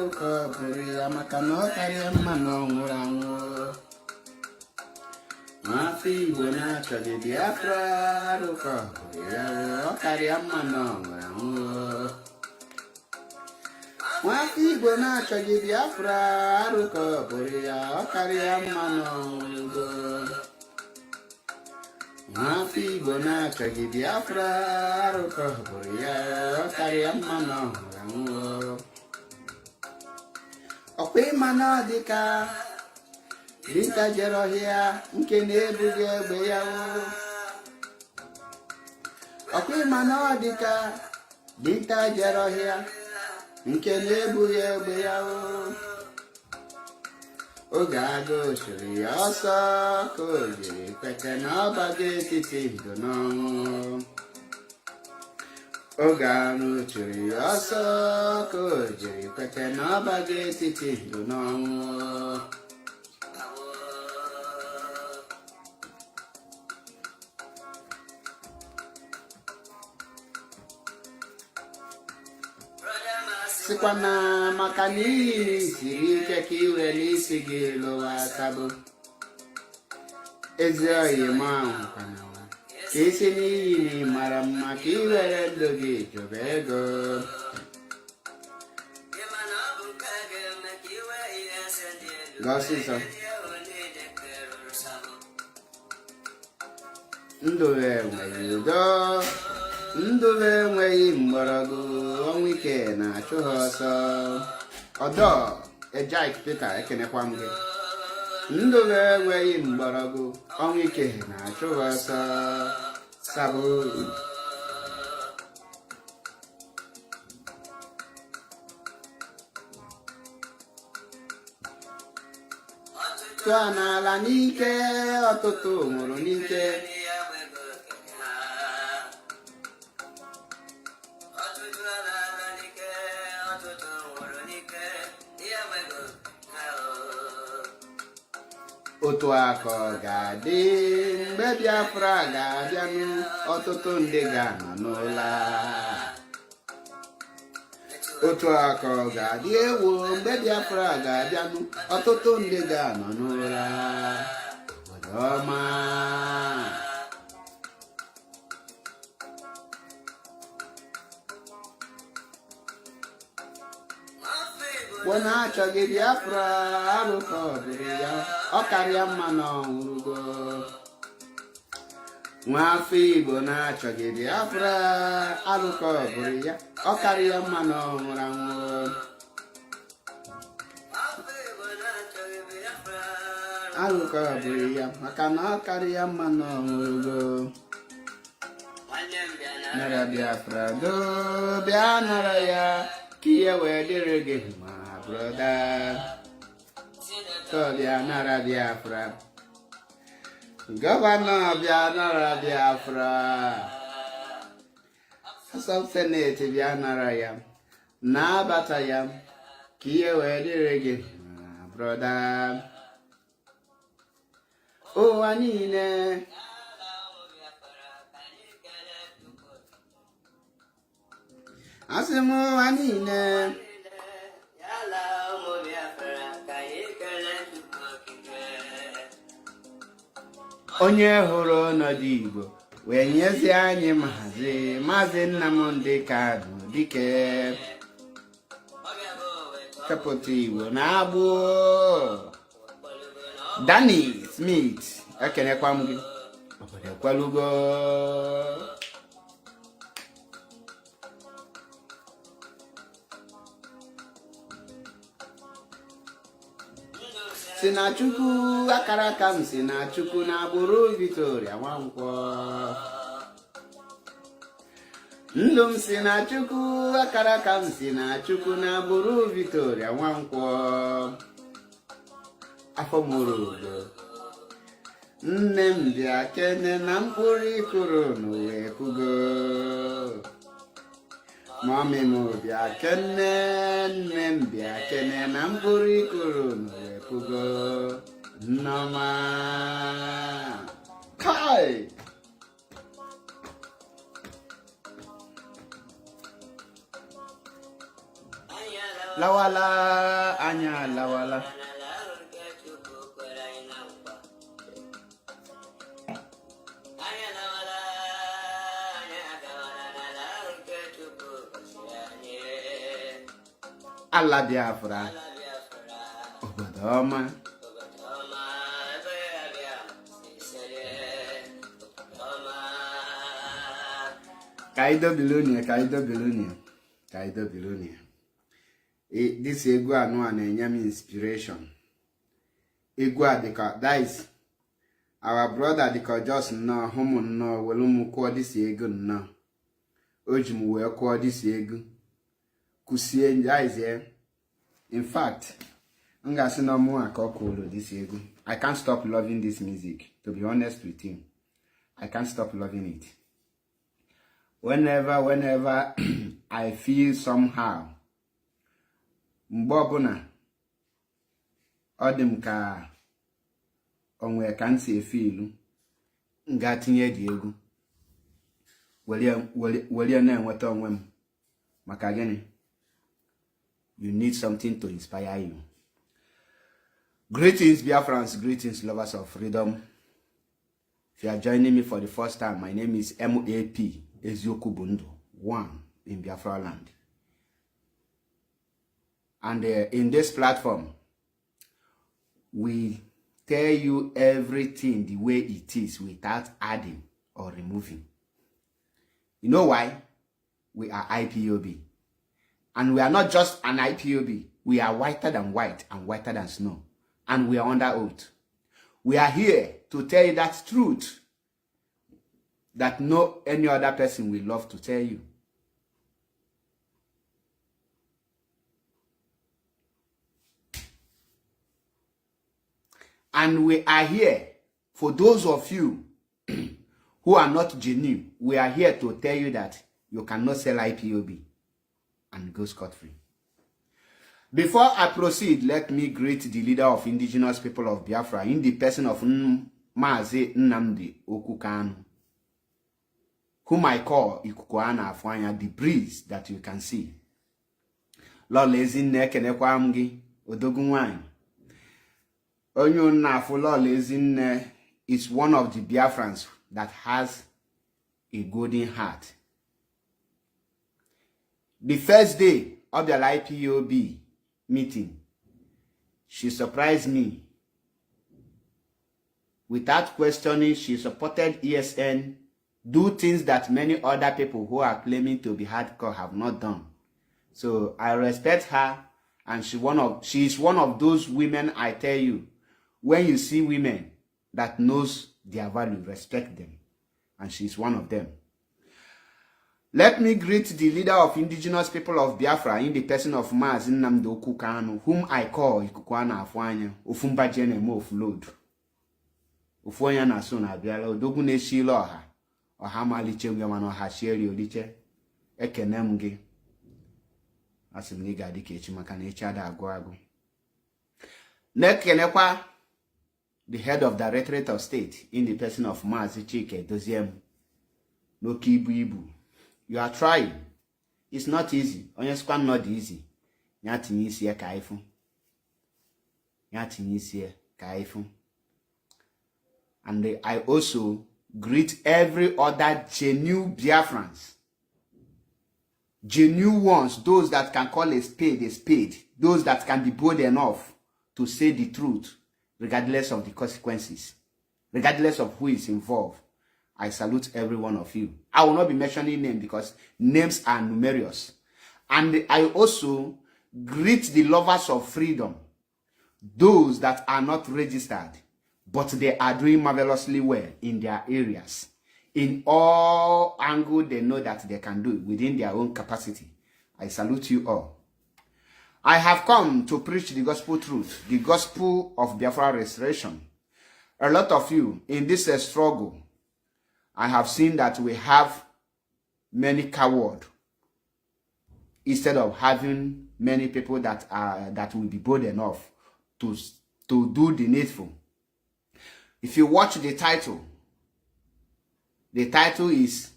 arụkọ bụrụ ya maka na ọ karịa mma na ọ nwụrụ anwụ. Nwafọ Igbo na-achọghị Biafra arụkọ bụrụ ya ọ karịa mma na ọ nwụrụ anwụ. Nwafọ Igbo na-achọghị Biafra arụkọ bụrụ ya ọ karịa mma na ọ nwụrụ. Nwafọ Igbo na-achọghị Biafra arụkọ bụrụ ya ọ karịa mma na ọ nwụrụ anwụ. Ọkwa ịma na ọ dịka dinta jere ọhịa nke na-ebughị egbe ya. Ọkwa ịma na ọ dịka dinta jere ọhịa nke na-ebughị egbe ya. Oge agụ chụrụ ya ọsọ ka o jiri kwete na ọ bago etiti ndụ n'ọnwụ. Oge agụ chụrụ ya ọsọ ka o jiri kwete na ọ bago etiti ndụ n'ọnwụ. Sikwa na maka na iyi siri ike ka iwere isi gị lụwa akabụ. Ezi oyi ma ahụkwana ka isi n'iyi na ịmara mma ka iwere ndụ gị chọba ego. Gọsịsọ ndụ enweghị udo, ndụ enweghị mgbọrọgwụ, ọnwụ ike na-achụ ha ọsọ. Ọdọ Ejike Peter ekenekwa m gị. Ndụ enweghị mgbọrọgwụ, ọnwụ ike na-achụ ha ọsọ. Sabụ tụọ n'ala n'ike, ọtụtụ nwụrụ n'ike. Otu aka ọ ga-adị mgbe Biafra ga-abịanụ, ọtụtụ ndị ga-anọ n'ụla. Otu aka ọ ga-adị ewu mgbe Biafra ga-abịanụ, ọtụtụ ndị ga-anọ n'ụla. Obodo ọma Igbo na-achọghị Biafra arụkọ bụrụ ya ọ karịa mma na ọ nwụrụgo. Nwafọ Igbo na-achọghị Biafra arụkọ bụrụ ya ọ karịa mma na ọ nwụrụ anwụ. Arụkọ bụrụ ya maka na ọ karịa mma na ọ nwụrụgo. Nara Biafra do bịa nara ya ka ihe wee dịrị gị mma broda. Bịa nara Biafra, gọvanọ bịa nara Biafra, asọ seneti bịa nara ya, na-abata ya ka ihe wee dịrị gị mma broda. Ụwa niile asị m ụwa niile onye hụrụ ọnọdụ Igbo wee nyezie anyị Maazị Nnamdi Kanu Dike. Chọpụta Igbo na-agbụ. Danny Smith ekenekwa m gị. Obodo ekwelugo. Si na Chukwu akara aka m si na Chukwu na agbụrụ Victoria Nwankwọ. Ndụ m si na Chukwu akara aka m si na Chukwu na agbụrụ Victoria Nwankwọ. Afọ mụrụ udo. Nne m bịa kene na mkpụrụ ịkụrụ n'ụwa ekwugo. Mami m bịa kene, nne m bịa kene na mkpụrụ ịkụrụ n'ụwa ekwugo. Nneọma kai lawala anya lawala. Allah Biafra, Obadoma. Kaido Bilonia. This ego no an inspiration. Ego adika, that is our brother adika just no homo no welumu kwa this ego no. Ojimu we kwa this ego. Kusie is here. In fact, this ego. I can't stop loving this music. To be honest with you, I can't stop loving it. Whenever I feel somehow, mbobuna odim ka onwe kan se feel nga tinye di egu. Wali na enweta onwe m maka gini. You need something to inspire you. Greetings, Biafrans. Greetings, lovers of freedom. If you are joining me for the first time, my name is MAP Ezioku Bundo, 1 in Biafra land. And in this platform, we tell you everything the way it is without adding or removing. You know why? We are IPOB. And we are not just an IPOB. We are whiter than white and whiter than snow. And we are under oath. We are here to tell you that truth that no any other person will love to tell you. And we are here for those of you who are not genuine. We are here to tell you that you cannot sell IPOB and go scot-free. Before I proceed, let me greet the leader of indigenous people of Biafra in the person of Mazi Nnamdi Okukanu, whom I call Ikukuana Afwanya, the breeze that you can see. Lord Lezi Nekenekwa Amgi, Odogunwany. Onyo Nafu Lord Lezi is one of the Biafrans that has a golden heart. The first day of the IPOB meeting, she surprised me. Without questioning, she supported ESN, do things that many other people who are claiming to be hardcore have not done. So I respect her, and she is one of those women. I tell you, when you see women that knows their value, respect them. And she's one of them. Let me greet the leader of indigenous people of Biafra in the person of Mazi Nnamdi Okukanu, whom I call Ikukuana Afwanya, Ofumba Jene Mo Flood. Ufonya na so na biala odogu na eshilo ọha maliche ngwana ọha shieri oliche ekenem gị asị m ga adị ka echi maka na echi ada agụ agụ. Nekenekwa the head of Directorate of State in the person of Mazi Chike Doziem Noki Ibu. You are trying. It's not easy. Onyesikwa not easy. Ya tinye isi ya ka ifu. Ya tinye isi ya ka ifu. And I also greet every other genuine Biafrans. Genuine ones, those that can call a spade, those that can be bold enough to say the truth, regardless of the consequences, regardless of who is involved. I salute every one of you. I will not be mentioning names because names are numerous. And I also greet the lovers of freedom, those that are not registered, but they are doing marvelously well in their areas. In all angles, they know that they can do it within their own capacity. I salute you all. I have come to preach the gospel truth, the gospel of Biafra restoration. A lot of you in this struggle, I have seen that we have many cowards instead of having many people that will be bold enough to do the needful. If you watch the title is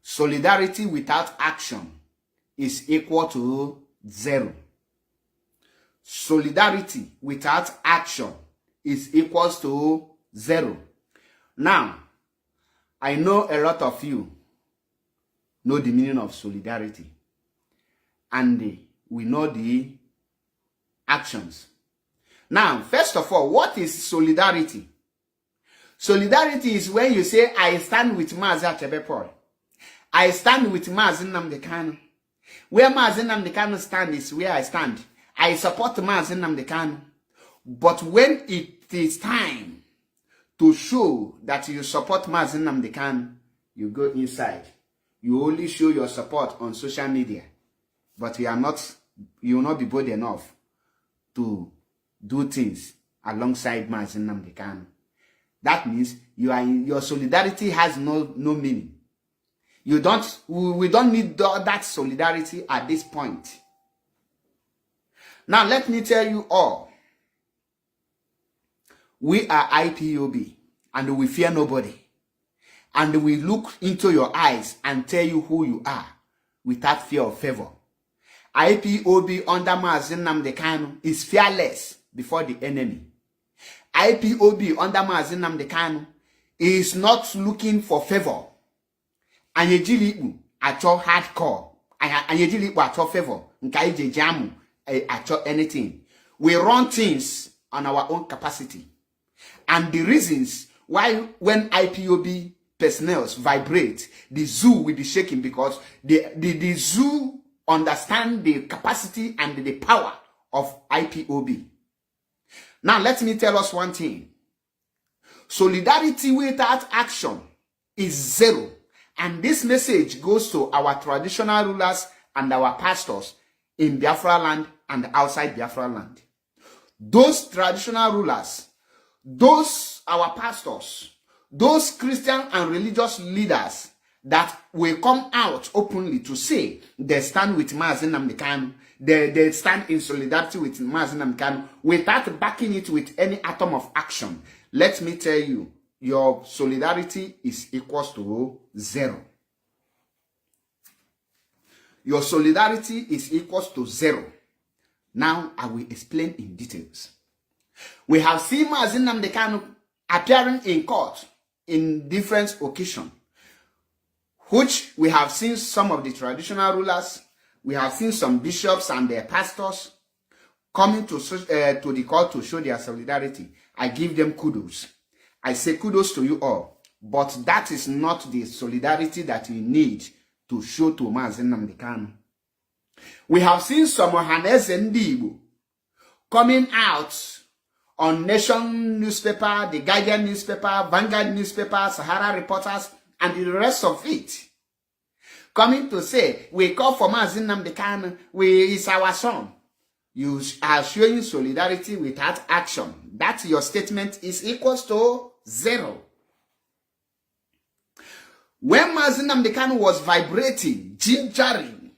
Solidarity without action is equal to zero. solidarity without action is equals to 0. Now, I know a lot of you know the meaning of solidarity, and we know the actions. Now, first of all, what is solidarity? Solidarity is when you say, I stand with Mazi Achebe Paul. I stand with Mazi Nnamdi Kanu. Where Mazi Nnamdi Kanu stand is where I stand. I support Mazi Nnamdi Kanu. But when it is time to show that you support Mazi Nnamdi Kanu, you go inside. You only show your support on social media. But you will not be bold enough to do things alongside Mazi Nnamdi Kanu. That means your solidarity has no meaning. We don't need that solidarity at this point. Now let me tell you all. We are IPOB and we fear nobody. And we look into your eyes and tell you who you are without fear or favor. IPOB under Mazi Nnamdi Kanu is fearless before the enemy. IPOB under Mazi Nnamdi Kanu is not looking for favor. Anyejilipu acho hardcore. Anyejilipu acho favor. Nkaije jamu acho anything. We run things on our own capacity. And the reasons why when IPOB personnel vibrate, the zoo will be shaking because the zoo understand the capacity and the power of IPOB. Now, let me tell us one thing. Solidarity without action is 0. And this message goes to our traditional rulers and our pastors in Biafra land and outside Biafra land. Those traditional rulers, those our pastors, those Christian and religious leaders that will come out openly to say they stand with Mazi Nnamdi Kanu, they stand in solidarity with Mazi Nnamdi Kanu without backing it with any atom of action. Let me tell you, your solidarity is equals to 0. Your solidarity is equals to 0. Now I will explain in details. We have seen Mazi Nnamdi Kanu appearing in court in different occasions, which we have seen some of the traditional rulers, we have seen some bishops and their pastors coming to the court to show their solidarity. I give them kudos. I say kudos to you all. But that is not the solidarity that we need to show to Mazi Nnamdi Kanu. We have seen some Ohaneze Ndi Igbo coming out on Nation newspaper, the Guardian newspaper, Vanguard newspaper, Sahara Reporters, and the rest of it, coming to say, we call for Mazi Nnamdi Kanu, is our son. You are showing solidarity without action. That your statement is equals to 0. When Mazi Nnamdi Kanu was vibrating, gingering,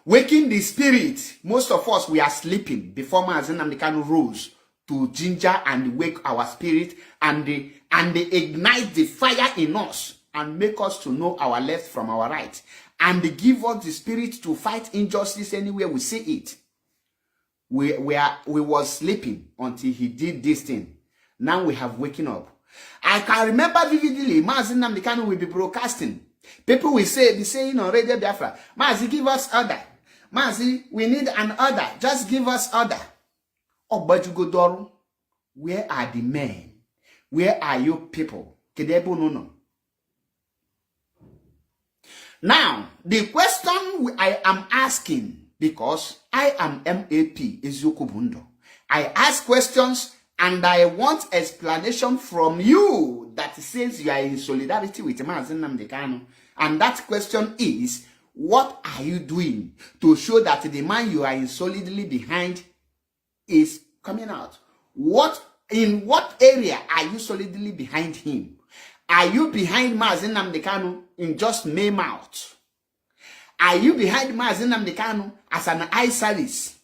waking the spirit, most of us, we are sleeping before Mazi Nnamdi Kanu rose to ginger and wake our spirit and ignite the fire in us and make us to know our left from our right and give us the spirit to fight injustice anywhere we see it. We was sleeping until he did this thing. Now we have waken up. I can remember vividly, Mazi Nnamdi Kanu will be broadcasting. People will be saying on Radio Biafra, Mazi, give us order. Mazi, we need an order. Just give us order. Oh, Bajugodoro, where are the men? Where are you people? Kedebo no. Now, the question I am asking, because I am MAP Eziokwu Bundo, I ask questions and I want explanation from you that says you are in solidarity with Mazi Nnamdi Kanu. And that question is, what are you doing to show that the man you are in solidly behind is coming out? In what area are you solidly behind him? Are you behind Mazi Nnamdi Kanu in just mere mouth? Are you behind Mazi Nnamdi Kanu as an eye service?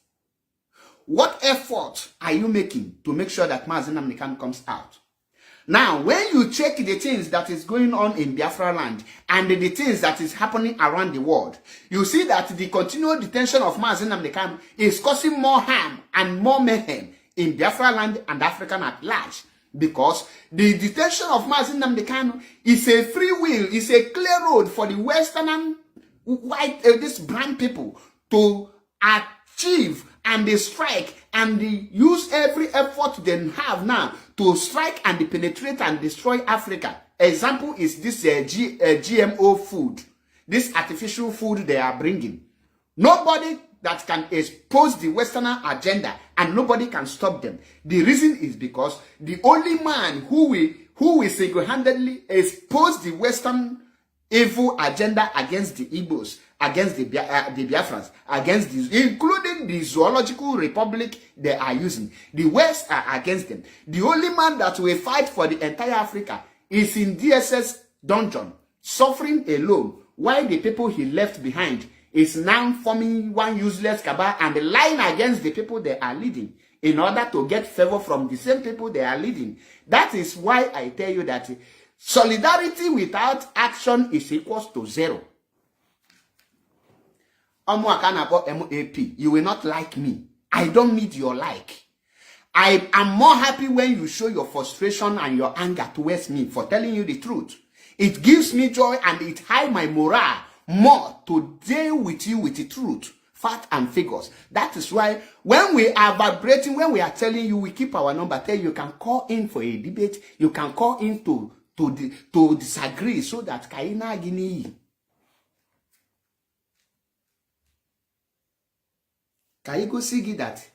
What effort are you making to make sure that Mazi Nnamdi Kanu comes out? Now, when you check the things that is going on in Biafra land and the things that is happening around the world, you see that the continual detention of Mazi Nnamdi Kanu is causing more harm and more mayhem in Biafra land and Africa at large. Because the detention of Mazi Nnamdi Kanu is a free will, is a clear road for the Western and white, these brown people to achieve and they strike and they use every effort they have now to strike and penetrate and destroy Africa. Example is this GMO food, this artificial food they are bringing. Nobody that can expose the Western agenda and nobody can stop them. The reason is because the only man who will single-handedly expose the Western evil agenda against the Igbos, against the Biafrans, against including the Zoological Republic they are using. The West are against them. The only man that will fight for the entire Africa is in DSS dungeon, suffering alone, while the people he left behind is now forming one useless cabal and lying against the people they are leading in order to get favor from the same people they are leading. That is why I tell you that solidarity without action is equals to zero. MAP, you will not like me. I don't need your like. I am more happy when you show your frustration and your anger towards me for telling you the truth. It gives me joy and it high my morale more to deal with you with the truth, fact and figures. That is why when we are vibrating, when we are telling you, we keep our number. Tell you can call in for a debate. You can call in to disagree so that Kaina Guinea. Can you go see that?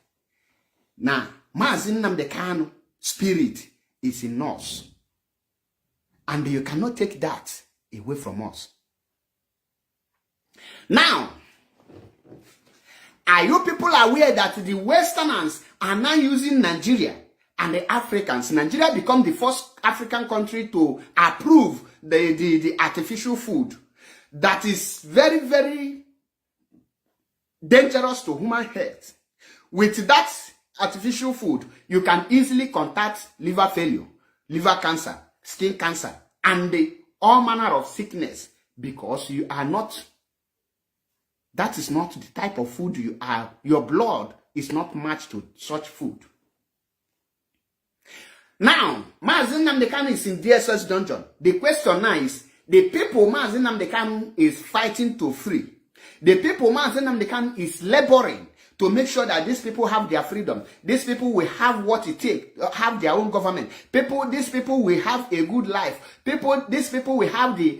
Now, Mazi Nnamdi Kanu spirit is in us. And you cannot take that away from us. Now, are you people aware that the Westerners are now using Nigeria and the Africans? Nigeria become the first African country to approve the artificial food that is very, very dangerous to human health. With that artificial food, you can easily contact liver failure, liver cancer, skin cancer, and all manner of sickness because you are not, that is not the type of food you are. Your blood is not matched to such food. Now, Mazi Nnamdi Kanu is in DSS dungeon. The question now is, the people Mazi Nnamdi Kanu is fighting to free. The people Mazi Nnamdi Kanu is laboring to make sure that these people have their freedom. These people will have what it takes, have their own government. These people will have a good life. These people will have the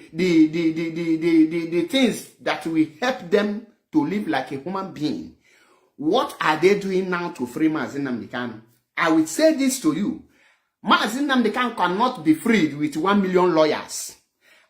things that will help them to live like a human being. What are they doing now to free Mazi Nnamdi Kanu? I will say this to you. Mazi Nnamdi Kanu cannot be freed with 1 million lawyers.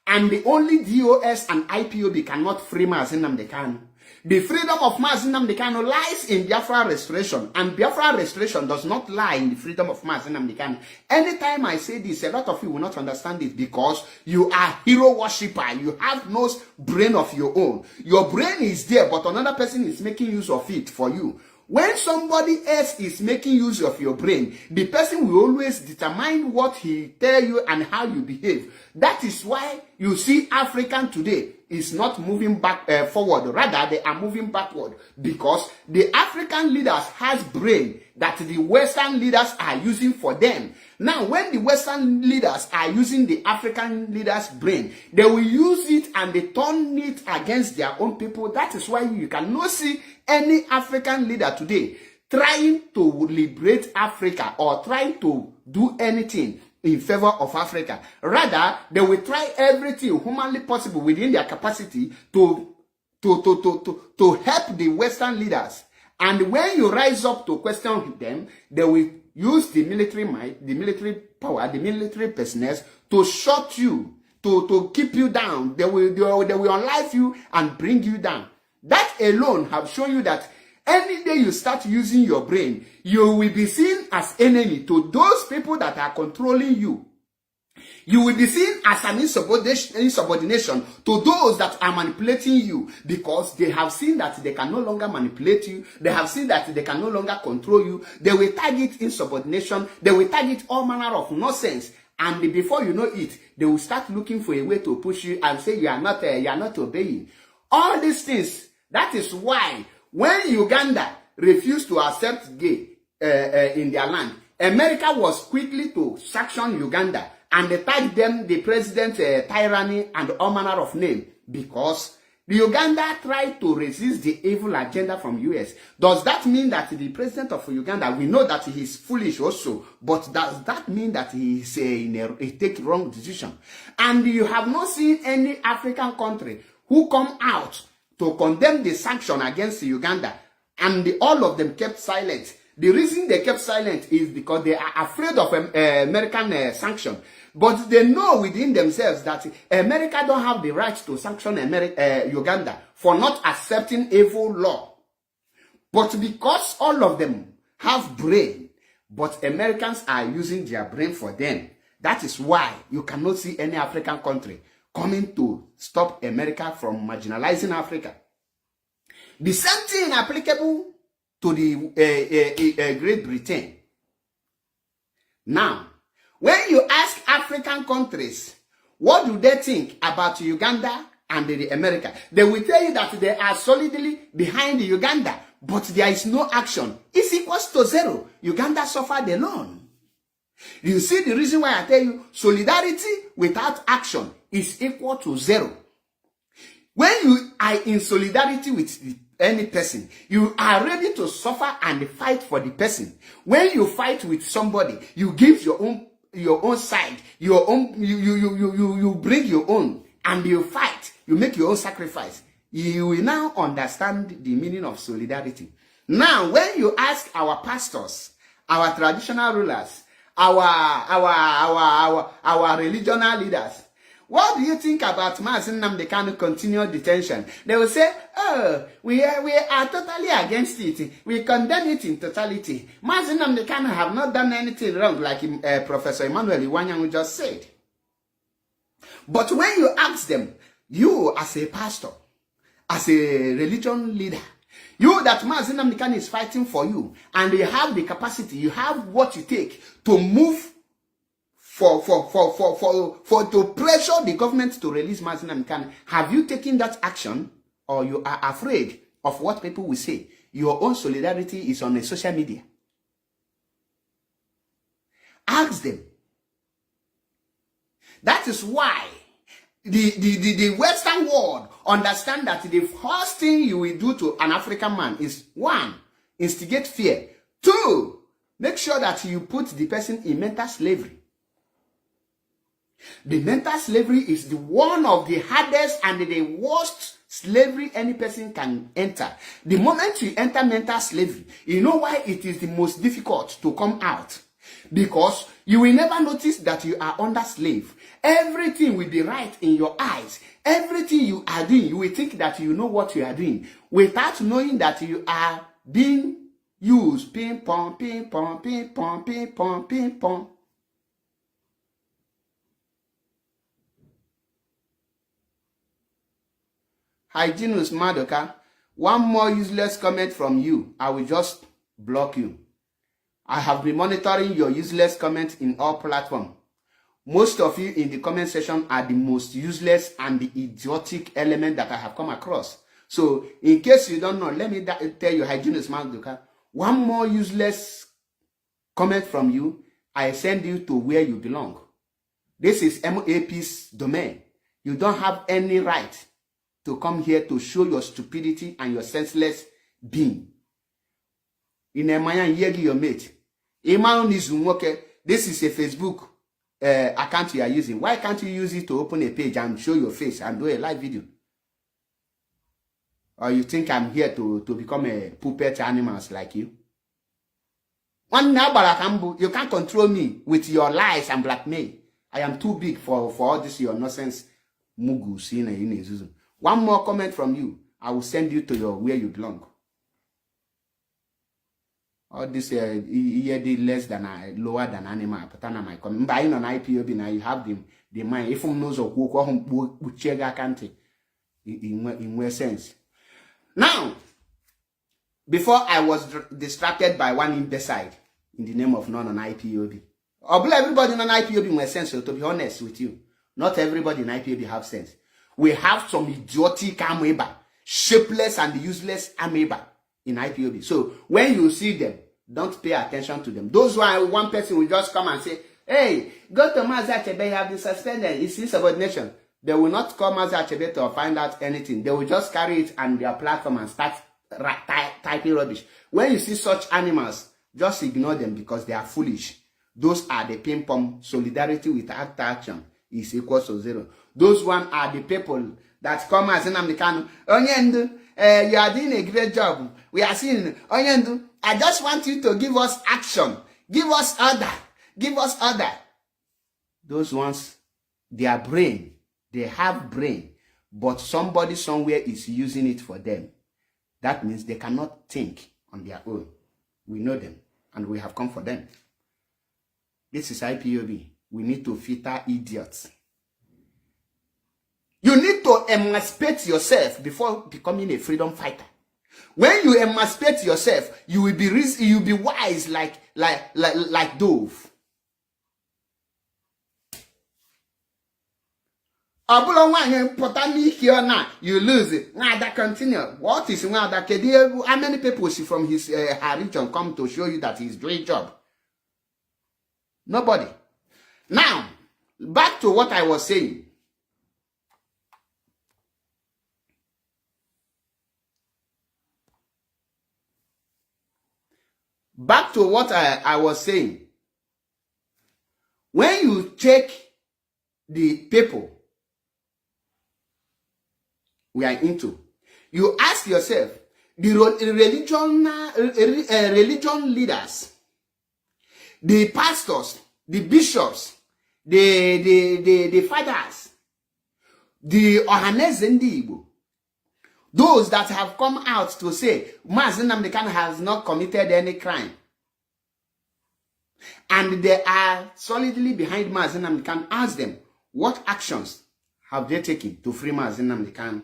And the only DOS and IPOB cannot free Mazi Nnamdi Kanu. The freedom of Mazi Nnamdi Kanu lies in Biafra restoration, and Biafra restoration does not lie in the freedom of Mazi Nnamdi Kanu. Anytime I say this, a lot of you will not understand it because you are hero worshipper. You have no brain of your own. Your brain is there, but another person is making use of it for you. When somebody else is making use of your brain, the person will always determine what he tell you and how you behave. That is why you see African today is not moving back forward. Rather, they are moving backward because the African leaders has brain that the Western leaders are using for them. Now, when the Western leaders are using the African leaders' brain, they will use it and they turn it against their own people. That is why you cannot see any African leader today trying to liberate Africa or trying to do anything in favor of Africa. Rather, they will try everything humanly possible within their capacity to help the Western leaders. And when you rise up to question them, they will use the military might, the military power, the military personnel to shut you, to keep you down. They will unlife you and bring you down. That alone have shown you that any day you start using your brain, you will be seen as enemy to those people that are controlling you. You will be seen as an insubordination to those that are manipulating you because they have seen that they can no longer manipulate you. They have seen that they can no longer control you. They will target insubordination. They will target all manner of nonsense And before you know it, they will start looking for a way to push you and say you are not obeying. All these things, that is why when Uganda refused to accept gay in their land, America was quickly to sanction Uganda and they tagged them the president tyranny and all manner of name because the Uganda tried to resist the evil agenda from US. Does that mean that the president of Uganda, we know that he is foolish also, but does that mean that he is he take wrong decision? And you have not seen any African country who come out to condemn the sanction against Uganda, and all of them kept silent. The reason they kept silent is because they are afraid of American sanction. But they know within themselves that America don't have the right to sanction Uganda for not accepting evil law. But because all of them have brain, but Americans are using their brain for them, that is why you cannot see any African country coming to stop America from marginalizing Africa. The same thing applicable to the Great Britain. Now, when you ask African countries, what do they think about Uganda and America? They will tell you that they are solidly behind Uganda, but there is no action. It's equals to zero. Uganda suffered alone. You see the reason why I tell you solidarity without action is equal to zero. When you are in solidarity with any person, you are ready to suffer and fight for the person. When you fight with somebody, you give your own side, your own, you bring your own, and you fight, you make your own sacrifice. You will now understand the meaning of solidarity. Now, when you ask our pastors, our traditional rulers, our religional leaders, what do you think about Mazi Nnamdi Kanu continued detention? They will say, oh, we are totally against it. We condemn it in totality. Mazi Nnamdi Kanu have not done anything wrong, like Professor Emmanuel Iwanyanwu just said. But when you ask them, you as a pastor, as a religion leader, you that Mazi Nnamdi Kanu is fighting for you, and you have the capacity, you have what you take to move to pressure the government to release Mazi Nnamdi Kanu. Have you taken that action, or you are afraid of what people will say? Your own solidarity is on a social media. Ask them. That is why the Western world understand that the first thing you will do to an African man is 1, instigate fear. 2, make sure that you put the person in mental slavery. The mental slavery is the one of the hardest and the worst slavery any person can enter. The moment you enter mental slavery, you know why it is the most difficult to come out? Because you will never notice that you are under slave. Everything will be right in your eyes. Everything you are doing, you will think that you know what you are doing, without knowing that you are being used. Ping pong, ping pong, ping pong, ping pong, ping pong. Hyginus Madoka, one more useless comment from you, I will just block you. I have been monitoring your useless comments in all platforms. Most of you in the comment section are the most useless and the idiotic element that I have come across. So, in case you don't know, let me tell you, Hyginus Madoka, one more useless comment from you, I send you to where you belong. This is MAP's domain. You don't have any right to come here to show your stupidity and your senseless being. In a man, your mate. This is a Facebook account you are using. Why can't you use it to open a page and show your face and do a live video? Or you think I'm here to become a puppet animals like you? You can't control me with your lies and blackmail. I am too big for all this your nonsense mugu. One more comment from you, I will send you to where you belong. All this less than lower than animal. Patana my comment. By on IPOB now you have the mind. If knows of who can't in what sense. Now, before I was distracted by one imbecile in the name of non-IPOB. Everybody in IPOB makes sense, to be honest with you. Not everybody in IPOB have sense. We have some idiotic amoeba, shapeless and useless amoeba in IPOB. So when you see them, don't pay attention to them. Those who one person will just come and say, hey, go to Mazi Achebe, you have been suspended. It's insubordination. They will not call Mazi Achebe to find out anything. They will just carry it on their platform and start typing rubbish. When you see such animals, just ignore them because they are foolish. Those are the ping-pong. Solidarity without action is equal to 0. Those one are the people that come as Nnamdi Kanu. Onyendu, you are doing a great job. We are seeing Onyendu. I just want you to give us action. Give us order. Give us order. Those ones, their brain, they have brain, but somebody somewhere is using it for them. That means they cannot think on their own. We know them, and we have come for them. This is IPOB. We need to filter idiots. You need to emancipate yourself before becoming a freedom fighter. When you emancipate yourself, you will be wise like dove. You lose it. That continue. What is that? How many people from his region come to show you that he's doing job? Nobody. Now, back to what I was saying. Back to what I was saying. When you check the people we are into, you ask yourself, the religion leaders, the pastors, the bishops, the fathers, the Ohaneze Ndi Igbo, those that have come out to say Mazi Nnamdi Kanu has not committed any crime, and they are solidly behind Mazi Nnamdi Kanu, ask them, what actions have they taken to free Mazi Nnamdi Kanu?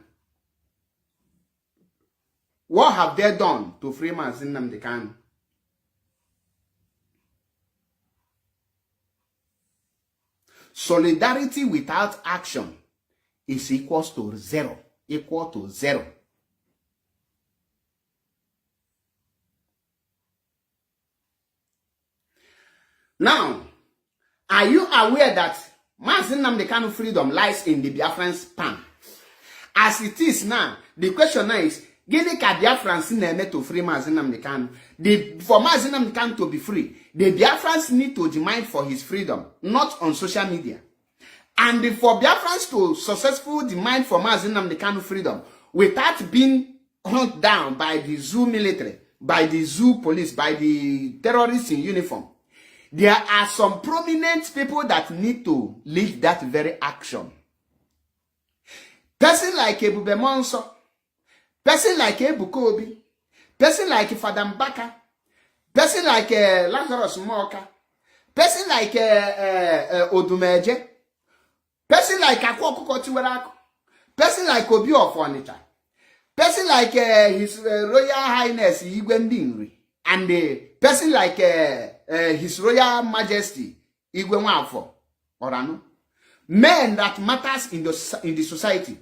What have they done to free Mazi Nnamdi Kanu? Solidarity without action is equals to 0. Equal to 0. Now, are you aware that Mazi Nnamdi Kanu freedom lies in the Biafran's palm? As it is now, the question now is, Gini ka Biafrans need to free Mazi Nnamdi Kanu? For Mazi Nnamdi Kanu to be free, the Biafrans need to demand for his freedom, not on social media. And for Biafrans to successfully demand for Mazi Nnamdi Kanu freedom without being hunted down by the zoo military, by the zoo police, by the terrorists in uniform, there are some prominent people that need to lead that very action. Person like Ebube Monso, person like Ebuka Obi, person like Fada Mbaka, person like Lazarus Moka, person like Odumeje, person like Akwakuko Tiwerako, person like Obi of Onitsha, person like His Royal Highness Igwe Ndinri, and person like His Royal Majesty Igwe Nwafo Orano. Men that matters in the society.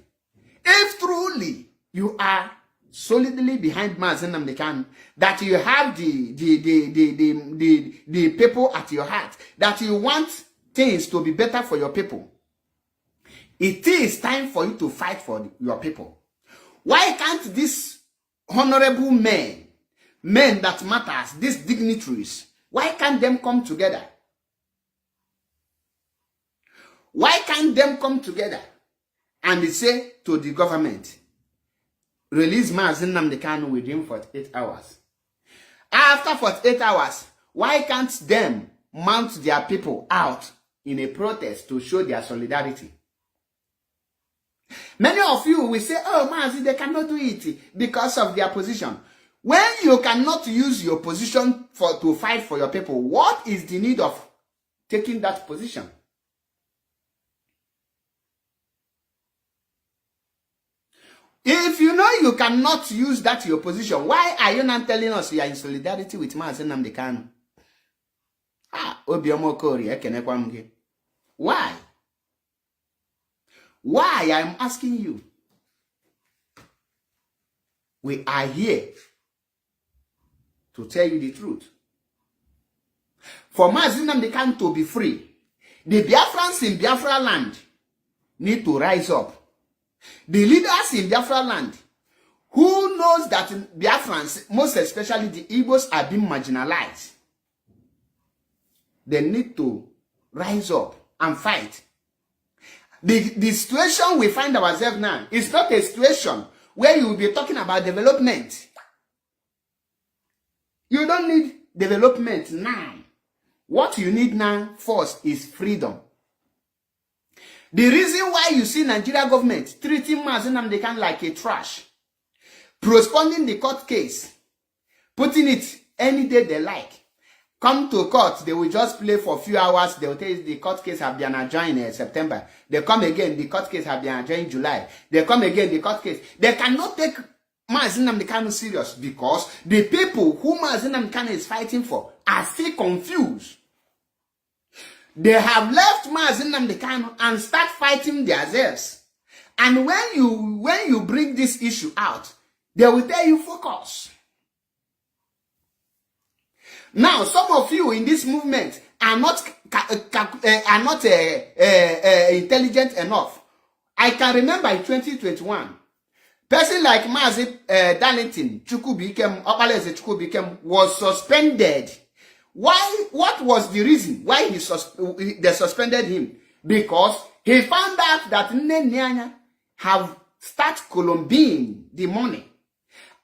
If truly you are solidly behind Mazi Nnamdi Kanu, that you have the people at your heart, that you want things to be better for your people, it is time for you to fight for your people. Why can't these honorable men that matters, these dignitaries, why can't them come together? Why can't them come together and say to the government, release Mazi Nnamdi Kanu within 48 hours? After 48 hours, why can't them mount their people out in a protest to show their solidarity? Many of you will say, oh, Mazi, they cannot do it because of their position. When you cannot use your position to fight for your people, what is the need of taking that position? If you know you cannot use that your position, why are you not telling us you are in solidarity with Mazi Nnamdi Kanu? Obioma Okorie, ekenekwa m gị. Why? Why? I'm asking you. We are here to tell you the truth. For Mazi Nnamdi Kanu to be free, the Biafrans in Biafra land need to rise up. The leaders in Biafra land who knows that Biafrans, most especially the Igbos, are being marginalized, they need to rise up and fight. The situation we find ourselves now is not a situation where you will be talking about development. You don't need development now. What you need now first is freedom. The reason why you see Nigeria government treating Mazi Nnamdi Kanu like a trash, postponing the court case, putting it any day they like. Come to court, they will just play for a few hours. They will tell you the court case have been adjourned in September. They come again, the court case have been adjourned in July. They come again, the court case. They cannot take Mazi Nnamdi Kanu serious because the people who Mazi Nnamdi Kanu is fighting for are still confused. They have left Mazi Nnamdi Kanu and start fighting themselves. And when you bring this issue out, they will tell you focus. Now, some of you in this movement are not intelligent enough. I can remember in 2021, person like Mazi Darlington Chukwubikem was suspended. Why? What was the reason why they suspended him? Because he found out that Nnenyanya have started columbine the money,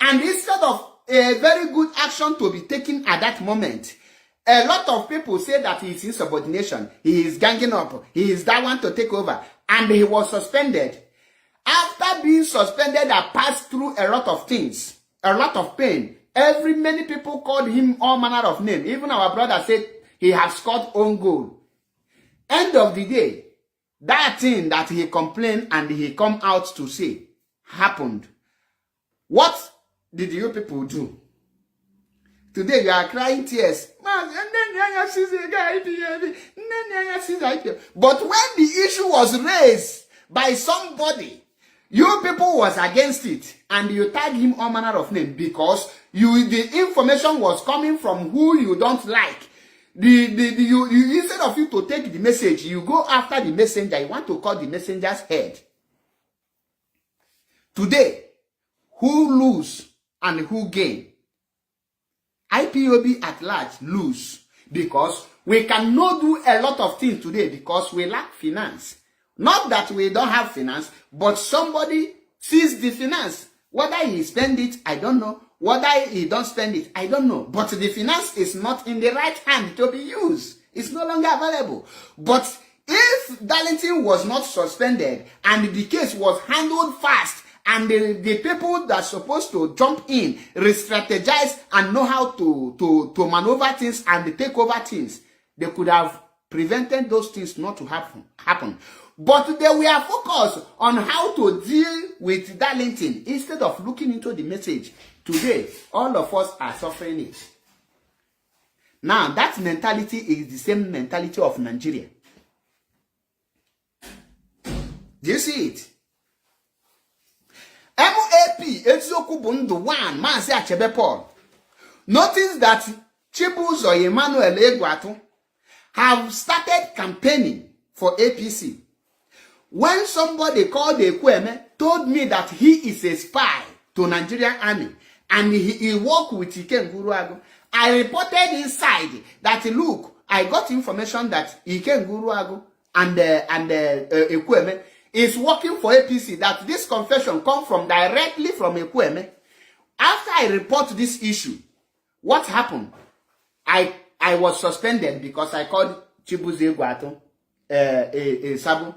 and instead of a very good action to be taken at that moment, a lot of people say that he is insubordination, he is ganging up, he is that one to take over, and he was suspended. After being suspended, I passed through a lot of things, a lot of pain. Many people called him all manner of names. Even our brother said he has scored own goal. End of the day, that thing that he complained and he come out to say happened. What did you people do? Today you are crying tears. But when the issue was raised by somebody, you people was against it, and you tag him all manner of names because the information was coming from who you don't like. Instead of you to take the message, you go after the messenger. You want to cut the messenger's head. Today, who lose and who gain? IPOB at large lose because we cannot do a lot of things today because we lack finance. Not that we don't have finance, but somebody sees the finance. Whether he spend it, I don't know. Whether he don't spend it, I don't know. But the finance is not in the right hand to be used. It's no longer available. But if Darlington was not suspended and the case was handled fast, and the people that are supposed to jump in, re-strategize, and know how to maneuver things and take over things, they could have prevented those things not to happen. But they were focused on how to deal with Darlington instead of looking into the message. Today, all of us are suffering it. Now, that mentality is the same mentality of Nigeria. Do you see it? MAP, Ezioku Bundu 1, Mazi Achebe Paul. Notice that Chibuzo Emmanuel Egwatu have started campaigning for APC. When somebody called Ekweme told me that he is a spy to Nigerian army and he worked with Iken Guruagu, I reported inside that, look, I got information that Iken Guruagu and Ekweme is working for APC, that this confession comes from directly from Ekweme. After I report this issue, what happened? I was suspended because I called Chibuzo Egwatu Sabu.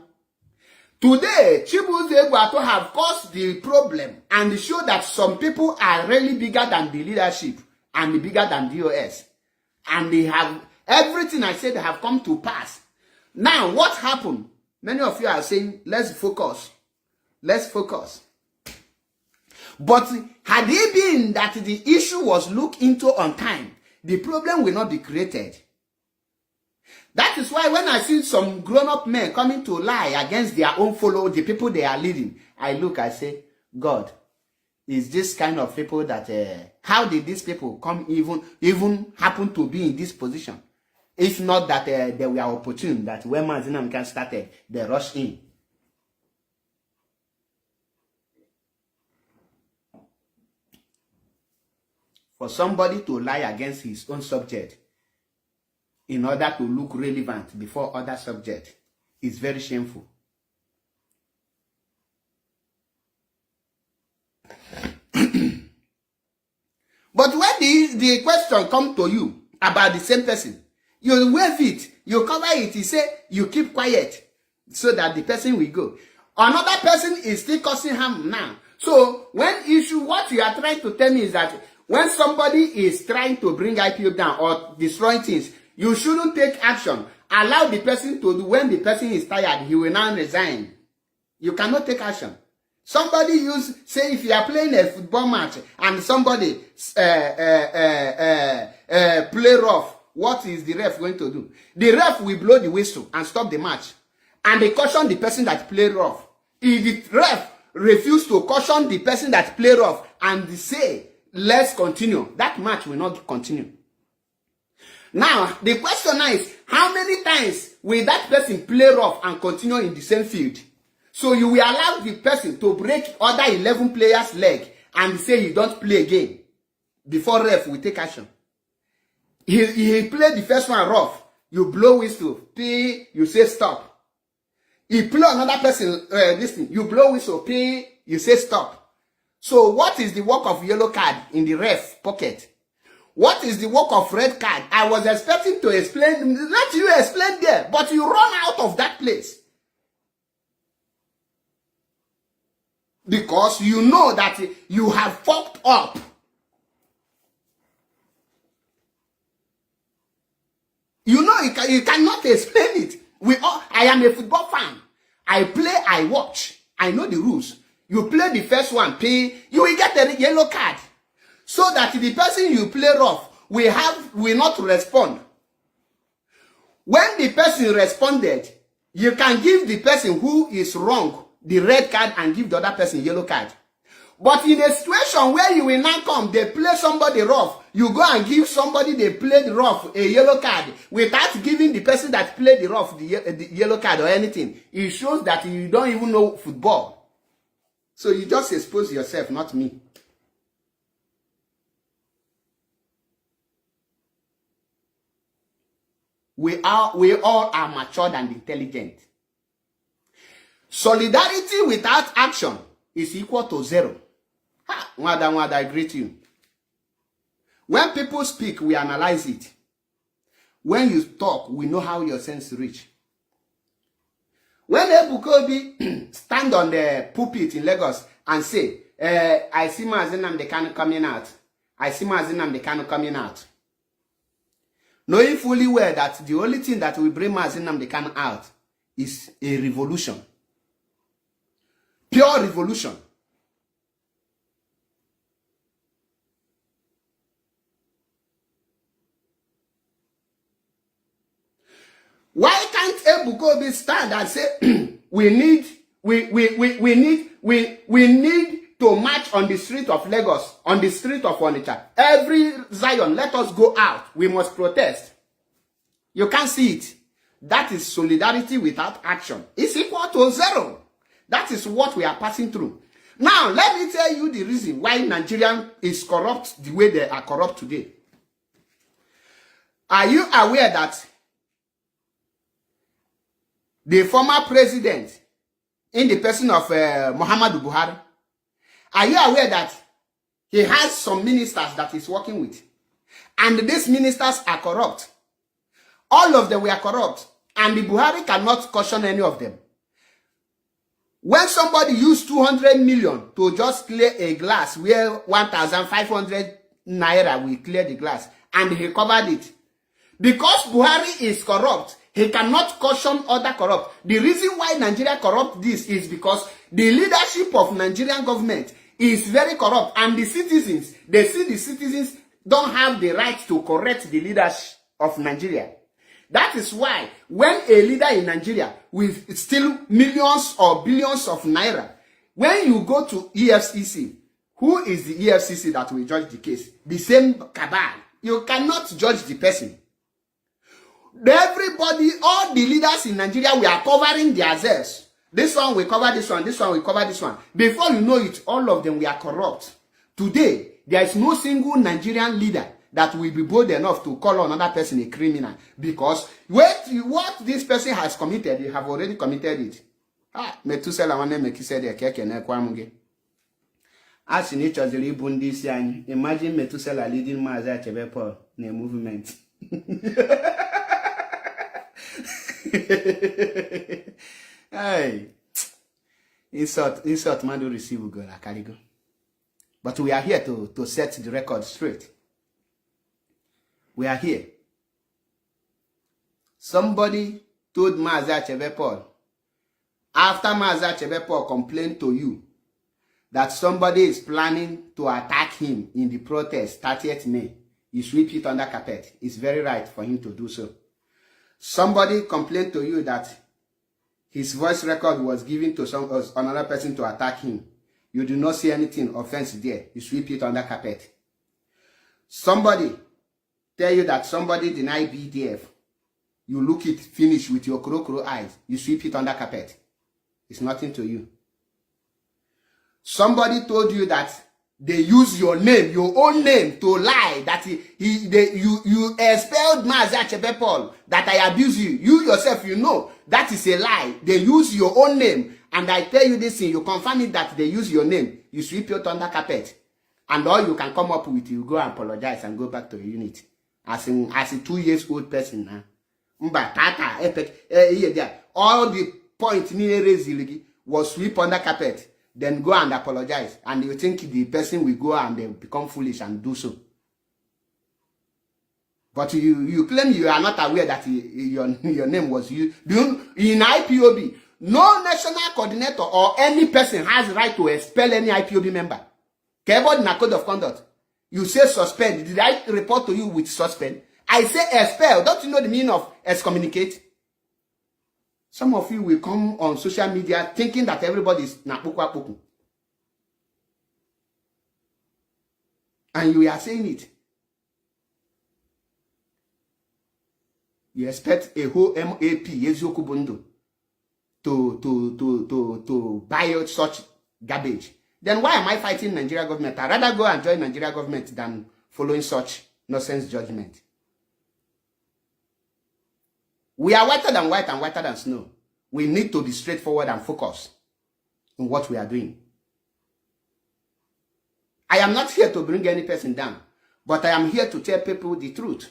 Today, Chibuzo Egwatu have caused the problem and show that some people are really bigger than the leadership and bigger than DOS. And they have, everything I said have come to pass. Now, what happened? Many of you are saying, let's focus. Let's focus. But had it been that the issue was looked into on time, the problem will not be created. That is why when I see some grown-up men coming to lie against their own followers, the people they are leading, I look, I say, God, is this kind of people that, how did these people come even happen to be in this position? If not that they were opportune, that when Mazi Nnamdi Kanu started, they rushed in. For somebody to lie against his own subject in order to look relevant before other subjects is very shameful. But when the question comes to you about the same person, you wave it, you cover it, you say, you keep quiet so that the person will go. Another person is still causing harm now. So when what you are trying to tell me is that when somebody is trying to bring IPOB down or destroy things, you shouldn't take action. Allow the person to do. When the person is tired, he will now resign. You cannot take action. Somebody say if you are playing a football match and somebody play rough, what is the ref going to do? The ref will blow the whistle and stop the match. And they caution the person that played rough. If the ref refuses to caution the person that played rough and say, let's continue, that match will not continue. Now, the question is, how many times will that person play rough and continue in the same field? So you will allow the person to break other 11 players' leg and say you don't play again before ref will take action. He played the first one rough, you blow whistle, P, you say stop. He play another person, you blow whistle, P, you say stop. So what is the work of yellow card in the ref pocket? What is the work of red card? I was expecting to explain, let you explain there, but you run out of that place. Because you know that you have fucked up. You know you cannot explain it. I am a football fan. I play, I watch. I know the rules. You play the first one, you will get a yellow card. So that the person you play rough will not respond. When the person responded, you can give the person who is wrong the red card and give the other person yellow card. But in a situation where you will now come, they play somebody rough, you go and give somebody they played rough a yellow card without giving the person that played the rough the yellow card or anything. It shows that you don't even know football. So you just expose yourself, not me. We all are matured and intelligent. Solidarity without action is equal to zero. Mwada, I greet you. When people speak, we analyze it. When you talk, we know how your sense reach. When Ebukobi stand on the pulpit in Lagos and say, I see Mazi Nnamdi Kanu coming out. I see Mazi Nnamdi Kanu coming out. Knowing fully well that the only thing that will bring Mazi Nnamdi Kanu out is a revolution. Pure revolution. Why can't Ebukobi stand and say we need to march on the street of Lagos, on the street of Onitsha. Every Zion, let us go out. We must protest. You can't see it. That is solidarity without action. It's equal to zero. That is what we are passing through. Now, let me tell you the reason why Nigeria is corrupt the way they are corrupt today. Are you aware that the former president, in the person of Muhammadu Buhari, are you aware that he has some ministers that he's working with? And these ministers are corrupt. All of them were corrupt. And the Buhari cannot caution any of them. When somebody used 200 million to just clear a glass where 1,500 naira will clear the glass, and he covered it. Because Buhari is corrupt, he cannot caution other corrupt. The reason why Nigeria corrupt this is because the leadership of Nigerian government is very corrupt, and the citizens, they see the citizens don't have the right to correct the leaders of Nigeria. That is why when a leader in Nigeria will steal millions or billions of naira, when you go to EFCC, who is the EFCC that will judge the case? The same cabal. You cannot judge the person. Everybody, all the leaders in Nigeria, we are covering their theirs. This one will cover this one, this one will cover this one. Before you know it, all of them were corrupt. Today, there is no single Nigerian leader that will be bold enough to call another person a criminal, because what this person has committed, you have already committed it. Methuselah wane mekisede keke na kwa muge. As in each of the Bundis, imagine Methuselah leading Maazị Achebe Paul in a movement. Hey, insult man do receive go la karigo. But we are here to set the record straight. We are here. Somebody told Maazị Achebe Paul, after Maazị Achebe Paul complained to you that somebody is planning to attack him in the protest 30th May, you sweep it under carpet. It's very right for him to do so. Somebody complained to you that his voice record was given to another person to attack him. You do not see anything offense there. You sweep it under carpet. Somebody tell you that somebody denied BDF. You look it finish with your crow eyes. You sweep it under carpet. It's nothing to you. Somebody told you that they use your name, your own name, to lie that you expelled Maazị Achebe Paul, that I abuse you. You yourself, you know that is a lie. They use your own name, and I tell you this thing, you confirm it that they use your name. You sweep it under carpet, and all you can come up with, you go and apologize and go back to your unit. As a 2-year-old person now. All the point was sweep under carpet. Then go and apologize. And you think the person will go and then become foolish and do so. But you claim you are not aware that your name was used. In IPOB, no national coordinator or any person has the right to expel any IPOB member. About in a code of conduct. You say suspend. Did I report to you with suspend? I say expel. Don't you know the meaning of excommunicate? Some of you will come on social media thinking that everybody is napuku. And you are saying it. You expect a whole MAP, Yezoku Bundo, to buy such garbage. Then why am I fighting Nigeria government? I'd rather go and join Nigeria government than following such nonsense judgment. We are whiter than white and whiter than snow. We need to be straightforward and focused in what we are doing. I am not here to bring any person down, but I am here to tell people the truth.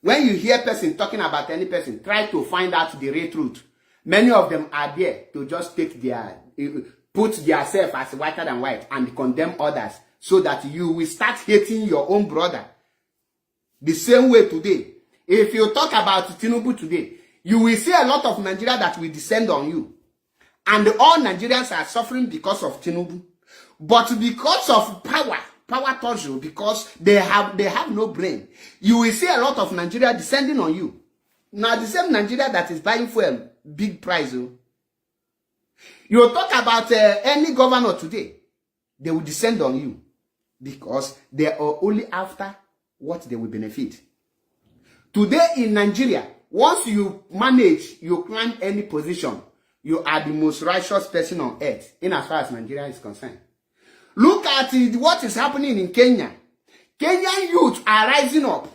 When you hear person talking about any person, try to find out the real truth. Many of them are there to just take put themselves as whiter than white and condemn others, so that you will start hating your own brother. The same way today. If you talk about Tinubu today, you will see a lot of Nigeria that will descend on you. And all Nigerians are suffering because of Tinubu. But because of power torture, because they have no brain, you will see a lot of Nigeria descending on you. Now the same Nigeria that is buying fuel, big price. You talk about any governor today, they will descend on you. Because they are only after what they will benefit. Today in Nigeria, once you manage, you climb any position, you are the most righteous person on earth, in as far as Nigeria is concerned. Look at what is happening in Kenya. Kenyan youth are rising up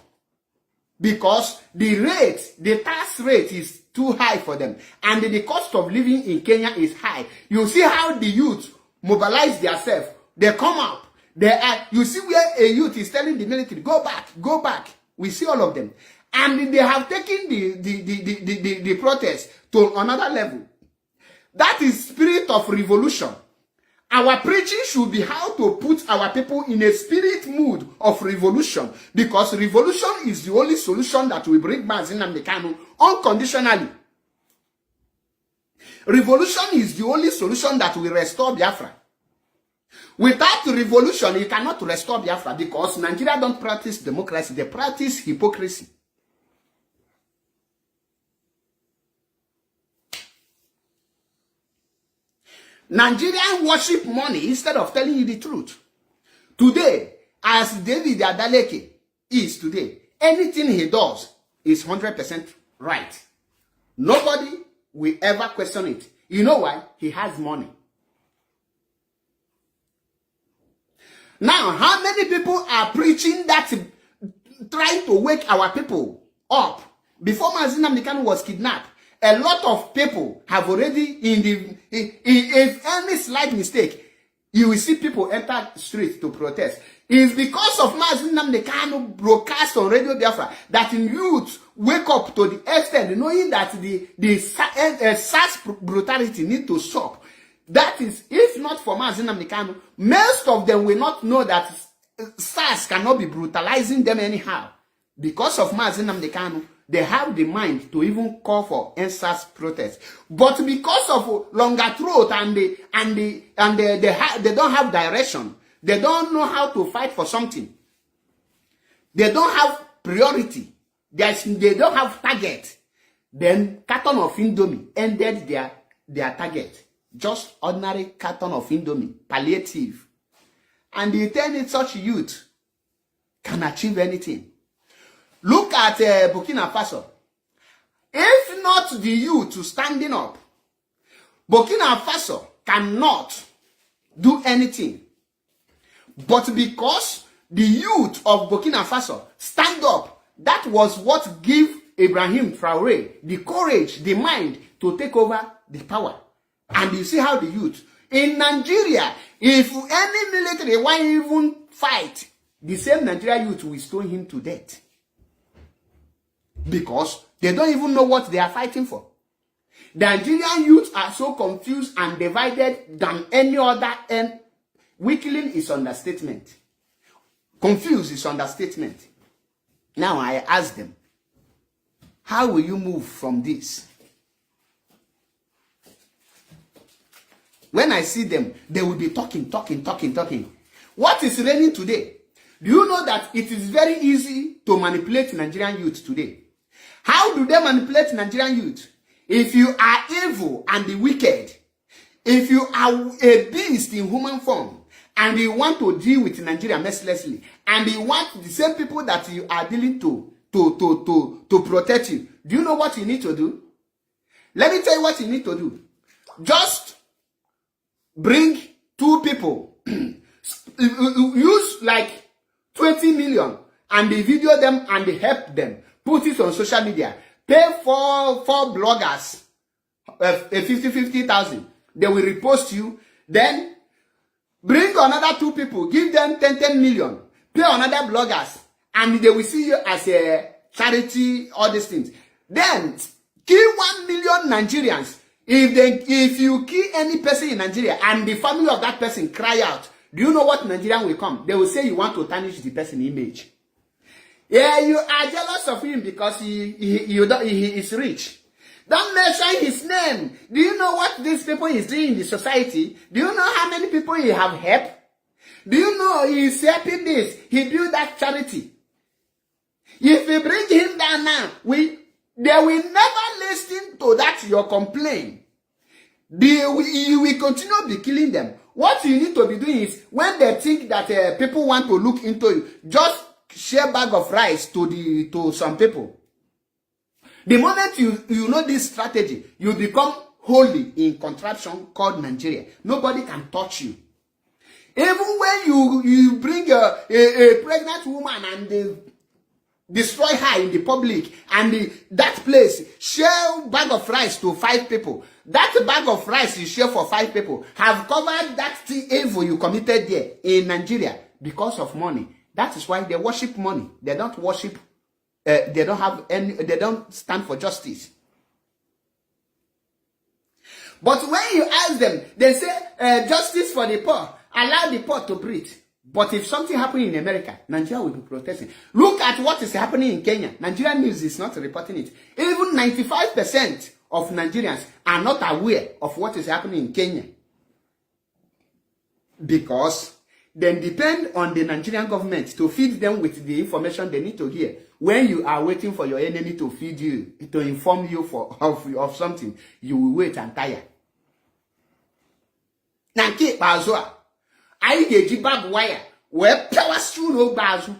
because the tax rate is too high for them. And the cost of living in Kenya is high. You see how the youth mobilize themselves. They come up. You see where a youth is telling the military, go back, go back. We see all of them. And they have taken the protest to another level. That is spirit of revolution. Our preaching should be how to put our people in a spirit mood of revolution. Because revolution is the only solution that will bring Maazị Nnamdi Kanu unconditionally. Revolution is the only solution that will restore Biafra. Without revolution, you cannot restore Biafra, because Nigeria don't practice democracy, they practice hypocrisy. Nigerians worship money instead of telling you the truth. Today, as David Adeleke is today, anything he does is 100% right. Nobody will ever question it. You know why? He has money. Now, how many people are preaching that, trying to wake our people up? Before Mazi Nnamdi Kanu was kidnapped, a lot of people have already, if any slight mistake, you will see people enter the street to protest. It's because of Mazi Nnamdi Kanu broadcast on Radio Biafra that youth wake up to the extent knowing that the SARS brutality need to stop. That is, if not for Mazi Nnamdi Kanu, most of them will not know that SARS cannot be brutalizing them anyhow. Because of Mazi Nnamdi Kanu, they have the mind to even call for SARS protest. But because of longer throat and they don't have direction, they don't know how to fight for something. They don't have priority. They don't have target. Then carton of Indomie ended their target. Just ordinary carton of Indomie, palliative. And you tell me such youth can achieve anything. Look at Burkina Faso. If not the youth standing up, Burkina Faso cannot do anything. But because the youth of Burkina Faso stand up, that was what gave Ibrahim Traoré the courage, the mind to take over the power. And you see how the youth in Nigeria, if any military want even fight, the same Nigerian youth will stone him to death. Because they don't even know what they are fighting for. The Nigerian youth are so confused and divided than any other, and weakling is understatement. Confused is understatement. Now I ask them, how will you move from this? When I see them, they will be talking. What is raining today? Do you know that it is very easy to manipulate Nigerian youth today? How do they manipulate Nigerian youth? If you are evil and the wicked, if you are a beast in human form, and you want to deal with Nigeria mercilessly, and you want the same people that you are dealing to protect you, do you know what you need to do? Let me tell you what you need to do. Just bring two people, use like 20 million, and they video them and they help them. Put it on social media. Pay for bloggers 50,000. They will repost you. Then bring another two people. Give them 10 million. Pay another bloggers. And they will see you as a charity, all these things. Then kill 1 million Nigerians. If you kill any person in Nigeria and the family of that person cry out, do you know what Nigerian will come? They will say you want to tarnish the person's image. Yeah, you are jealous of him because he is rich. Don't mention his name. Do you know what these people is doing in the society? Do you know how many people he have helped? Do you know he is helping this? He built that charity. If we bring him down now, they will never listen to that your complaint. You will continue to be killing them. What you need to be doing is, when they think that people want to look into you, just share bag of rice to some people. The moment you know this strategy, you become holy in contraption called Nigeria. Nobody can touch you. Even when you bring a pregnant woman and they destroy her in the public, and that place share bag of rice to 5 people. That bag of rice you share for 5 people have covered that evil you committed there in Nigeria because of money. That is why they worship money. They don't worship. They don't have any. They don't stand for justice. But when you ask them, they say justice for the poor. Allow the poor to breathe. But if something happens in America, Nigeria will be protesting. Look at what is happening in Kenya. Nigerian news is not reporting it. Even 95% of Nigerians are not aware of what is happening in Kenya. Because they depend on the Nigerian government to feed them with the information they need to hear. When you are waiting for your enemy to feed you, to inform you of something, you will wait and tire. Na nke ikpeazụ a, anyị ga-eji barbed wire wee pịawasị ụlọ ogbe azụ.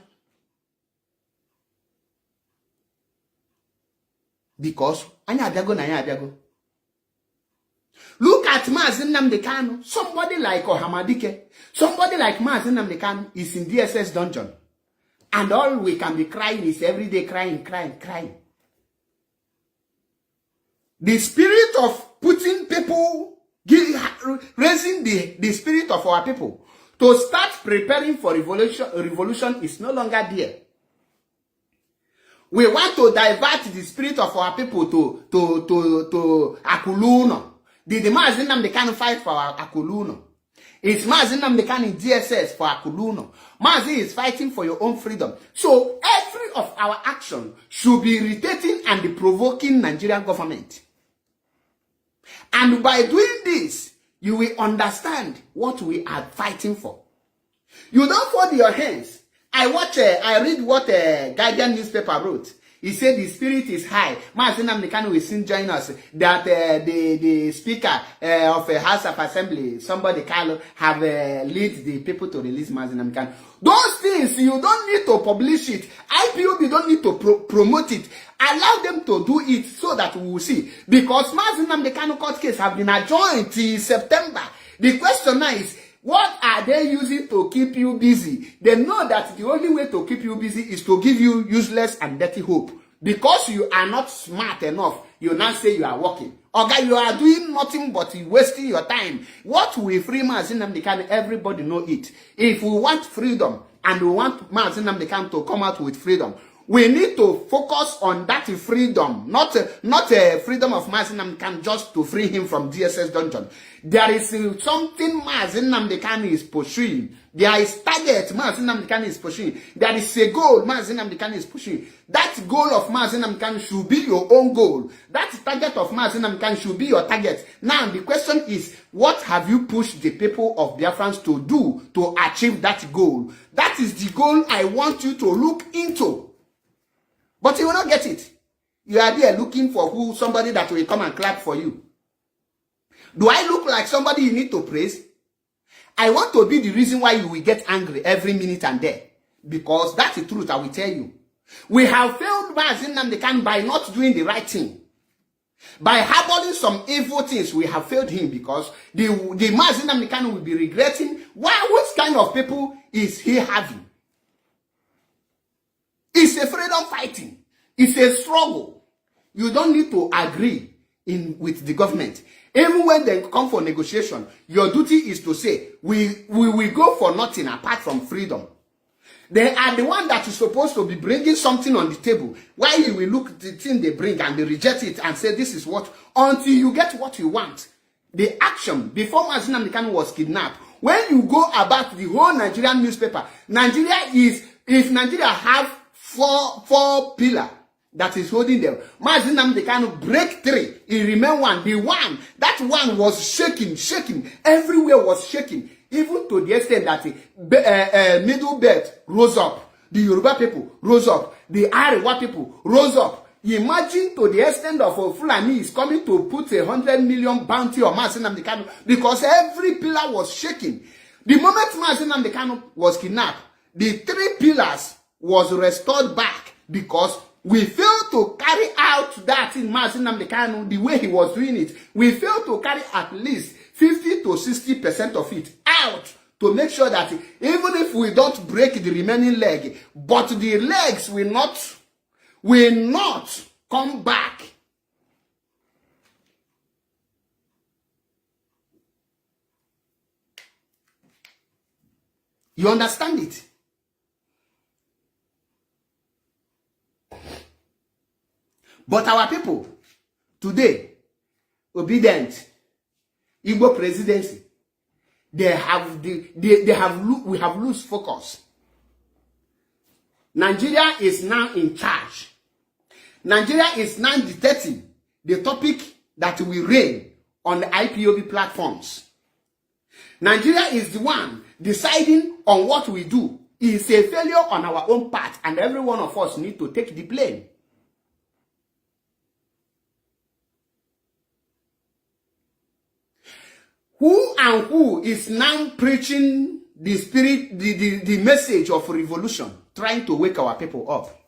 Because anyị abịago na ya abịago. Look at Mazi Nnamdi Kanu. Somebody like Ohamadike, somebody like Mazi Nnamdi Kanu is in DSS dungeon. And all we can be crying is every day crying. The spirit of putting people, raising the spirit of our people to start preparing for revolution is no longer there. We want to divert the spirit of our people to Akuluno. Did the Mazi Nnamdi Kanu fight for Akuluno? It's Mazi Nnamdi Kanu in DSS for Akuluno. Mazi is fighting for your own freedom. So every of our action should be irritating and provoking Nigerian government. And by doing this, you will understand what we are fighting for. You don't fold your hands. I read what a Guardian newspaper wrote. He said the spirit is high. Mazi Nnamdi Kanu will soon join us. That the speaker of a House of Assembly, somebody have lead the people to release Mazi Nnamdi Kanu. Those things, you don't need to publish it. IPOB don't need to promote it. Allow them to do it so that we will see. Because Mazi Nnamdi Kanu court case have been adjourned till September. The question now is, what are they using to keep you busy? They know that the only way to keep you busy is to give you useless and dirty hope. Because you are not smart enough, you now say you are working. Okay, you are doing nothing but wasting your time. What will free Mazi Nnamdi Kanu? Everybody know it. If we want freedom and we want Mazi Nnamdi Kanu to come out with freedom, we need to focus on that freedom, not freedom of Mazi Nnamdi Kanu just to free him from DSS dungeon. There is something Mazi Nnamdi Kanu is pursuing. There is target Mazi Nnamdi Kanu is pursuing. There is a goal Mazi Nnamdi Kanu is pursuing. That goal of Mazi Nnamdi Kanu should be your own goal. That target of Mazi Nnamdi Kanu should be your target. Now the question is, what have you pushed the people of Biafrans to do to achieve that goal? That is the goal I want you to look into. But you will not get it. You are there looking for somebody that will come and clap for you. Do I look like somebody you need to praise? I want to be the reason why you will get angry every minute and day. Because that's the truth I will tell you. We have failed Mazi Nnamdi Kanu by not doing the right thing. By harboring some evil things, we have failed him because the Mazi Nnamdi Kanu will be regretting what kind of people is he having. It's a freedom fighting. It's a struggle. You don't need to agree with the government. Even when they come for negotiation, your duty is to say, we will go for nothing apart from freedom. They are the one that is supposed to be bringing something on the table. Why you will look at the thing they bring and they reject it and say this is what, until you get what you want. The action, before Mazi Nnamdi Kanu was kidnapped, when you go about the whole Nigerian newspaper, if Nigeria have four pillars that is holding them, Mazi Nnamdi Kanu break 3, he remain 1. That one was shaking, everywhere was shaking, even to the extent that middle belt rose up, the Yoruba people rose up, the Arewa people rose up. Imagine to the extent of Fulani is coming to put 100 million bounty on Mazi Nnamdi Kanu because every pillar was shaking. The moment Mazi Nnamdi Kanu was kidnapped, the 3 pillars was restored back because we failed to carry out that in Mazi Nnamdi Kanu the way he was doing it. We failed to carry at least 50 to 60% of it out to make sure that even if we don't break the remaining leg, but the legs will not come back. You understand it? But our people today, obedient, Igbo presidency, we have lost focus. Nigeria is now in charge. Nigeria is now dictating the topic that will reign on the IPOB platforms. Nigeria is the one deciding on what we do. It's a failure on our own part, and every one of us need to take the blame. Who and who is now preaching the spirit, the message of revolution, trying to wake our people up?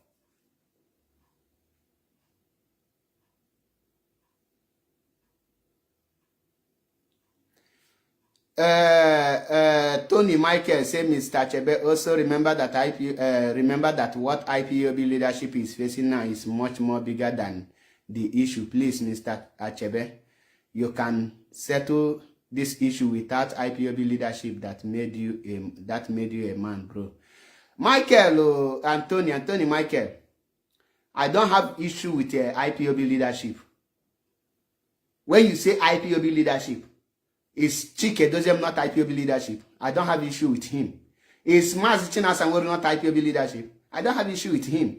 Tony Michael say, Mr. Achebe, also remember that what IPOB leadership is facing now is much more bigger than the issue. Please, Mr. Achebe, you can settle this issue without IPOB leadership that made you a man, bro. Michael, Anthony Michael, I don't have issue with IPOB leadership. When you say IPOB leadership, is Chike Doziem not IPOB leadership? I don't have issue with him. Is Mazi Chinasangori not IPOB leadership? I don't have issue with him.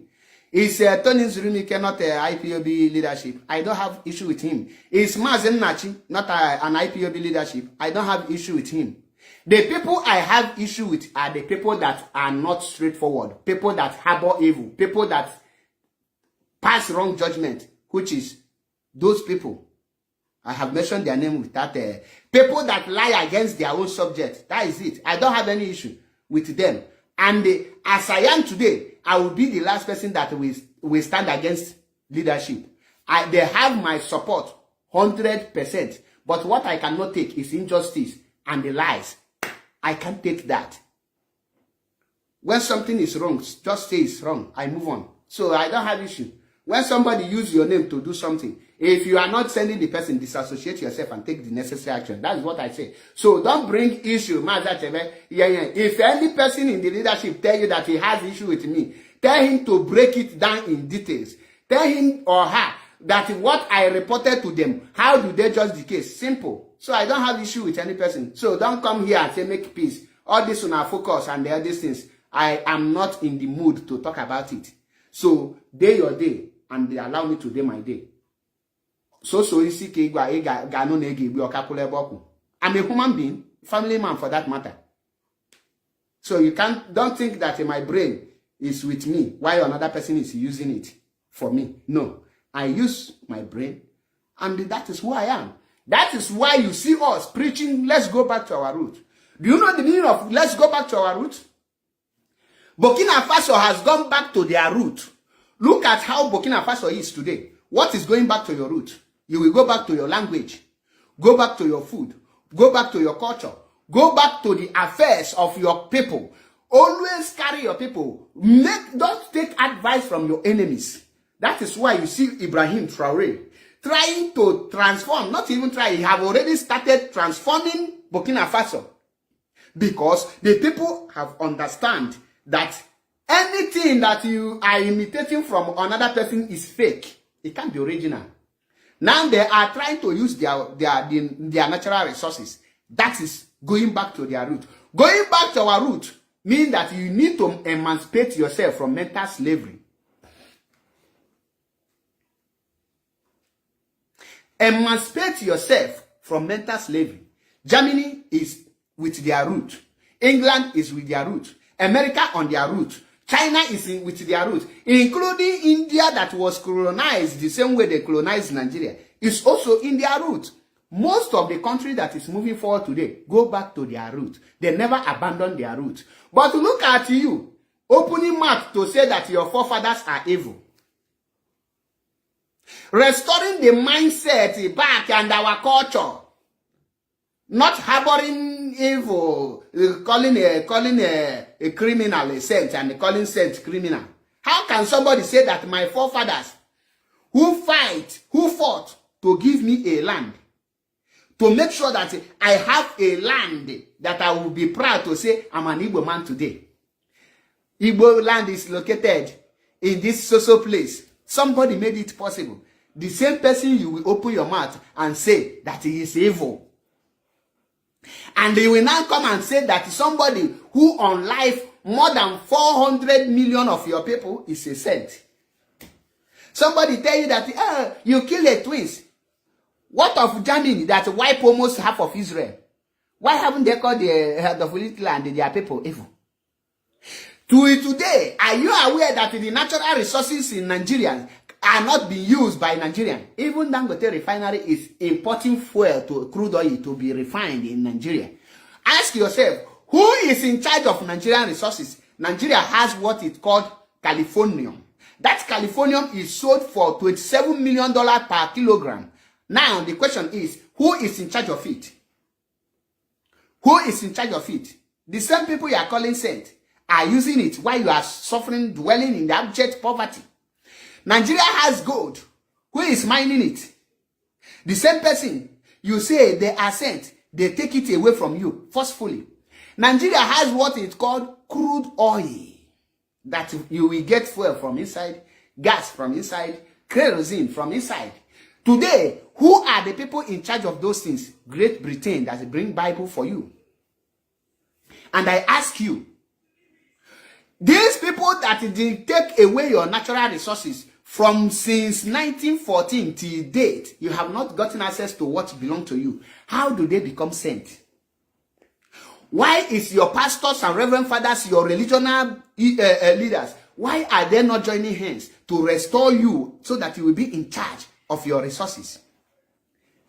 Is Tony Zurumike not IPOB leadership? I don't have issue with him. Is Mazi Nachi not an IPOB leadership? I don't have issue with him. The people I have issue with are the people that are not straightforward, people that harbor evil, people that pass wrong judgment, which is those people. I have mentioned their name with that. People that lie against their own subject. That is it. I don't have any issue with them. And as I am today, I will be the last person that will stand against leadership. They have my support, 100%. But what I cannot take is injustice and the lies. I can't take that. When something is wrong, just say it's wrong. I move on. So I don't have issue. When somebody uses your name to do something, if you are not sending the person, disassociate yourself and take the necessary action. That is what I say. So don't bring issue. If any person in the leadership tell you that he has issue with me, tell him to break it down in details. Tell him or her that what I reported to them, how do they judge the case? Simple. So I don't have issue with any person. So don't come here and say make peace. All this on our focus and the other things. I am not in the mood to talk about it. So day your day, and they allow me to day my day. I'm a human being, family man for that matter. So you don't think that my brain is with me while another person is using it for me. No, I use my brain, and that is who I am. That is why you see us preaching, let's go back to our root. Do you know the meaning of let's go back to our root? Burkina Faso has gone back to their root. Look at how Burkina Faso is today. What is going back to your root? You will go back to your language. Go back to your food. Go back to your culture. Go back to the affairs of your people. Always carry your people. Don't take advice from your enemies. That is why you see Ibrahim Traoré trying to transform, not even try, he have already started transforming Burkina Faso. Because the people have understand that anything that you are imitating from another person is fake. It can't be original. Now they are trying to use their natural resources. That is going back to their root. Going back to our root means that you need to emancipate yourself from mental slavery. Emancipate yourself from mental slavery. Germany is with their root. England is with their root. America on their root. China is with their root. Including India that was colonized the same way they colonized Nigeria. Is also in their root. Most of the country that is moving forward today go back to their root. They never abandon their root. But look at you. Opening mouth to say that your forefathers are evil. Restoring the mindset back and our culture. Not harboring evil, calling a criminal a saint and calling saint criminal. How can somebody say that my forefathers who fought to give me a land, to make sure that I have a land that I will be proud to say I'm an Igbo man today. Igbo land is located in this social place. Somebody made it possible. The same person you will open your mouth and say that he is evil. And they will now come and say that somebody who on life more than 400 million of your people is a saint. Somebody tell you that you kill a twins. What of Germany that wipe almost half of Israel? Why haven't they called the head of Hitler and their people evil? To today, are you aware that the natural resources in Nigeria are not being used by Nigeria. Even Dangote refinery is importing fuel to crude oil to be refined in Nigeria. Ask yourself, who is in charge of Nigerian resources? Nigeria has what is called Californium. That Californium is sold for $27 million per kilogram. Now, the question is, who is in charge of it? Who is in charge of it? The same people you are calling saint are using it while you are suffering, dwelling in the abject poverty. Nigeria has gold. Who is mining it? The same person you say they are sent, they take it away from you forcefully. Nigeria has what is called crude oil, that you will get fuel from inside, gas from inside, kerosene from inside. Today, who are the people in charge of those things? Great Britain that bring Bible for you. And I ask you, these people that did take away your natural resources from since 1914 till date, you have not gotten access to what belongs to you. How do they become sent? Why is your pastors and reverend fathers, your religional leaders, why are they not joining hands to restore you so that you will be in charge of your resources?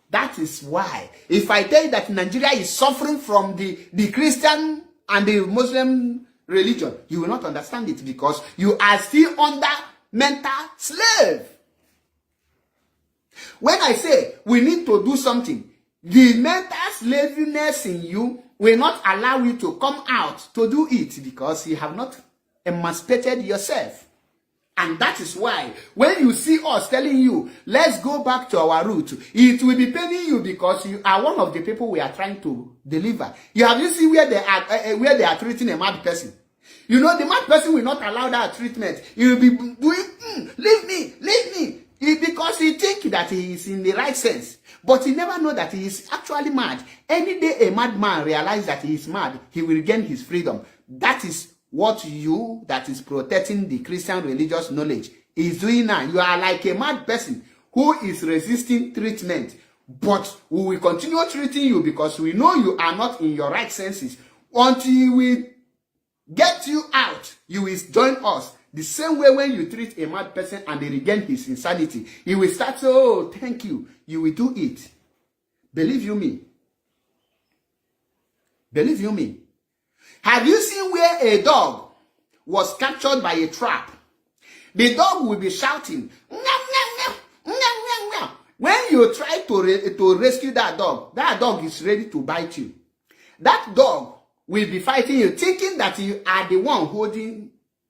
That is why, if I tell you that Nigeria is suffering from the Christian and the Muslim religion, you will not understand it, because you are still under mental slave. When I say we need to do something, the mental slaviness in you will not allow you to come out to do it, because you have not emancipated yourself. And that is why when you see us telling you, let's go back to our root, it will be paining you, because you are one of the people we are trying to deliver. You have seen where they are treating a mad person. You know, the mad person will not allow that treatment. He will be doing, leave me. Because he think that he is in the right sense. But he never know that he is actually mad. Any day a madman realizes that he is mad, he will regain his freedom. That is what you, that is protecting the Christian religious knowledge, is doing now. You are like a mad person who is resisting treatment. But we will continue treating you because we know you are not in your right senses. Until we get you out, you will join us. The same way when you treat a mad person and they regain his insanity, he will start, oh, thank you. You will do it. Believe you me. Believe you me. Have you seen where a dog was captured by a trap? The dog will be shouting, meow, meow, meow, meow, meow. When you try to rescue that dog is ready to bite you. That dog will be fighting you, thinking that you are the one holding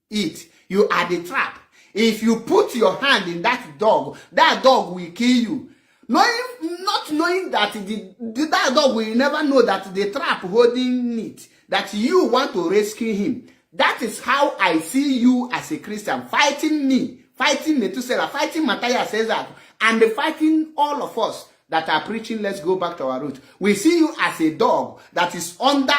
it. You are the trap. If you put your hand in that dog will kill you. Not knowing that that dog will never know that the trap holding it, that you want to rescue him. That is how I see you as a Christian, fighting me, fighting Methuselah, fighting Matthias Caesar, and fighting all of us that are preaching, let's go back to our root. We see you as a dog that is under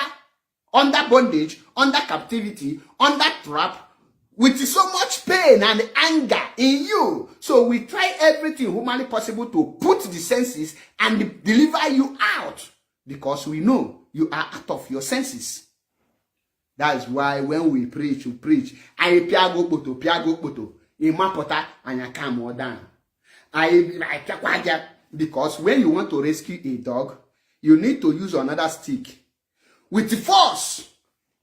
bondage, under captivity, under trap, with so much pain and anger in you. So we try everything humanly possible to put the senses and deliver you out, because we know you are out of your senses. That's why when we preach, I piago poto, imapota anyaka more down. Because when you want to rescue a dog, you need to use another stick. With force,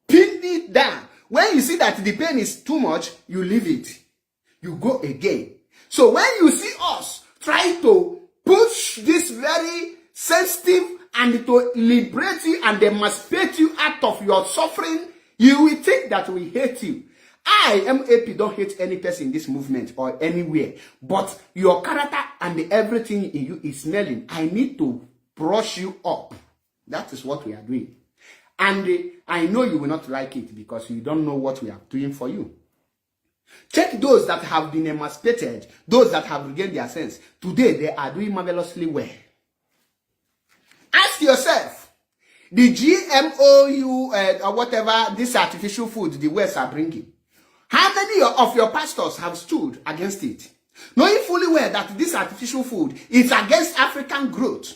pin it down. When you see that the pain is too much, you leave it. You go again. So when you see us try to push this very sensitive and to liberate you and emancipate you out of your suffering, you will think that we hate you. I, MAP, don't hate any person in this movement or anywhere. But your character and everything in you is smelling. I need to brush you up. That is what we are doing. And I know you will not like it because you don't know what we are doing for you. Check those that have been emancipated, those that have regained their sense. Today, they are doing marvelously well. Ask yourself, the GMO, or whatever, this artificial food the West are bringing, how many of your pastors have stood against it? Knowing fully well that this artificial food is against African growth.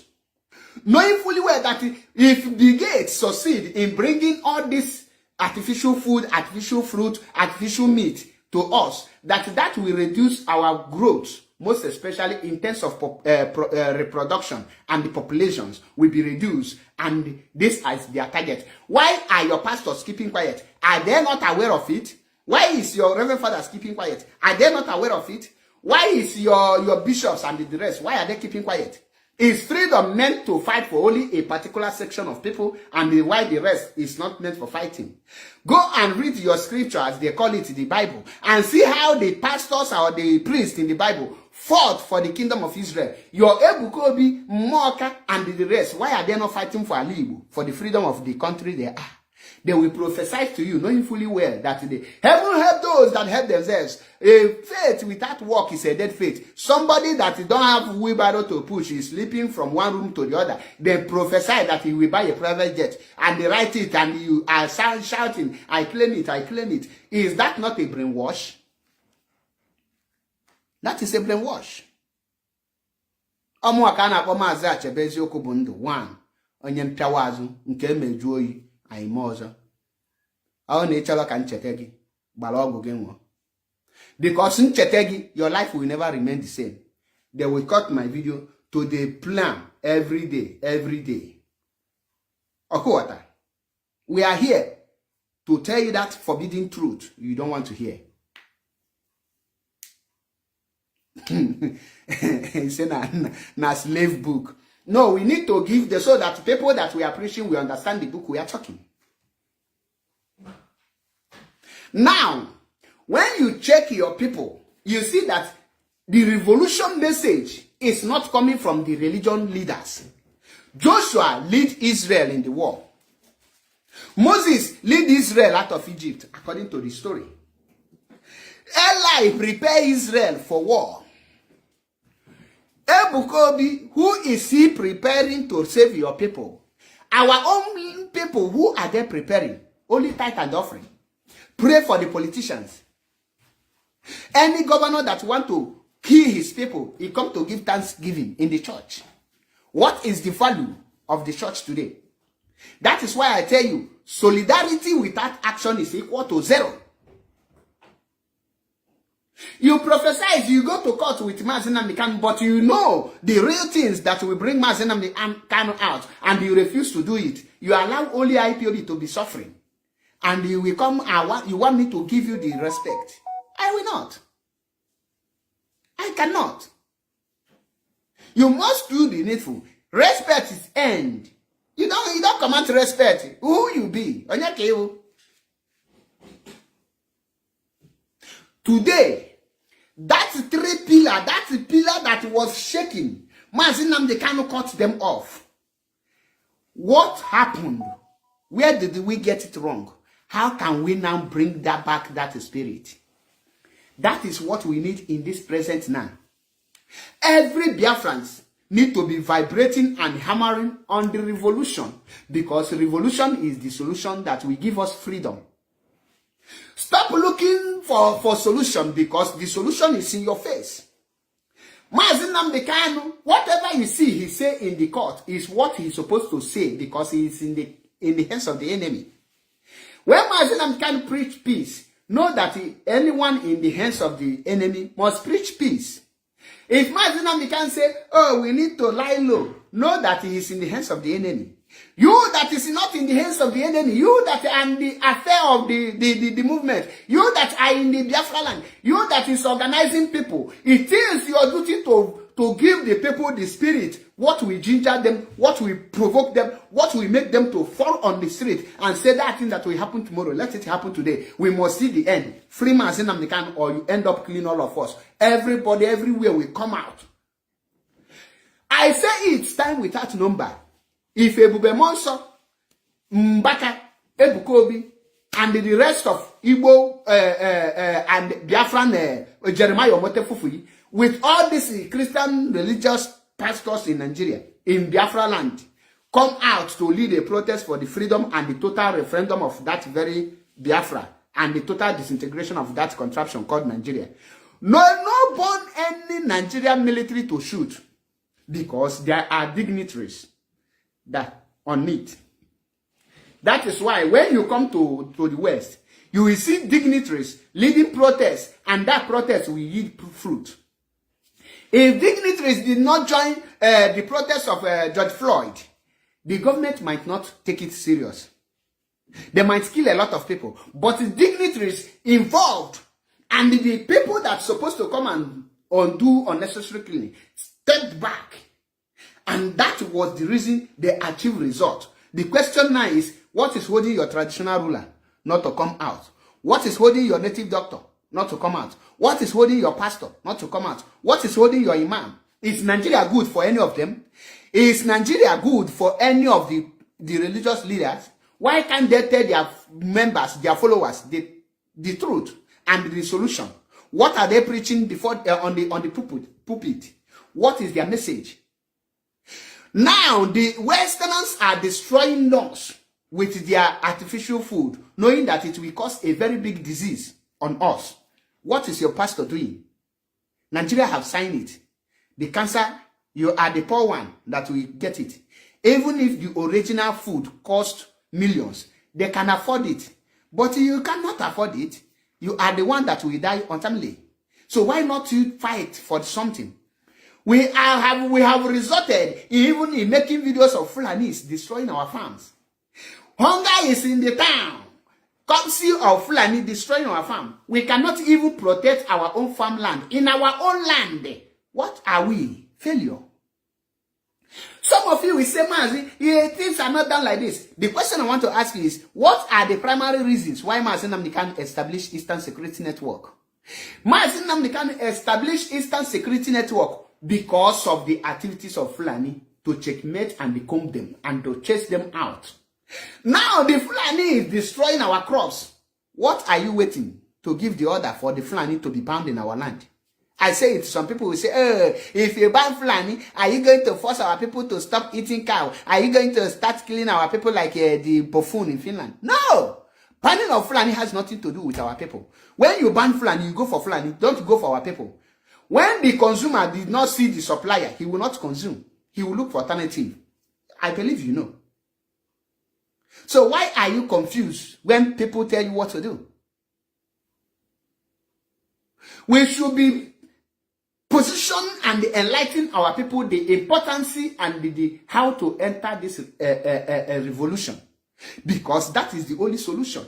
Knowing fully well that if the Gates succeed in bringing all this artificial food, artificial fruit, artificial meat to us that will reduce our growth, most especially in terms of reproduction, and the populations will be reduced, and this is their target. Why are your pastors keeping quiet? Are they not aware of it? Why is your reverend fathers keeping quiet? Are they not aware of it? Why is your bishops and the rest, why are they keeping quiet? Is freedom meant to fight for only a particular section of people, and why the rest is not meant for fighting? Go and read your scripture, as they call it, the Bible, and see how the pastors or the priests in the Bible fought for the kingdom of Israel. Your Ebuka Obi, Moka, and the rest, why are they not fighting for Alibu, for the freedom of the country they are? They will prophesy to you, knowing fully well that the heaven help those that help themselves. A faith without work is a dead faith. Somebody that don't have wheelbarrow to push is sleeping from one room to the other. They prophesy that he will buy a private jet, and they write it, and you are shouting, I claim it, I claim it. Is that not a brainwash? That is a brainwash. Ọmụaka na-akpọ Maazị Achebe eziokwu bụ ndụ 1 onye mpịawa azụ nke emeju oyi anyị ma ọzọ. Ọ na-echela ka ncheta gị gbara ọgwụ gị nwụọ. Because ncheta gị, your life will never remain the same. They will cut my video to the plan every day, every day. Okuwata, we are here to tell you that forbidden truth you don't want to hear. It's a slave book. No, we need to give so that people that we are preaching will understand the book we are talking. Now, when you check your people, you see that the revolution message is not coming from the religion leaders. Joshua lead Israel in the war. Moses lead Israel out of Egypt, according to the story. Eli prepare Israel for war. Ebuka Obi, who is he preparing to save your people? Our own people, who are they preparing? Only tithe and offering. Pray for the politicians. Any governor that want to kill his people, he come to give thanksgiving in the church. What is the value of the church today? That is why I tell you, solidarity without action is equal to 0. You prophesize, you go to court with Mazi Nnamdi Kanu, but you know the real things that will bring Mazi Nnamdi Kanu out, and you refuse to do it. You allow only IPOB to be suffering. And you will come, you want me to give you the respect. I will not. I cannot. You must do the needful. Respect is end. You don't command respect. Who you be? Today, that's 3 pillars, that's the pillar that was shaking. Mazi Nnamdi Kanu cut them off. What happened? Where did we get it wrong? How can we now bring that back, that spirit? That is what we need in this present now. Every Biafrans need to be vibrating and hammering on the revolution, because revolution is the solution that will give us freedom. Stop looking for solution, because the solution is in your face. Mazi Nnamdi Kanu, whatever you see he say in the court is what he's supposed to say, because he is in the hands of the enemy. When Mazi Nnamdi Kanu preach peace, know that anyone in the hands of the enemy must preach peace. If Mazi Nnamdi Kanu say, oh, we need to lie low, know that he is in the hands of the enemy. You that is not in the hands of the enemy, you that are in the affair of the movement, you that are in the Biafra land, you that is organizing people, it is your duty to give the people the spirit, what will ginger them, what will provoke them, what will make them to fall on the street and say that thing that will happen tomorrow, let it happen today. We must see the end. Free Mazi Nnamdi Kanu, or you end up killing all of us. Everybody, everywhere will come out. I say it's time without number. If Ebube Monso, Mbaka, Ebuka Obi, and the rest of Igbo and Biafran Jeremiah Omote Fufuyi, with all these Christian religious pastors in Nigeria, in Biafra land, come out to lead a protest for the freedom and the total referendum of that very Biafra and the total disintegration of that contraption called Nigeria. No born any Nigerian military to shoot, because there are dignitaries that on it. That is why when you come to the West, You will see dignitaries leading protests, and that protest will yield fruit. If dignitaries did not join the protest of George Floyd, the government might not take it serious. They might kill a lot of people, but the dignitaries involved and the people that's supposed to come and undo unnecessary killing stepped back. And that was the reason they achieved result. The question now is, what is holding your traditional ruler not to come out? What is holding your native doctor not to come out? What is holding your pastor not to come out? What is holding your imam? Is Nigeria good for any of them? Is Nigeria good for any of the religious leaders? Why can't they tell their members, their followers, the truth and the solution? What are they preaching before on the pulpit? What is their message? Now, the Westerners are destroying us with their artificial food, knowing that it will cause a very big disease on us. What is your pastor doing? Nigeria have signed it. The cancer, you are the poor one that will get it. Even if the original food cost millions, they can afford it. But you cannot afford it. You are the one that will die untimely. So why not you fight for something? We have resorted even in making videos of Fulanis destroying our farms. Hunger is in the town. Come see our Fulani destroying our farm. We cannot even protect our own farmland. In our own land, what are we? Failure. Some of you will say, Mazi, things are not done like this. The question I want to ask you is, what are the primary reasons why Mazi Nnamdi Kanu established Eastern Security Network? Mazi Nnamdi Kanu established Eastern Security Network because of the activities of Fulani to checkmate and become them and to chase them out. Now the Fulani is destroying our crops. What are you waiting to give the order for the Fulani to be bound in our land? I say it, some people will say, if you ban Fulani, are you going to force our people to stop eating cow? Are you going to start killing our people like the buffoon in Finland? No! Banning of Fulani has nothing to do with our people. When you ban Fulani, you go for Fulani, don't go for our people. When the consumer did not see the supplier, he will not consume. He will look for alternative. I believe you know. So why are you confused when people tell you what to do? We should be position and enlighten our people the importance and the how to enter this revolution, because that is the only solution.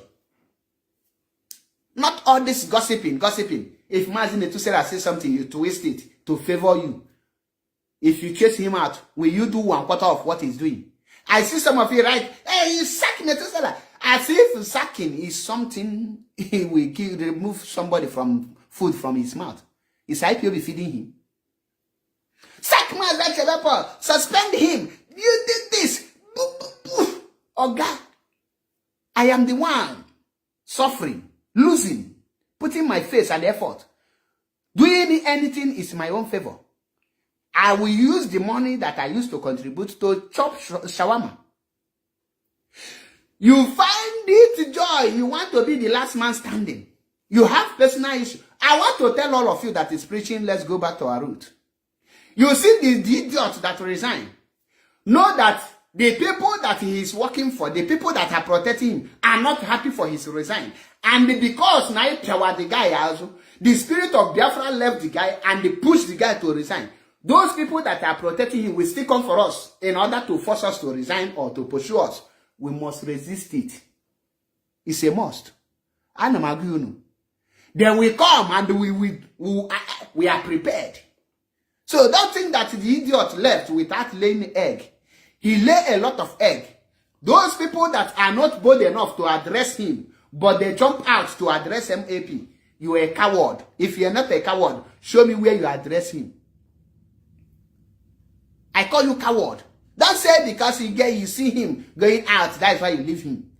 Not all this gossiping. If Mazi Metusela says something, you twist it to favor you. If you chase him out, will you do 1/4 of what he's doing? I see some of you right, hey, you sack Metusela. As if sacking is something he will remove somebody from food from his mouth. Is IPOB feeding him? Sack Mazi, suspend him. You did this. Oh God, I am the one suffering, losing, putting my face and effort. Doing anything is my own favor. I will use the money that I used to contribute to chop shawarma. You find it joy. You want to be the last man standing. You have personal issue. I want to tell all of you that is preaching, let's go back to our root. You see the idiot that resigned. Know that the people that he is working for, the people that are protecting him, are not happy for his resign. And because Naipawa, the guy also, the spirit of Biafra left the guy and they pushed the guy to resign. Those people that are protecting him will still come for us in order to force us to resign or to pursue us. We must resist it. It's a must. They will come and we are prepared. So don't think that the idiot left without laying egg. He lay a lot of egg. Those people that are not bold enough to address him, but they jump out to address MAP, you are a coward. If you are not a coward, show me where you address him. I call you coward. Don't say because you see him going out, that's why you leave him.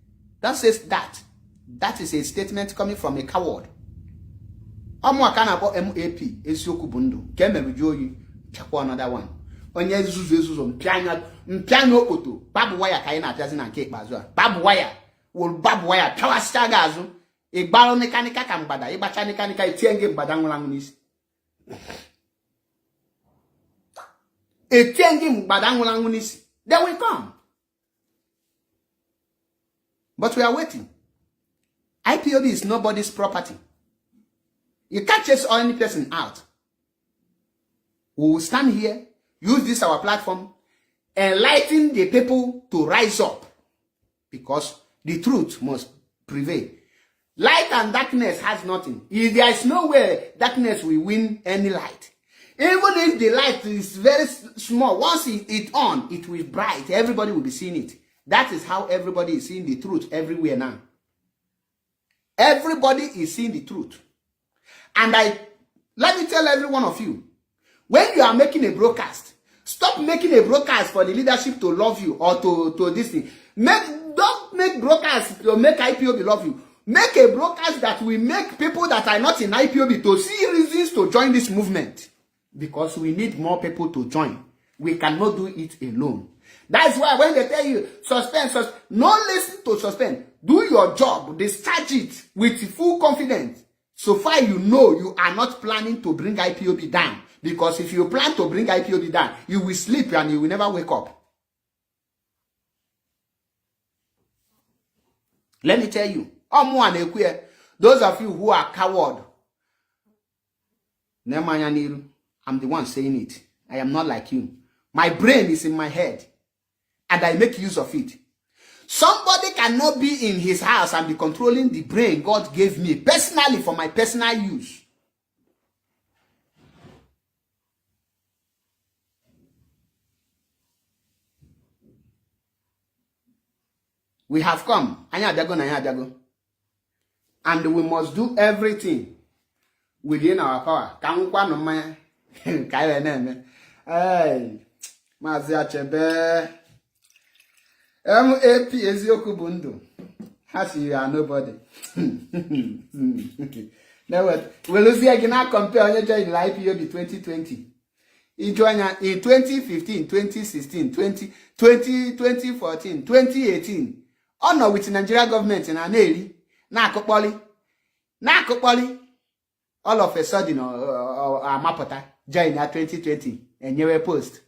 Don't say that. That is a statement coming from a coward. MAP eziokwu bụ ndụ ke meruju oyi chakwa another one. Onye zuzu mpịanya okoto babu waya ka anyị na-apịazi na nke ikpeazụ a. Babu waya pịawasịcha gị azụ. Ịgbarụ nikanika ka mgbada, ịgbacha nikanika itie gị mgbada nwụrụ anwụ n'isi. Itie gị mgbada nwụrụ anwụ n'isi. They will come. But we are waiting. IPOB is nobody's property. You can't chase any person out. We will stand here, use this our platform, enlighten the people to rise up, because the truth must prevail. Light and darkness has nothing. If there is no way darkness will win any light. Even if the light is very small, once it's on, it will be bright. Everybody will be seeing it. That is how everybody is seeing the truth everywhere now. Everybody is seeing the truth. And let me tell every one of you, when you are making a broadcast, stop making a broadcast for the leadership to love you or to this thing. Don't make broadcast to make IPOB love you. Make a broadcast that will make people that are not in IPOB to see reasons to join this movement. Because we need more people to join. We cannot do it alone. That's why when they tell you, suspend, no listen to suspend. Do your job. Discharge it with full confidence. So far you know you are not planning to bring IPOB down. Because if you plan to bring IPOB down, you will sleep and you will never wake up. Let me tell you, those of you who are coward, I'm the one saying it. I am not like you. My brain is in my head, and I make use of it. Somebody cannot be in his house and be controlling the brain God gave me personally for my personal use. We have come, and we must do everything within our power. Hey, Mazia Chebe, MAP Ezioku Bundu. As you are nobody. Now what? We'll see again. I compare your join the IPOB 2020. You join in 2015, 2016, 2014, 2018. Oh no, with the Nigeria government in Aneli, Nakopoli, all of a sudden, Mapota join at 2020 and you post.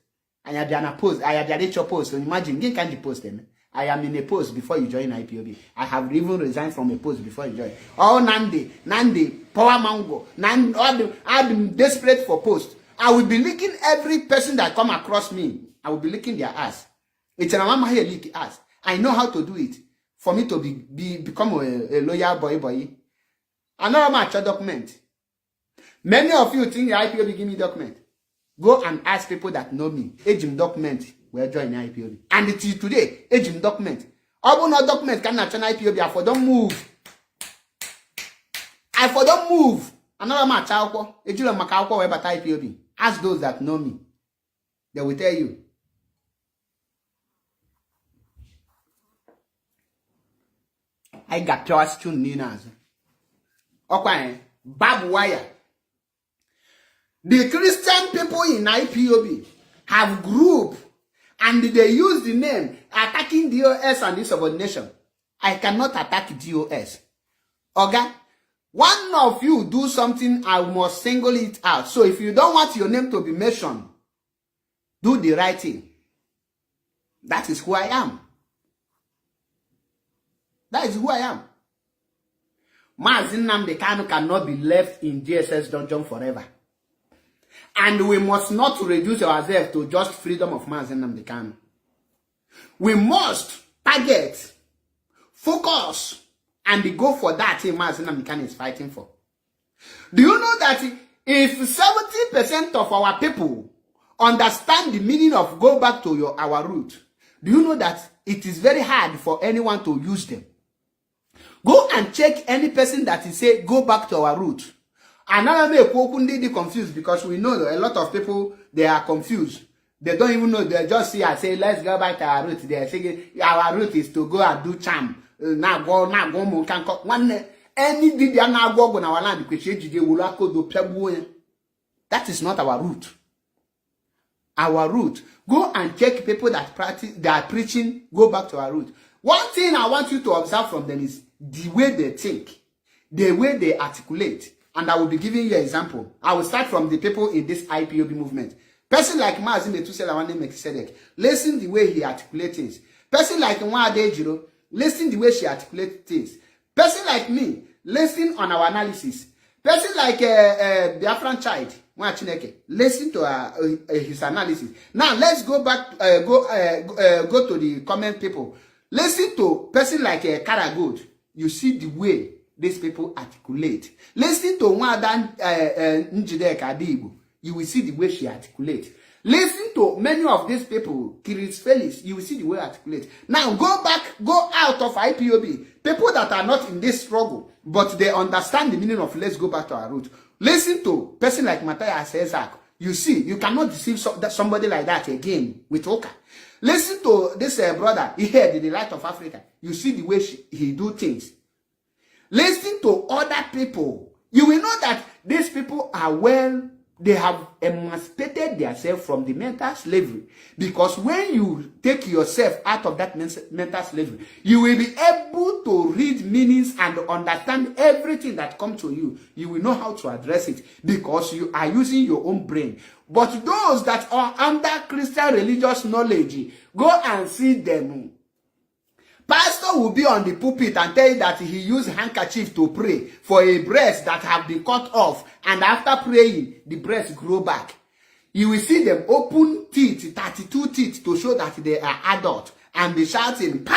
I have done a post. I have done a post. So imagine, you can't post them. I am in a post before you join IPOB. I have even resigned from a post before you join. Oh, Nandi, Power Mango, I'm desperate for post. I will be licking every person that come across me. I will be licking their ass. It's an amama here lick ass. I know how to do it. For me to become a loyal boy. Another match document. Many of you think the IPOB give me document. Go and ask people that know me. Agent document will join IPOB. And it is today, agent document. All no document can not join IPOB. I for don't move. Another match Ejula Makauko about IPOB. Ask those that know me. They will tell you. I got just 2 ninas. Okay, barbed wire. The Christian people in IPOB have group and they use the name attacking DOS and insubordination. I cannot attack DOS. Okay? One of you do something, I must single it out. So if you don't want your name to be mentioned, do the right thing. That is who I am. That is who I am. Mazi Nnamdi Kanu cannot be left in DSS dungeon forever. And we must not reduce ourselves to just freedom of Mazi Nnamdi Kanu. We must target, focus, and go for that thing Mazi Nnamdi Kanu is fighting for. Do you know that if 70% of our people understand the meaning of go back to our root, do you know that it is very hard for anyone to use them? Go and check any person that is say go back to our root. Another may be confused because we know that a lot of people, they are confused. They don't even know. They just see and say, let's go back to our root. They are saying our root is to go and do charm. Now go, one any video now go on our land because that is not our root. Our root. Go and check people that practice, they are preaching, go back to our root. One thing I want you to observe from them is the way they think, the way they articulate. And I will be giving you an example. I will start from the people in this IPOB movement. Person like Mazi Methuselah Melchizedek, listen the way he articulates things. Person like Nwa Adejiro, listen the way she articulates things. Person like me, listen on our analysis. Person like Biafran child, listen to his analysis. Now let's go back, go to the comment people. Listen to person like Karagood. You see the way these people articulate. Listen to Nwadan Njideka Adibu. You will see the way she articulates. Listen to many of these people, Kiris Felix, you will see the way articulate. Now go back, go out of IPOB. People that are not in this struggle, but they understand the meaning of let's go back to our root. Listen to person like Matthias Ezak. You see, you cannot deceive somebody like that again with Oka. Listen to this brother, he had the Light of Africa. You see the way he do things. Listen to other people. You will know that these people are they have emancipated themselves from the mental slavery. Because when you take yourself out of that mental slavery, you will be able to read meanings and understand everything that comes to you. You will know how to address it because you are using your own brain. But those that are under Christian religious knowledge, go and see them. Pastor will be on the pulpit and tell you that he used handkerchief to pray for a breast that have been cut off, and after praying, the breast grow back. You will see them open teeth, 32 teeth, to show that they are adult, and be shouting, "Power!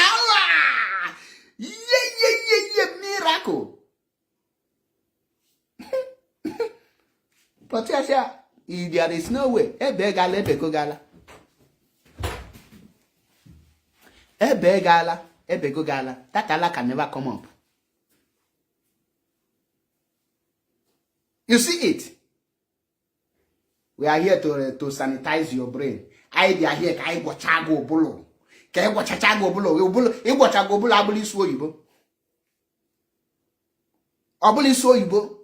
Yeah, yeah, yeah, yeah, miracle!" But there is no way. That Allah can never come up. You see it? We are here to sanitize your brain. I be here kai go chago bulo. Kai go chago bulo. E go chago bulo abuli so yibo. Abuli so yibo.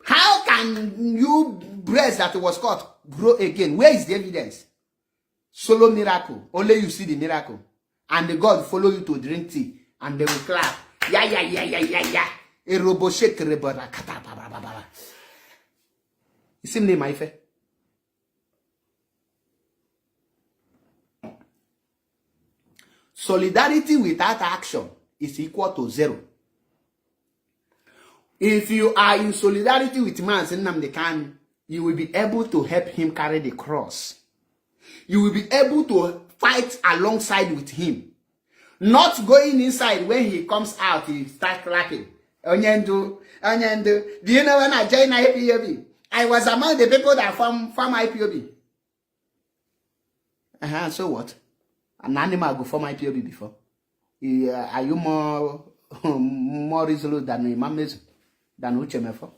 How can you breast that was cut grow again? Where is the evidence? Solo miracle. Only you see the miracle. And the God follow you to drink tea. And they will clap. Yeah, yeah, yeah, yeah, yeah, yeah. A robo shake rebora kata baba baba. You see me, my friend? Solidarity without action is equal to 0. If you are in solidarity with Mazi Nnamdi Kanu, you will be able to help him carry the cross. You will be able to fight alongside with him. Not going inside when he comes out, he starts clapping. Onyendu. Do you know when I joined IPOB? I was among the people that form IPOB. So what? An animal go form IPOB before. Are you more resolute than Imam than Uchemefo?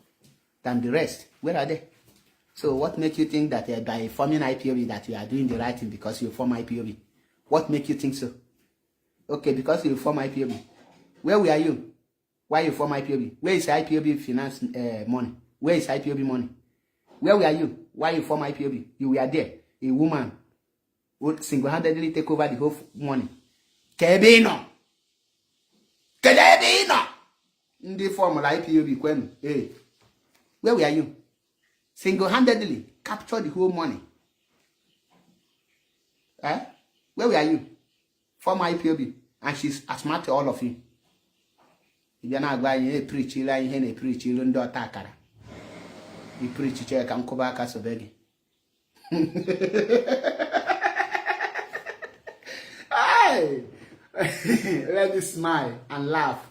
Than the rest? Where are they? So what makes you think that by forming IPOB that you are doing the right thing because you form IPOB? What makes you think so? Okay, because you form IPOB. Where were you? Why you form IPOB? Where is IPOB finance money? Where is IPOB money? Where were you? Why you form IPOB? You were there. A woman would single-handedly take over the whole money. Kebino! In the formula IPOB kwenu. Hey. Where were you? Single-handedly capture the whole money. Where were you? Former IPOB. And she's as smart to all of you. If you're not going to preach, you're going to preach, you're going to attack. You preach, you can come back as a begging. Hey! Let me smile and laugh.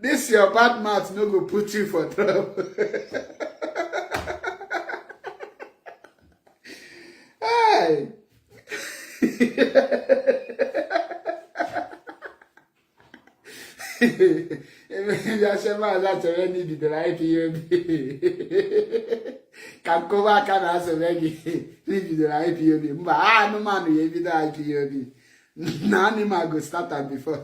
This your bad mouth no go put you for trouble. Hey. Can cover can also leave the IPOB. No man will be the IPOB. None go start that before.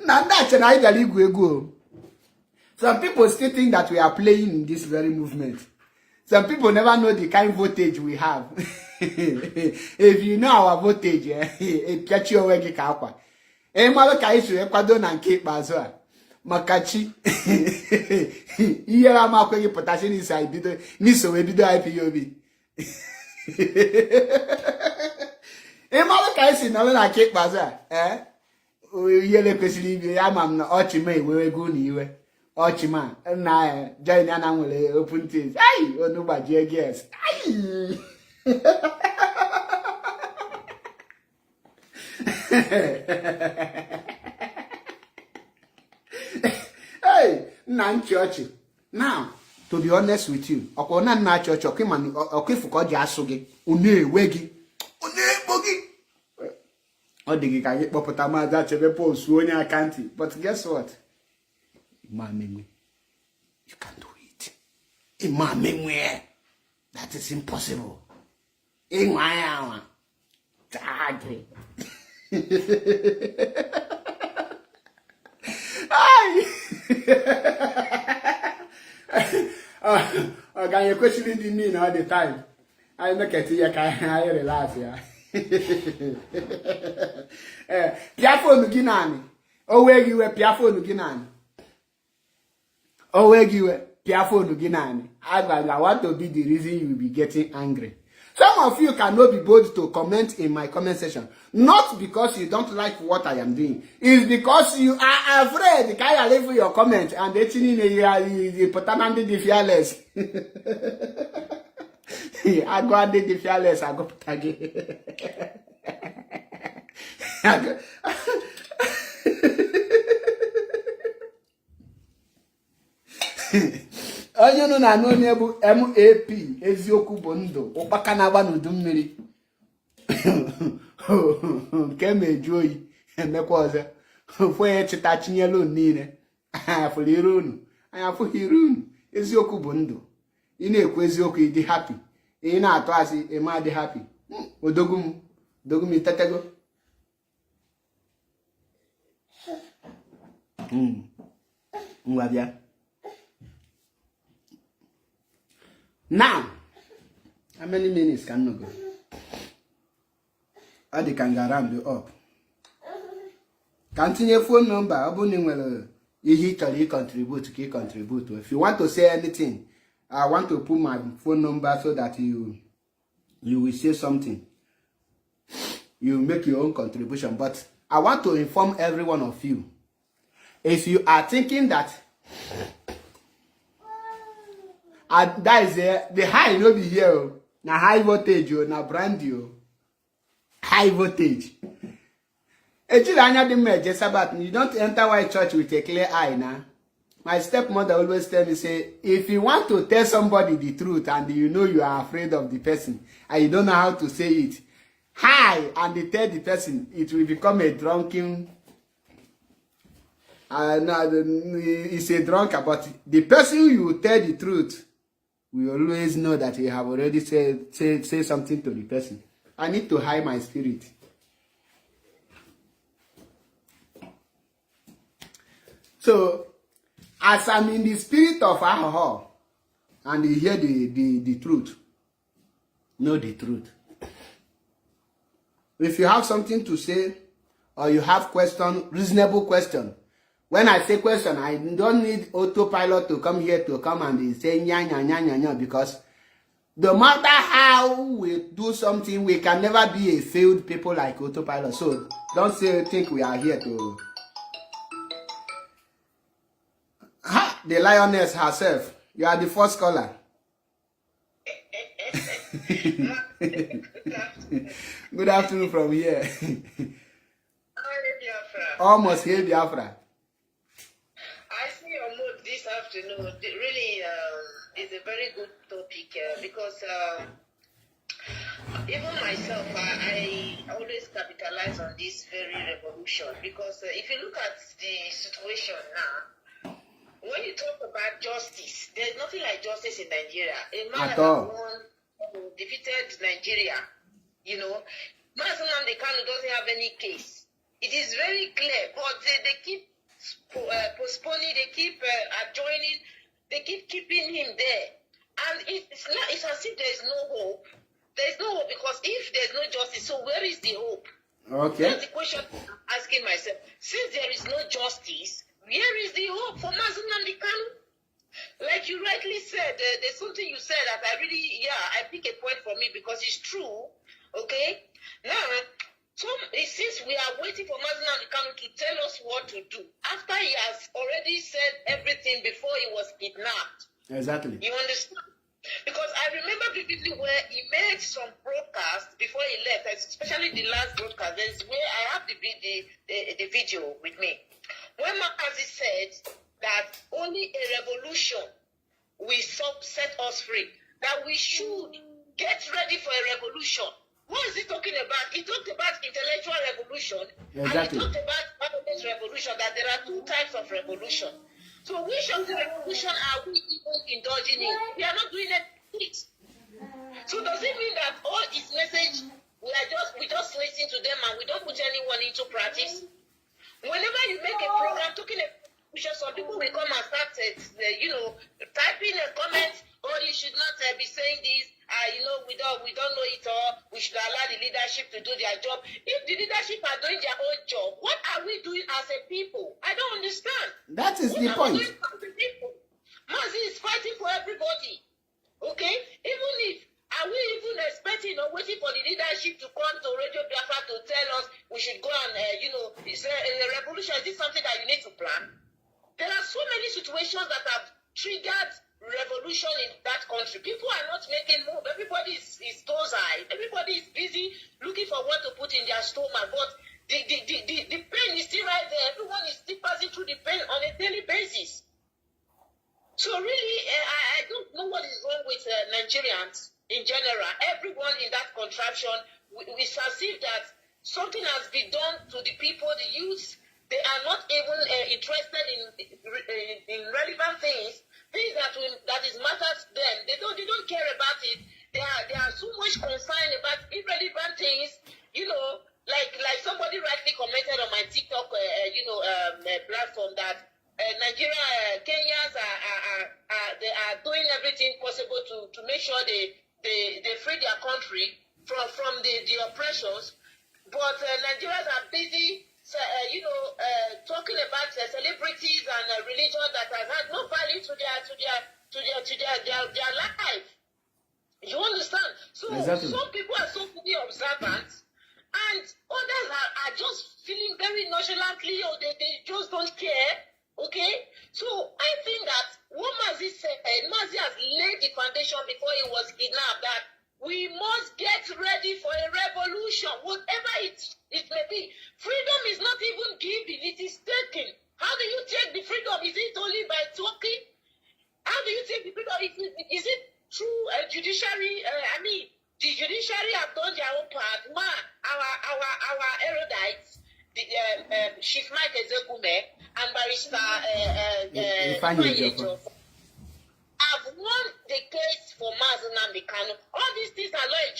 Now that's an idea go. Some people still think that we are playing in this very movement. Some people never know the kind of voltage we have. If you know our voltage, it catch your way. Ịmalụ ka anyị si kwado na nke ikpeazụ a maka chi ihe ha makweghị pụtachi n'iso wee bido IPOB. Ịmalụ ka anyị si nọrọ na nke ikpeazụ a ihe kwesịrị ibi ya ma m na ọchị ma ewewe ego na iwe ọchị ma na join ya na nwere open things onu gbajie gs hey, nna nchi ọchị. Now, to be honest with you, ọkwa na nna achị ọchị ọkịfụ ka ọ ji asụ gị ọ na-ewe gị ọ na-egbo gị ọ dị gị ka gị kpọpụta Maazị Achebe post onye akantị, but guess what? Imamenwe, you can do it. Imamenwe, that is impossible. Ịnwa ya anwa tagị. Ọ ga-enye kwesịrị ndị mean all the time. Anyị meketa ya ka anyị relax ya. Pịa fonu gị naanị. O wee gị iwe pịa fonu gị naanị. O wee gị iwe pịa fonu gị naanị. I want to be the reason you will be getting angry. Some of you cannot be bold to comment in my comment section. Not because you don't like what I am doing. It's because you are afraid. Can you leave your comment? And the thing is potentially the fearless. I go and the fearless. I go again. Onye nọ na onye bụ MAP eziokwu bụ ndụ ụkpaka na-agba n'udu mmiri nke meju oyi emekwa ọzọ ofu onye chịta chinyelu niile anyị afụrụ iru unu anyị afụghị iru unu. Eziokwu bụ ndụ. Ị na-ekwu eziokwu ịdị happy, ị na-atụ asị eme adị happy. Odogwu m itetego ngwa bịa. Now, how many minutes can you go? I can round you up. Continue phone number. You contribute. If you want to say anything, I want to put my phone number so that you will say something. You make your own contribution. But I want to inform every one of you. If you are thinking that that is the high no be here, na high voltage, na brand high voltage. You don't enter white church with a clear eye now. My stepmother always tell me, say, if you want to tell somebody the truth and you know you are afraid of the person and you don't know how to say it, hi, and they tell the person, it will become a drunken. It's a drunkard, but the person you tell the truth, we always know that you have already say something to the person. I need to hide my spirit. So, as I'm in the spirit of alcohol, and you hear the truth, know the truth. If you have something to say, or you have question, reasonable question. When I say question, I don't need autopilot to come here to come and say nya nya nya nya nya, because no matter how we do something, we can never be a failed people like autopilot. So don't think we are here to. The lioness herself. You are the first caller. Good afternoon from here. Almost here, Biafra. I see your mood this afternoon. Really, it's a very good topic because even myself, I always capitalize on this very revolution because if you look at the situation now, when you talk about justice, there's nothing like justice in Nigeria. A man that won, defeated Nigeria, you know, Mazi Nnamdi Kanu doesn't have any case. It is very clear, but they keep postponing, they keep adjoining, they keep keeping him there. And it's as if there is no hope. There is no hope because if there's no justice, so where is the hope? Okay. That's the question I'm asking myself. Since there is no justice, where is the hope for Mazi Nnamdi Kanu? Like you rightly said, there's something you said that I pick a point for me because it's true. Okay? Now, since we are waiting for Mazi Nnamdi Kanu to tell us what to do, after he has already said everything before he was kidnapped. Exactly. You understand? Because I remember vividly where he made some broadcasts before he left, especially the last broadcast. There's where I have the video with me. When Mazi said that only a revolution will set us free, that we should get ready for a revolution. What is he talking about? He talked about intellectual revolution, exactly. And he talked about violence revolution, that there are two types of revolution. So which of the revolution are we even indulging in? We are not doing it. So does it mean that all his message, we just listen to them and we don't put anyone into practice? Whenever you make a program talking about revolution, some people will come and start, typing a comment, oh, you should not be saying this. We don't know it all. We should allow the leadership to do their job. If the leadership are doing their own job, what are we doing as a people? I don't understand. That is the point. Mazi is fighting for everybody. Okay? Are we even expecting or waiting for the leadership to come to Radio Biafra to tell us we should go and, is a revolution? Is this something that you need to plan? There are so many situations that have triggered revolution in that country. People are not making move. Everybody is dozy. Everybody is busy looking for what to put in their stomach. But the pain is still right there. Everyone is still passing through the pain on a daily basis. So really, I don't know what is wrong with Nigerians in general. Everyone in that contraption, it's as if that something has been done to the people, the youth. They are not even interested in relevant things that is matters to them. They don't care about it. They are so much concerned about irrelevant things. Like somebody rightly commented on my TikTok platform that Nigeria, Kenyans they are doing everything possible to make sure they free their country from the oppressions, but Nigerians are busy talking about celebrities and religion that has had no value to their life. You understand? So exactly. Some people are so fully observant, and others are just feeling very nonchalantly, or they just don't care. Okay? So I think that what Mazi said, Mazi has laid the foundation before he was kidnapped, that we must get ready for a revolution, whatever it may be. Freedom is not even given, it is taken. How do you take the freedom? Is it only by talking? How do you take the freedom? Is it through judiciary? The judiciary have done their own part. Our erudites, Chief Mike Ezekume and Barrister Ifeanyi have won the case for Mazi Nnamdi Kanu. All these things that Lawyer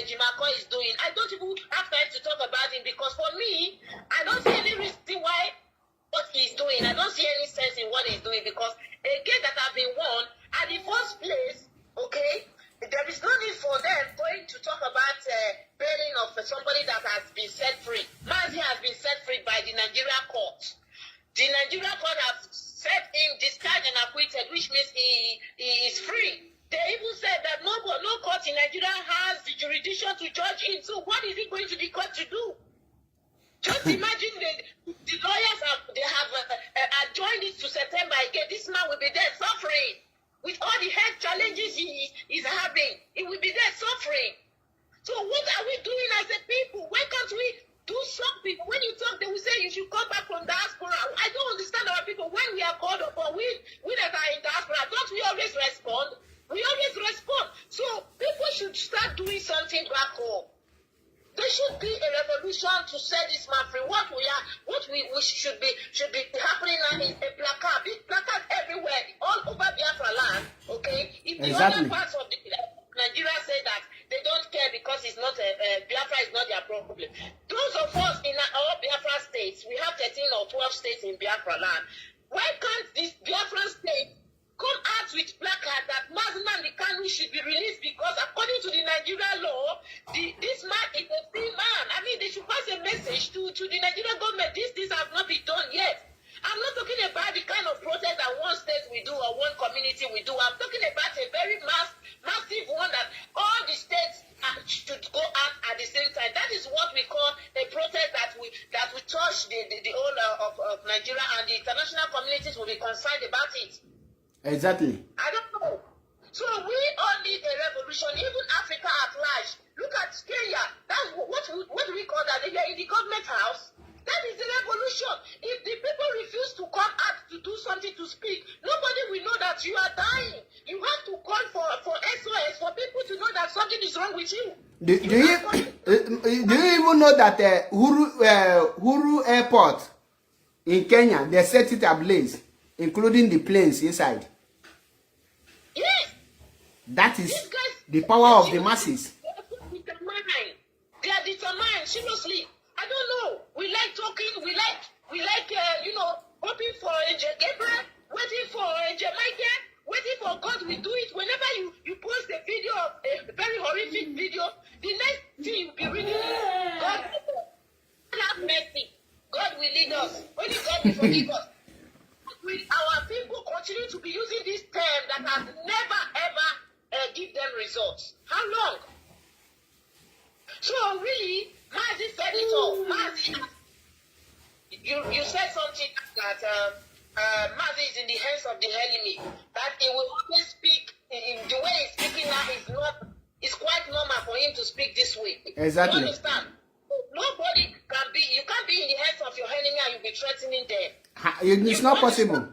Jimako is doing, I don't even have time to talk about it, because for me, I don't see any reason why what he's doing. I don't see any sense in what he's doing, because a case that have been won at the first place, okay, there is no need for them going to talk about bailing of somebody that has been set free. Mazi has been set free by the Nigeria court. The Nigeria court has set him discharged and acquitted, which means he is free. They even said that no court in Nigeria has the jurisdiction to judge him. So what is he going to the court to do? Just imagine the lawyers have adjourned it to September again. This man will be there suffering with all the health challenges he's having. He will be there suffering. So what are we doing as a people? Why can't we do something? When you talk, they will say you should come back from diaspora. I don't understand our people. When we are called upon, we that are in diaspora, don't we always respond? We always respond. So people should start doing something back home. There should be a revolution to set this man free. What we should be happening now is a placard, big placard everywhere, all over Biafra land. Okay, if the other parts of Nigeria say that they don't care because it's not Biafra is not their problem. Those of us in our Biafra states, we have 13 or 12 states in Biafra land. Why can't this Biafra state come out with placard that Mazi Nnamdi Kanu should be released, because according to the Nigeria law, this man is a free man. I mean, they should pass a international communities will be concerned about it? Exactly. I don't know. So we all need a revolution, even Africa at large. Look at Kenya. That's what do we call that? They are in the government house. That is the revolution. If the people refuse to come out to do something to speak, nobody will know that you are dying. You have to call for SOS for people to know that something is wrong with you. Do you even know that Huru Airport in Kenya, they set it ablaze, including the planes inside? Yes. That is the power of the masses. They are determined, seriously. I don't know. We like talking, we like hoping for Angel Gabriel, waiting for Angel Michael, waiting for God will do it. Whenever you post a video, a very horrific video, the next thing you'll be reading, God have mercy. God will lead us. Only God will forgive us. Will our people continue to be using this term that has never ever give them results? How long? So really, Mazi said it all. Mazi, you said something that Mazi is in the hands of the enemy. That he will always speak in the way he's speaking now is not. It's quite normal for him to speak this way. Exactly. You understand? Nobody can be. You can't be in the hands of your enemy and you'll be threatening them. It's not possible.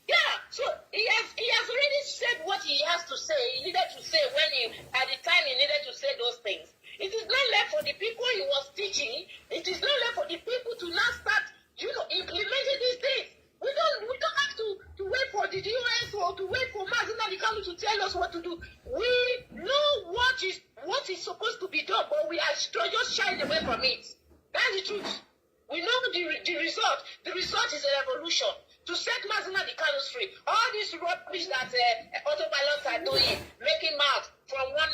Yeah, so he has already said what he has to say. He needed to say at the time he needed to say those things. It is not left for the people he was teaching. It is not left for the people to now start, implementing these things. We don't have to wait for the DOS or to wait for Mazina Dikalu to tell us what to do. We know what is supposed to be done, but we are just shying away from it. That's the truth. We know the result. The result is a revolution. To set Mazina Dikalu free. All this rubbish that autopilots are doing, making mouth from one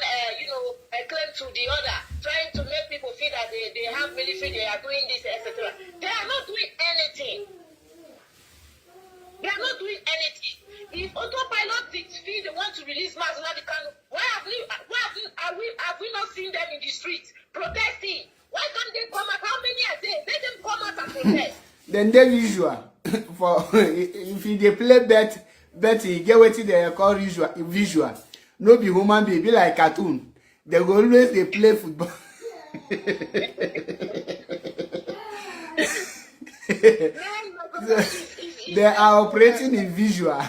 claim to the other, trying to make people feel that they have military, they are doing this, etc. They are not doing anything. They are not doing anything. If autopilot feel they want to release Mazina Dikalu, have we not seen them in the streets protesting? Why can't they come out? How many are there? Let them come out and protest. Then they usual. For if they play Betty, get what they call visual. No be human being, be like cartoon. They go always they play football. They are operating in visual.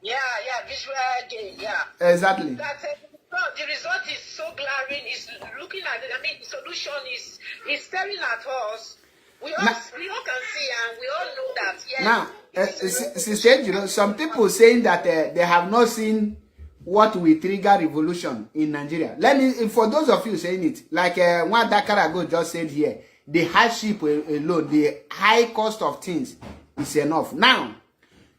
Yeah, visual game, yeah. Exactly. The result is so glaring. It's looking at it. I mean, the solution is staring at us. We all can see and we all know that. Yes. Now, some people saying that they have not seen what will trigger revolution in Nigeria. For those of you saying it, like one Dakarago just said here, the hardship alone, the high cost of things is enough. Now,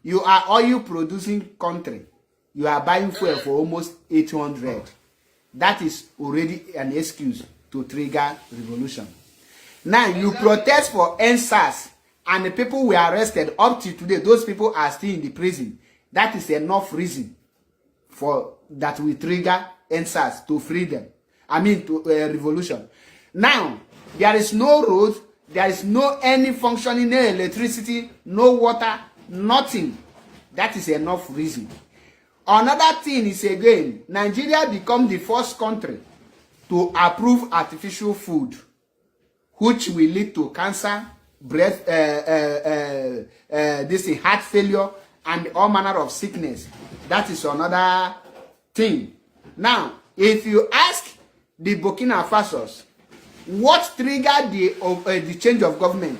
you are oil producing country. You are buying fuel for almost 800. That is already an excuse to trigger revolution. Now, you protest for NSAS and the people were arrested up to today. Those people are still in the prison. That is enough reason for that we trigger NSAS to free them. I mean, to revolution. Now, there is no road. There is no any functioning, no electricity, no water, nothing. That is enough reason. Another thing is, again, Nigeria become the first country to approve artificial food, which will lead to cancer, breast, heart failure, and all manner of sickness. That is another thing. Now, if you ask the Burkina Fasos, what triggered the change of government?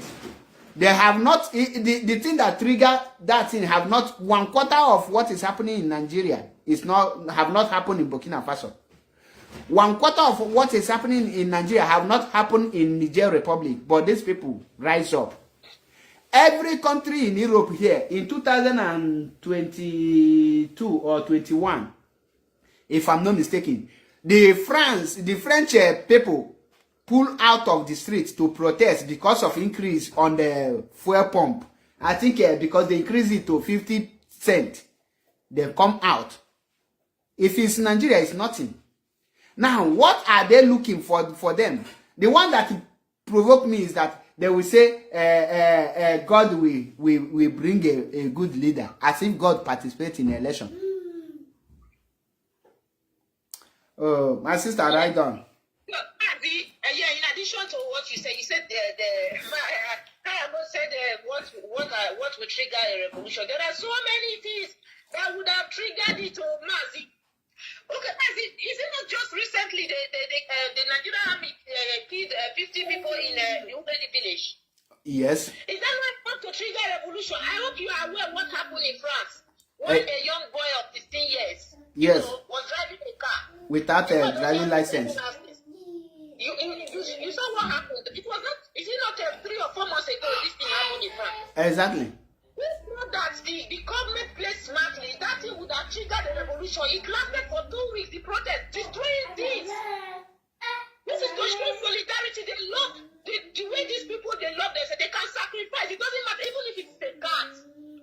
They have not, the thing that triggered that thing have not, 1/4 of what is happening in Nigeria have not happened in Burkina Faso. 1/4 of what is happening in Nigeria have not happened in Niger Republic, but these people rise up. Every country in Europe here, in 2022 or 21, if I'm not mistaken, the French people pull out of the streets to protest because of increase on the fuel pump. I think because they increase it to 50 cents, they come out. If it's Nigeria, it's nothing. Now, what are they looking for them? The one that provoked me is that they will say God will bring a good leader, as if God participates in election. Oh, my sister, write down. Yeah, in addition to what you said what would trigger a revolution. There are so many things that would have triggered it to Mazi. Okay, Mazi, is it not just recently the Nigerian army killed 50 people in Ubedi village? Yes. Is that not to trigger a revolution? I hope you are aware what happened in France when a young boy of 16 years was driving a car without a driving license. You saw what happened. It was not. Is it not 3 or 4 months ago this thing happened in France? Exactly. We know that the government played smartly. That thing would have triggered the revolution. It lasted for 2 weeks. The protest, destroying things. This is to show solidarity. They love the way these people they love. They say they can sacrifice. It doesn't matter even if it's a cat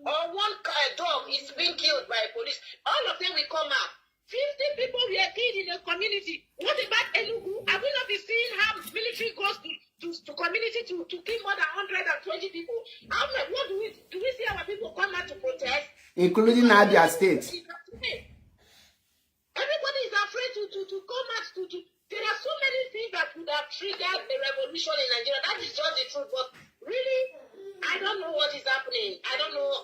or one dog is being killed by police. All of them will come out. 50 people were killed in the community. What about Enugu? Have we not been seeing how military goes to community to kill more than 120 people? What do we see our people come out to protest? Including Abia State. Everybody is afraid to come out to there are so many things that would have triggered a revolution in Nigeria. That is just the truth. But really, I don't know what is happening. I don't know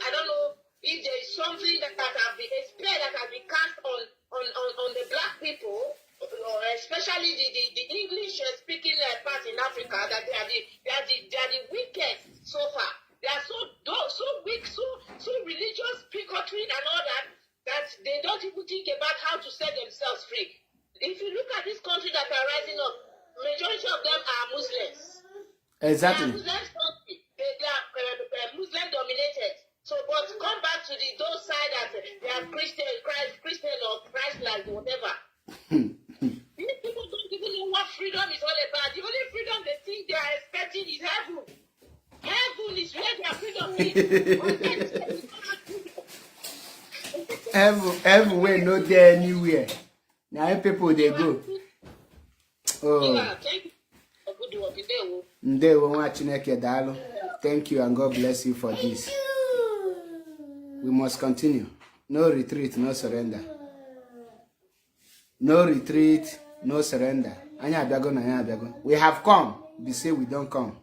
if there is something that has been a spell that has been cast on the black people, or especially the English speaking part in Africa, that they are the weakest so far. They are so weak, so religious, bigotry and all that they don't even think about how to set themselves free. If you look at this country that are rising up, majority of them are Muslims. Exactly. They are Muslim country. They are Muslim dominated. So, but come back to those side that they are Christian or Christ-like, whatever. These people don't even know what freedom is all about. The only freedom they think they are expecting is heaven. Heaven is where their freedom is. Everywhere, not there anywhere. Now people they go. Oh. Thank you for good work. Thank you and God bless you for this. We must continue. No retreat, no surrender. No retreat, no surrender. We have come. They say we don't come.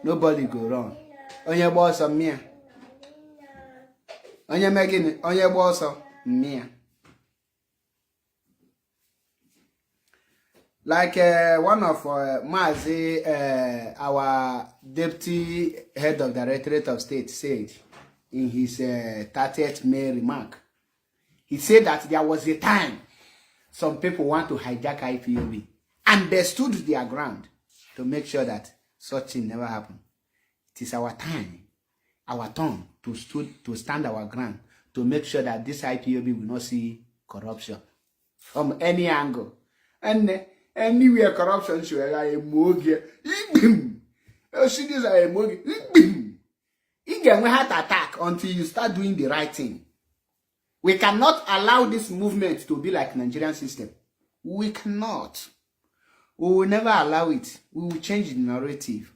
Nobody go wrong. Onye boss of me. Onye megin. Onye boss of me. Like one of Mazi, our deputy head of the Directorate of State said in his 30th May remark, he said that there was a time some people want to hijack IPOB, and they stood their ground to make sure that such thing never happened. It is our time, our turn to stand our ground to make sure that this IPOB will not see corruption from any angle. And anywhere corruption should like a mogi. See this a mogi. You can have to attack until you start doing the right thing. We cannot allow this movement to be like Nigerian system. We cannot. We will never allow it. We will change the narrative.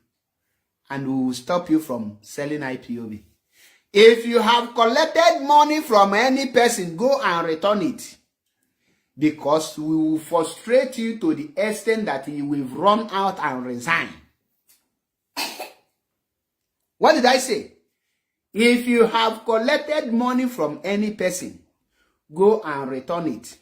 And we will stop you from selling IPOB. If you have collected money from any person, go and return it. Because we will frustrate you to the extent that you will run out and resign. What did I say? If you have collected money from any person, go and return it.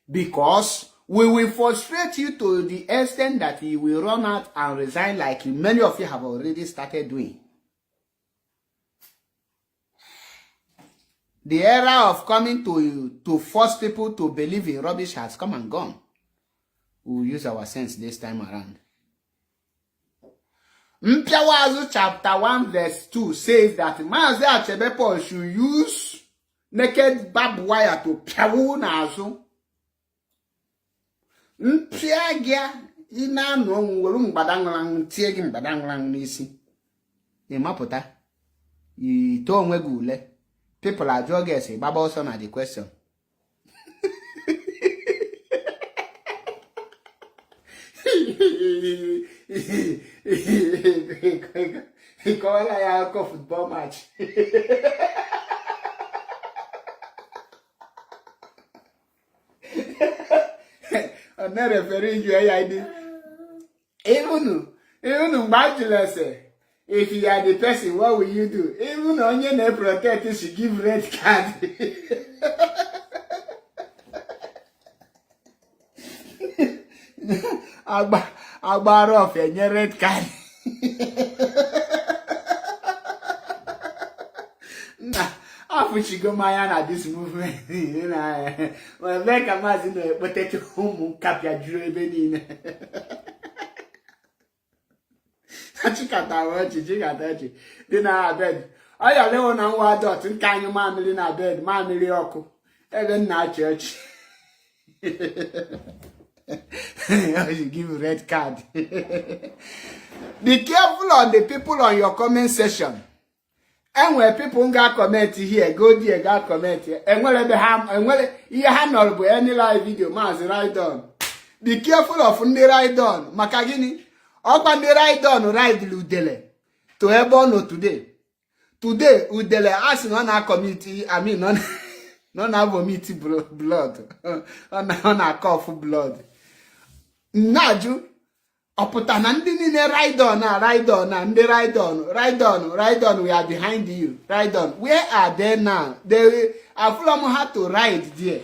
Because we will frustrate you to the extent that you will run out and resign like many of you have already started doing. The era of coming to force people to believe in rubbish has come and gone. We will use our sense this time around. Mpiawazu chapter 1 verse 2 says that Mazi Achebepo should use naked barbed wire to piawu nazu. Mpiagia ina no nwere mgbadanglang tie gi mgbadanglang n'isi. Imapụta ito onwe gị ule. People are joggers, Baba also na the question. ịkọwala ya akụkọ football match. I'm not referring to you. Even mgbe ajụrụ ese, if you are the person, what will you do? Even onye na-protect should give red card. Agbara off enye red card. Afụchigo mmanya na this movement. Mee ka maazị na-ekpotete ụmụ nkapịa juru ebe niile. Chikata ọchị dị na bed. Ọ ya lewo na nwa dọt nke anyị mamịrị na bed, mamịrị ọkụ. Ebe nna achị ọchị. I should give you red card. Be careful on the people on your comment section. And when people ga comment here, go there, ga comment here. And when you have not any live video, mazi ride on. Be careful of ndị ride on. Makagini, ọkwa ndị ride on ride Udele to Ebono today. Today Udele asị na na community, I mean no na vomit blood. Na cough blood. Naju ọpụta na ndị niile ride on na ndị ride on, we are behind you. Ride on, where are they now? They are from how to ride there.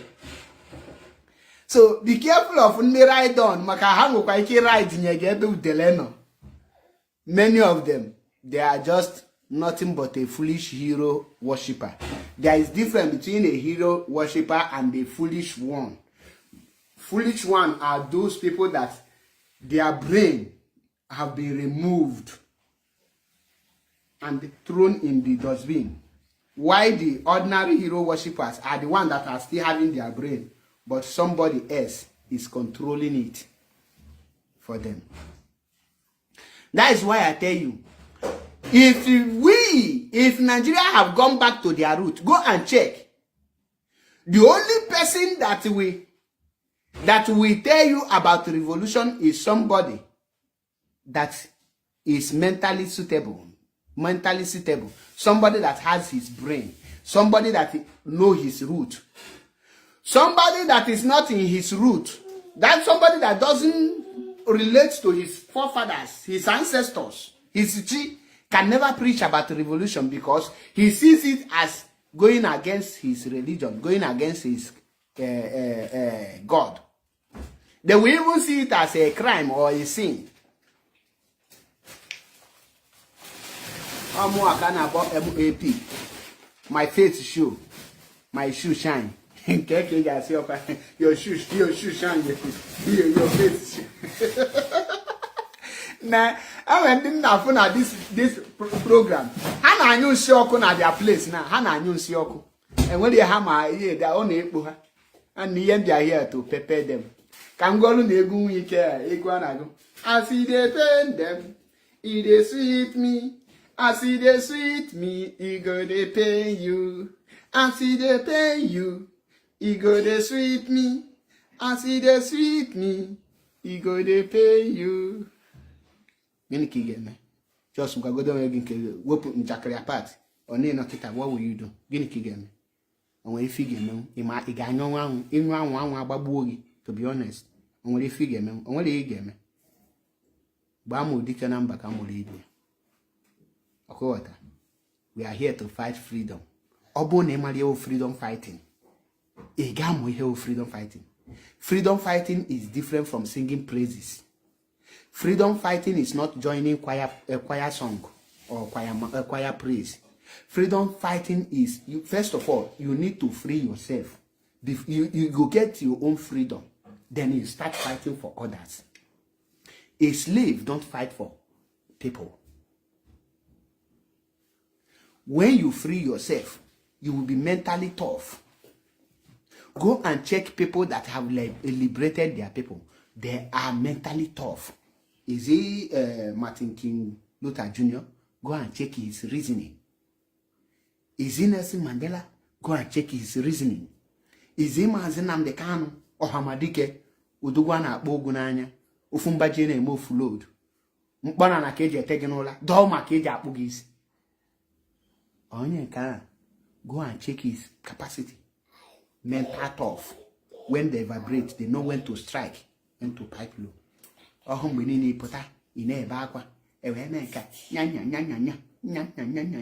So be careful of ndị ride on maka ha nwekwa ike ride nyege ebe Udele nọ. Many of them, they are just nothing but a foolish hero worshipper. There is difference between a hero worshipper and a foolish one. Foolish one are those people that their brain have been removed and thrown in the dustbin. While the ordinary hero worshippers are the ones that are still having their brain, but somebody else is controlling it for them. That is why I tell you, if Nigeria have gone back to their root, go and check. The only person that will tell you about revolution is somebody that is mentally suitable, somebody that has his brain, somebody that knows his root. Somebody that is not in his root, that's somebody that doesn't relate to his forefathers, his ancestors, his chi, can never preach about revolution because he sees it as going against his religion, going against his God. They will even see it as a crime or a sin. I'm walking about MAP. My face show, my shoe shine. Your shoe shine. Your face. Now, I went in this program. Hana anyu sioku na their place now. Hana anyu sioku. And when they hammer here, they own epo. And the end they are here to prepare them. Can go on the gun we care. Iguanago. I see they pain them. It is sweet me. I see they sweet me. Ego they pay you. I see they pay you. Ego they sweet me. I see they sweet me. Ego they pay you. Gini kigeme. Just go down again. Whoop njakari apart. Oni no kita. What will you do? Gini kigeme. And when you figure me, ima iganyo wan inwa agbabuogi. To be honest, and when you figure me, and when you get me, bamu dika namba kamolidu. Okota. We are here to fight freedom. Obo ne malio freedom fighting. Egamo here freedom fighting. Freedom fighting is different from singing praises. Freedom fighting is not joining a choir song or choir praise. Freedom fighting is, first of all, you need to free yourself. You go get your own freedom. Then you start fighting for others. A slave don't fight for people. When you free yourself, you will be mentally tough. Go and check people that have liberated their people. They are mentally tough. Is he Martin King Luther Jr.? Go and check his reasoning. Is he Nelson Mandela? Go and check his reasoning. Is he Mazi Nnamdi Kanu or Hamadike Udugwana Bogunanya? Ofumba jene mo load. Mkpana na keji etege n'ụla. Dọma keji akpụ gị isi. Onye nke a, go and check his capacity. Mental tough. When they vibrate, they know when to strike, when to pipe low. Ohun mgbe niile pụta, ị na-ebe akwa. Ewe eme nka,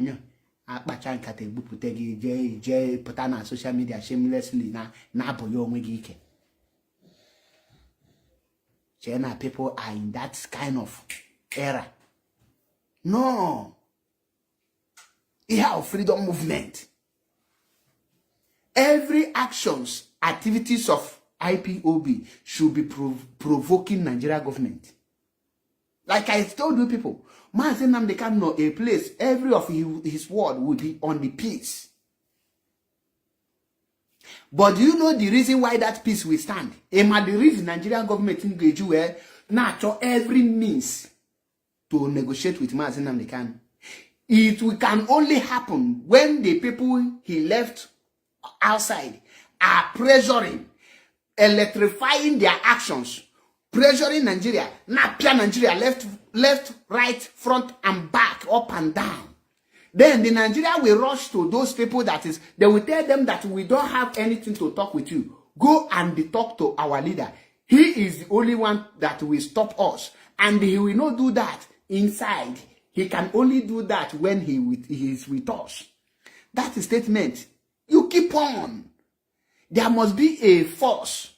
nya. Akpacha nkata egbupụta gị jee pụta na social media shamelessly na-abụghị onwe gị ike. China people are in that kind of era. No. You have freedom movement. Every activities of IPOB should be provoking Nigeria government. Like I told you people, Mazi Nnamdi Kanu, a place, every of his word will be on the peace. But do you know the reason why that peace will stand? The reason Nigerian government engage where natural every means to negotiate with Mazi Nnamdi Kanu. It can only happen when the people he left outside are pressuring, electrifying their actions, pressuring Nigeria, not pure Nigeria, left, right, front and back, up and down. Then the Nigeria will rush to those people they will tell them that we don't have anything to talk with you. Go and talk to our leader. He is the only one that will stop us. And he will not do that inside. He can only do that when he is with us. That statement. You keep on. There must be a force.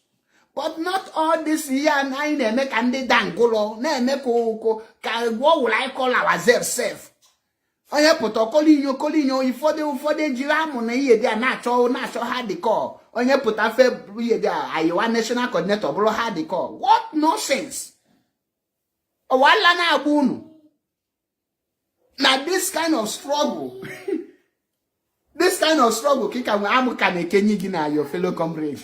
But not all this year and I make and they dangolo. What will I call ourselves safe? Onye pụta kolinyo ifode jiramu na iye dia na-achọ hardcore. Onye pụta fe iye dia ayiwa national coordinator bụrụ hardcore. What nonsense? Owala na agba unu. Now this kind of struggle kika we amu ka na-ekenyi gị na your fellow comrade.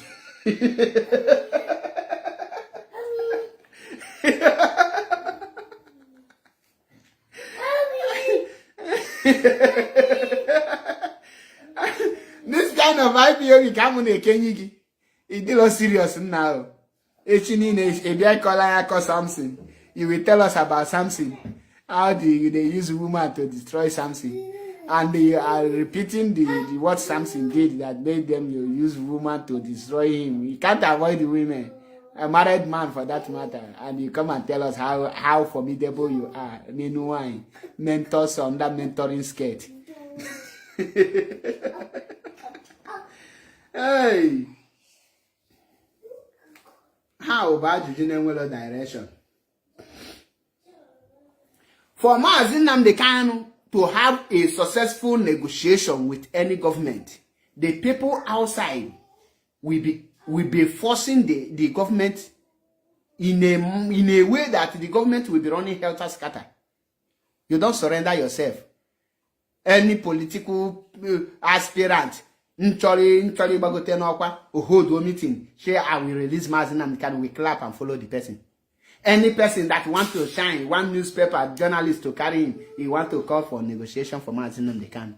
This kind of IPO come on a Kenyigi. It did serious now. Something. You will tell us about something. How do they use woman to destroy something? And they are repeating the what something did that made them use woman to destroy him. You can't avoid the women. A married man for that matter, and you come and tell us how formidable you are. Meanwhile, mentors on that mentoring skirt. Hey, how about you didn't well direction? For Mazi Nnamdi Kanu to have a successful negotiation with any government, the people outside will be forcing the government in a way that the government will be running helter scatter. You don't surrender yourself. Any political aspirant, hold a meeting, say I will release Mazi Nnamdi Kanu, we clap and follow the person. Any person that wants to shine, one newspaper journalist to carry him, he want to call for negotiation for Mazi Nnamdi Kanu.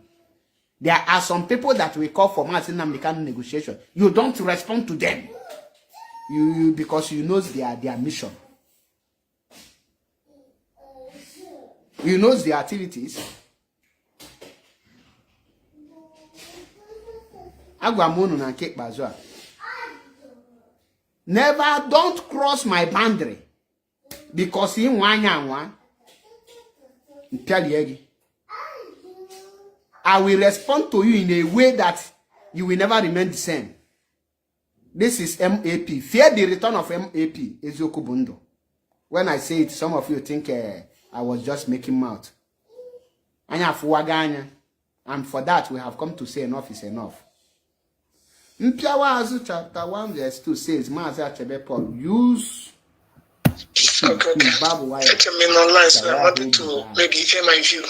There are some people that will call for Mazi Nnamdi Kanu negotiation. You don't respond to them. Because you know their mission. You know their activities. Never, don't cross my boundary. Because in one, tell you, I will respond to you in a way that you will never remain the same. This is MAP. Fear the return of MAP. Eziokwu Bundo. When I say it, some of you think I was just making mouth. And for that, we have come to say enough is enough. Mpiawa Azu chapter 1 verse 2 says, Mazi Achebe Paul, use okay. Let me online, so I wanted to maybe share my view.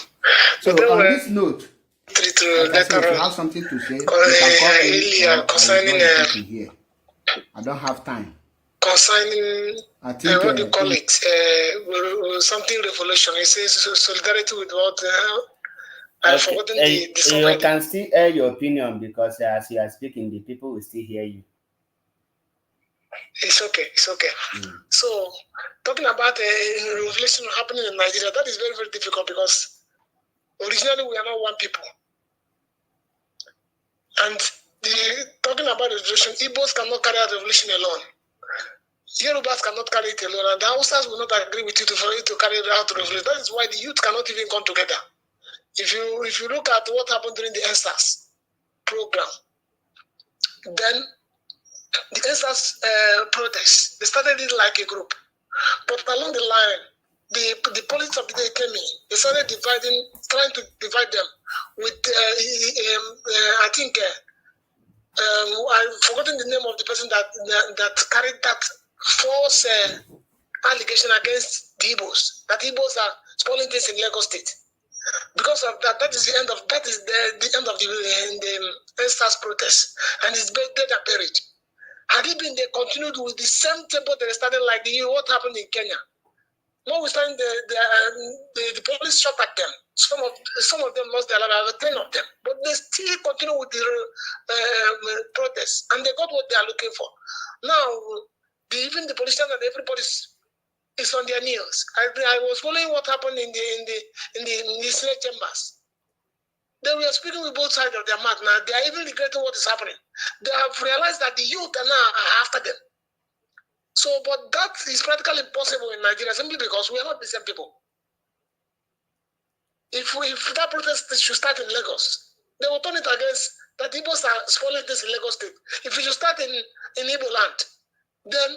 So on this note, if you have something to say, concerning I don't have time. Concerning what do you call it? Something revolution. It says solidarity with what I've forgotten the you can still air your opinion because as you are speaking, the people will still hear you. It's okay. It's okay. So, talking about a revolution happening in Nigeria, that is very, very difficult because originally we are not one people. And talking about revolution, Igbos cannot carry out revolution alone. Yorubas cannot carry it alone, and the Hausas will not agree with you for you to carry out revolution. That is why the youth cannot even come together. If you look at what happened during the ENSAS program, then the ENSAS protests, they started it like a group. But along the line, the politics of the day came in. They started trying to divide them with, I think, I've forgotten the name of the person that carried that false allegation against the Igbos, that Igbos are spoiling things in Lagos State. Because of that, that is the end of the ENSAS protest, and it's dead and buried. Had it been they continued with the same tempo they started, like what happened in Kenya, notwithstanding the police shot at them. Some of them lost their lives, 10 of them, but they still continue with the protests, and they got what they are looking for. Now, even the politicians and everybody is on their knees. I was following what happened in the Senate chambers. They were speaking with both sides of their mouth. Now they are even regretting what is happening. They have realized that the youth are now after them. So, but that is practically impossible in Nigeria simply because we are not the same people. If that protest should start in Lagos, they will turn it against that Igbos are spoiling this in Lagos State. If it should start in Igbo land, then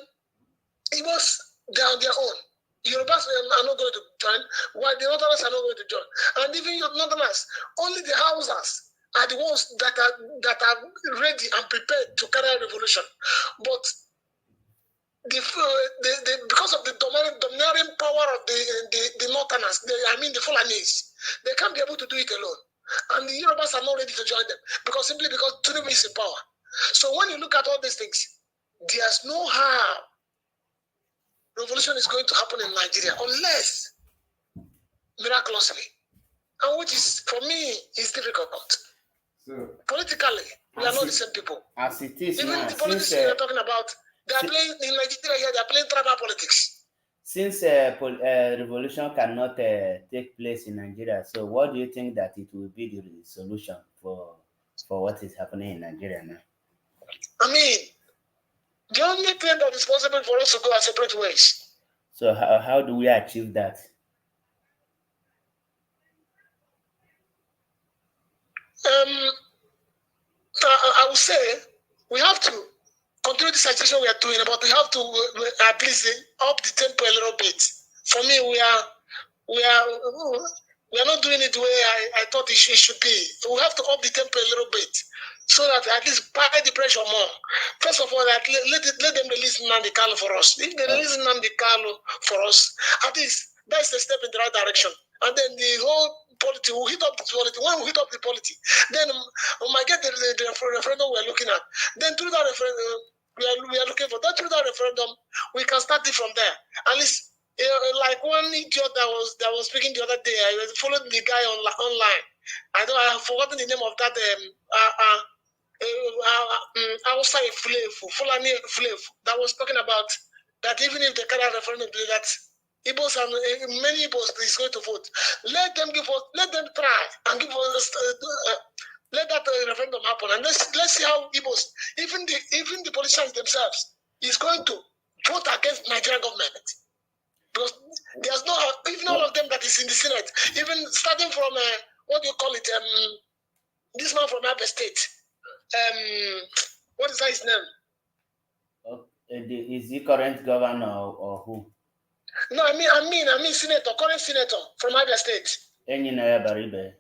Igbos, they are on their own. Yorubas are not going to join, while the Northerners are not going to join. And even Northerners, only the Hausas are the ones that are ready and prepared to carry out revolution. But because of the domineering power of the Northerners, the Fulanis, they can't be able to do it alone. And the Yorubas are not ready to join them simply because Tinubu is in power. So when you look at all these things, there's no how revolution is going to happen in Nigeria unless miraculously, and which is, for me, is difficult. So politically, we are not the same people. As it is even now, the politics we are talking about, they are playing in Nigeria here. They are playing tribal politics. Since revolution cannot take place in Nigeria, so what do you think that it will be the solution for what is happening in Nigeria now? I mean, the only thing that is possible for us to go our separate ways. So how do we achieve that? I would say we have to continue the situation we are doing, but we have to at least up the tempo a little bit. For me, we are not doing it the way I thought it should be. We have to up the tempo a little bit, so that at least buy the pressure more. First of all, let them release Nnamdi Kanu for us. If they release Nnamdi Kanu for us, at least that's a step in the right direction. And then the whole polity will hit up the polity. When we hit up the polity, then we might get the referendum we are looking at. Then through that referendum, we are looking for that. Through that referendum, we can start it from there. At least, like one idiot that was speaking the other day, I followed the guy online. I have forgotten the name of that. Outside Fulani Fulefu, that was talking about that even if they carry a referendum, that Igbos and many Igbos is going to vote. Let them try and give us. Let that referendum happen, and let's see how Igbos, even the politicians themselves, is going to vote against Nigerian government. Because there's no, even all of them that is in the Senate, even starting from what do you call it? This man from Abia State. What is that his name? Is he current governor or who? No, I mean senator, current senator from Abia State. Engineer Baribe.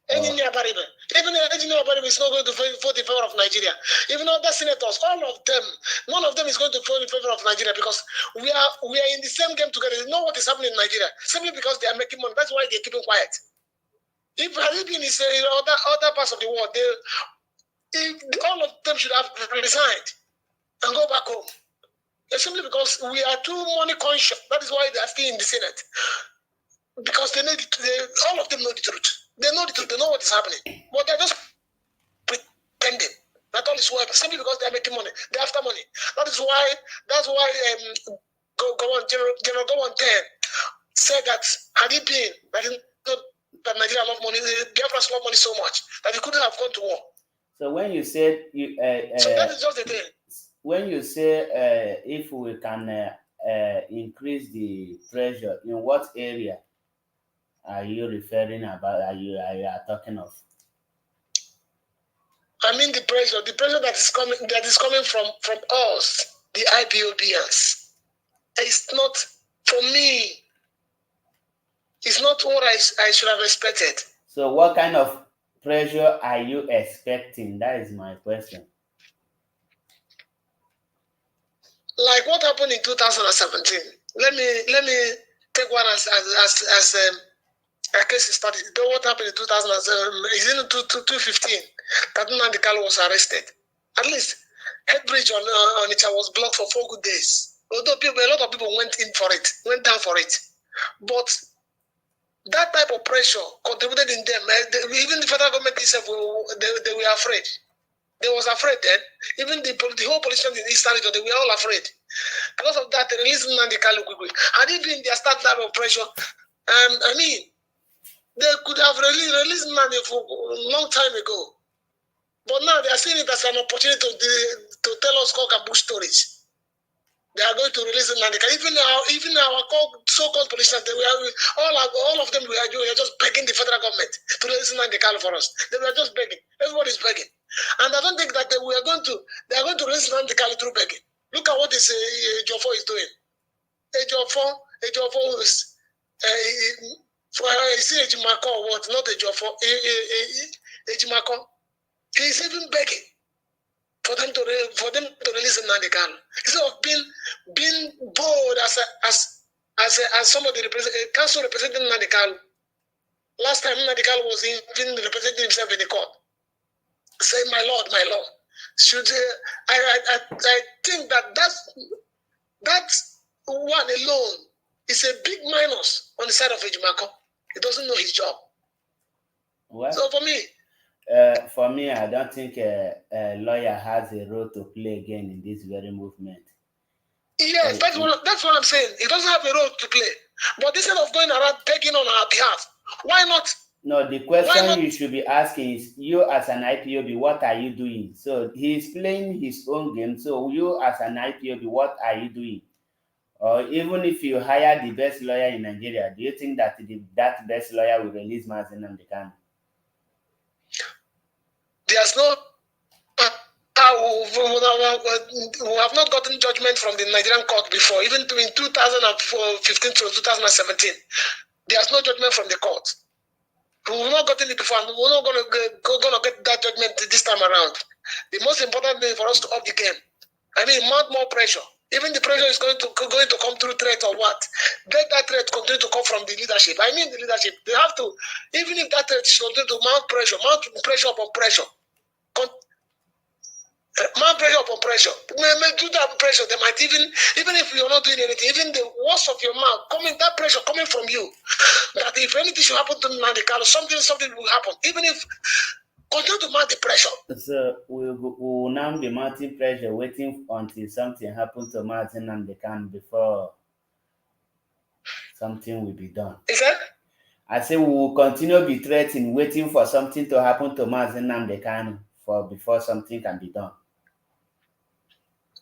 Engineer Baribe. Even Engineer Baribe is not going to vote in favor of Nigeria. Even other senators, all of them, none of them is going to vote in favor of Nigeria because we are in the same game together. They know what is happening in Nigeria simply because they are making money. That's why they're keeping quiet. If Baribe is in other parts of the world, all of them should have resigned and go back home. It's simply because we are too money conscious. That is why they are still in the Senate. Because all of them know the truth. They know the truth. They know what is happening. But they're just pretending. Not all is well, simply because they are making money. They're after money. That's why General Gowon 10 said that had he been that Nigeria love money, Biafrans love money so much that he couldn't have gone to war. So when you said so that is just the thing. When you say if we can increase the pressure, in what area are you referring about? Are you talking of? I mean the pressure that is coming from us, the IPOBs. It's not, for me, it's not what I should have expected. So what kind of pressure are you expecting? That is my question. Like what happened in 2017. Let me take one as a case study. What happened in 2007 is in 2015 that Nnamdi Kanu was arrested. At least Headbridge on it was blocked for 4 good days. Although a lot of people went down for it. But that type of pressure contributed in them. Even the federal government itself, they were afraid. They was afraid then. Even the whole politicians in the Eastern region, they were all afraid. Because of that, they released Nnamdi Kanu quickly. Had it been their start type of pressure, I mean, they could have released Nnamdi for a long time ago. But now they are seeing it as an opportunity to tell us cock and bull stories. They are going to release Nnamdi Kanu. Even our so-called politicians, all of them were just begging the federal government to release Nnamdi Kanu for us. They were just begging. Everybody is begging. And I don't think that they are going to release Nnamdi Kanu through begging. Look at what this Ejiofor is doing. Ejiofor is Ejimako or what? Not Ejiofor. Ejimako. He is even begging for them to release Nnamdi Kanu. Instead of being bold as somebody council representing Nnamdi Kanu. Last time Nnamdi Kanu was even representing himself in the court, saying, "My Lord, my Lord." Should I think that one alone is a big minus on the side of Ejimako. He doesn't know his job. Well, so for me, I don't think a lawyer has a role to play again in this very movement. Yes, that's what I'm saying. He doesn't have a role to play. But instead of going around begging on our behalf, why not? No, the question you should be asking is, you as an IPOB, what are you doing? So he's playing his own game. So you as an IPOB, what are you doing? Or even if you hire the best lawyer in Nigeria, do you think that that best lawyer will release Mazi Nnamdi Kanu? There's no we have not gotten judgment from the Nigerian court before, even in 2015 to 2017. There's no judgment from the court. We've not gotten it before, and we're not going to get that judgment this time around. The most important thing for us to up the game. I mean, mount more pressure. Even the pressure is going to come through threat or what. Let that threat continue to come from the leadership. I mean the leadership. They have to, even if that threat is continue to mount pressure upon pressure. Mount pressure upon pressure. Do that pressure. They might even if you're not doing anything, even the words of your mouth, that pressure coming from you, that if anything should happen to Nnamdi Kanu, something will happen. Even if continue to mount the pressure. So we will now be mounting pressure, waiting until something happens to Mazi Nnamdi Kanu before something will be done. Is that? I say we will continue to be threatening, waiting for something to happen to Mazi Nnamdi Kanu before something can be done.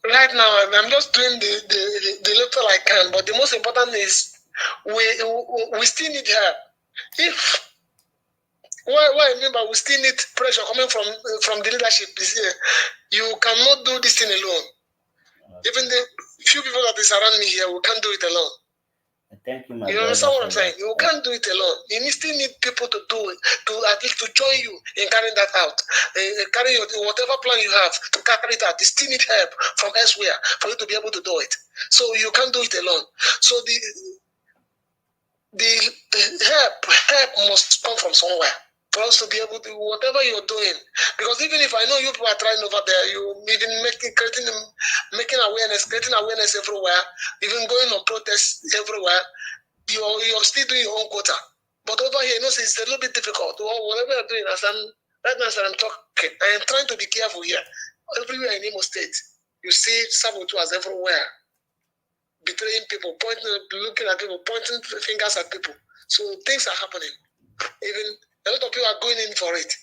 Right now, I'm just doing the little I can, but the most important is we still need help. What I mean by we still need pressure coming from the leadership is you cannot do this thing alone. Even the few people that is around me here, we can't do it alone. Thank you, my You understand what I'm saying? You can't do it alone. You still need people to do it, to at least to join you in carrying that out. Carry whatever plan you have to carry it out. You still need help from elsewhere for you to be able to do it. So you can't do it alone. So the help must come from somewhere for us to be able to do whatever you're doing. Because even if I know you people are trying over there, you even creating awareness everywhere, even going on protests everywhere, you're still doing your own quota. But over here, it's a little bit difficult. Whatever you're doing, as Right now, as I'm talking, I am trying to be careful here. Everywhere in Imo State, you see saboteurs everywhere, betraying people, looking at people, pointing fingers at people. So things are happening. Even a lot of people are going in for it.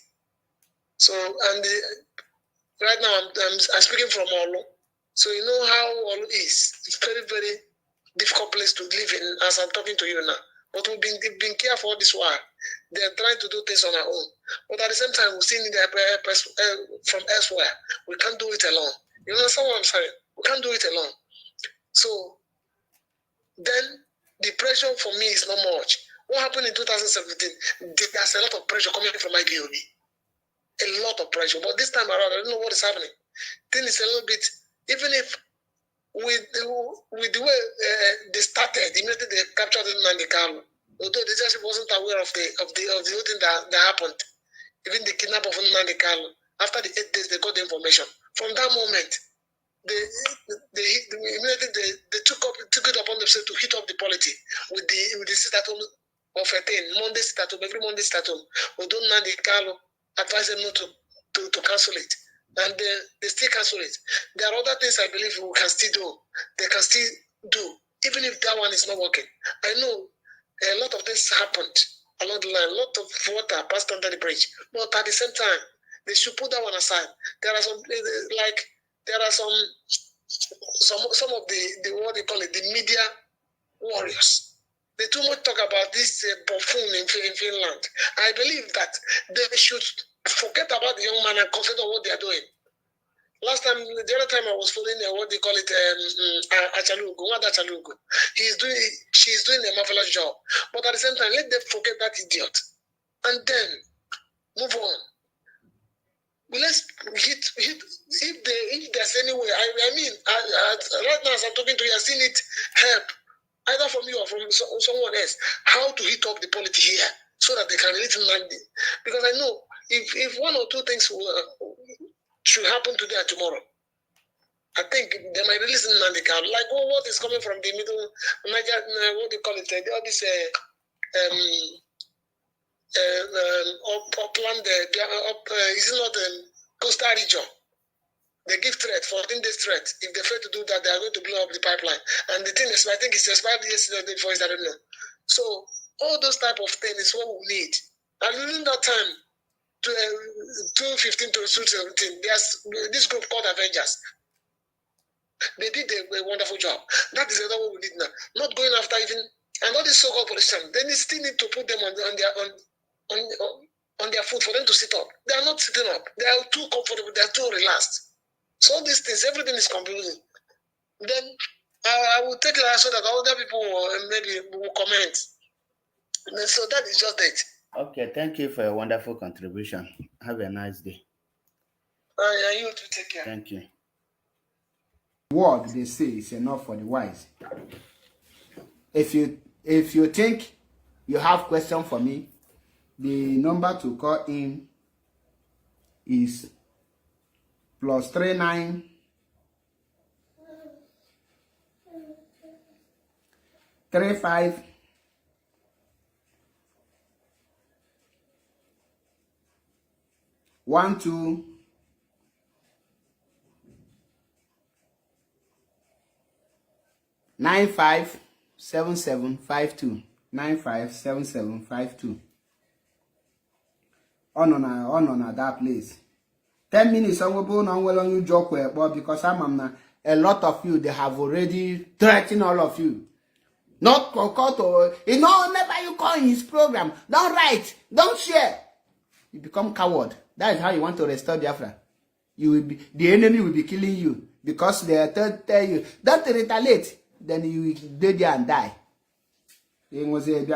So, and right now I'm speaking from Olu. So you know how Olu is. It's very, very difficult place to live in as I'm talking to you now. But we've been careful all this while. They're trying to do things on our own. But at the same time, we've seen it from elsewhere. We can't do it alone. You understand what I'm saying? We can't do it alone. So then the pressure for me is not much. What happened in 2017? There's a lot of pressure coming from IPOB. A lot of pressure. But this time around, I don't know what is happening. Then it's a little bit, even if with the way they started, immediately they captured Nnamdi Kanu. Although they just wasn't aware of the whole thing that happened. Even the kidnap of Nnamdi Kanu. After the 8 days, they got the information. From that moment, they immediately they took it upon themselves to hit up the polity with the sit-at-home of a thing, Monday sit-at-home, every Monday sit-at-home. Although Nnamdi Kanu advised them not to cancel it. And they still cancel it. There are other things I believe we can still do. They can still do, even if that one is not working. I know a lot of things happened along the line. A lot of water passed under the bridge. But at the same time, they should put that one aside. There are some some of the what they call it, the media warriors. They too much talk about this buffoon in Finland. I believe that they should forget about the young man and consider what they are doing. The other time I was following what they call it, Achalugo, Wanda Achalugo. She's doing a marvelous job. But at the same time, let them forget that idiot. And then move on. Well, let's hit if there's any way. I mean, right now as I'm talking to you, I've seen it help, either from you or from someone else, how to hit up the polity here so that they can release Nnamdi. Because I know if one or two things should happen today and tomorrow, I think they might release Nnamdi Kanu. Like what is coming from the middle Niger, what they call it, all this upland, is it not Costa region? They give threat, 14 days threat. If they fail to do that, they are going to blow up the pipeline. And the thing is, I think it's expired yesterday before, I don't know. So all those type of things is what we need. And within that time, 2015 to 2017, there's this group called Avengers. They did a wonderful job. That is what we need now. Not going after even, and all these so-called politicians, they still need to put them on their foot for them to sit up. They are not sitting up. They are too comfortable. They are too relaxed. So all these things, everything is confusing. Then I will take it so that other people maybe will comment. And so that is just it. Okay, thank you for your wonderful contribution. Have a nice day. Yeah, you too, take care. Thank you. Word they say is enough for the wise. If you think you have question for me, the number to call in is +39 35 12 957752 957752. Ọ nọ na that place. 10 minutes on you joke but because I'm a lot of you, they have already threatened all of you. Not to, never you call in his program. Don't write, don't share. You become coward. That is how you want to restore Biafra. The enemy will be killing you because they tell you, don't retaliate. Then you will go there and die. They was a you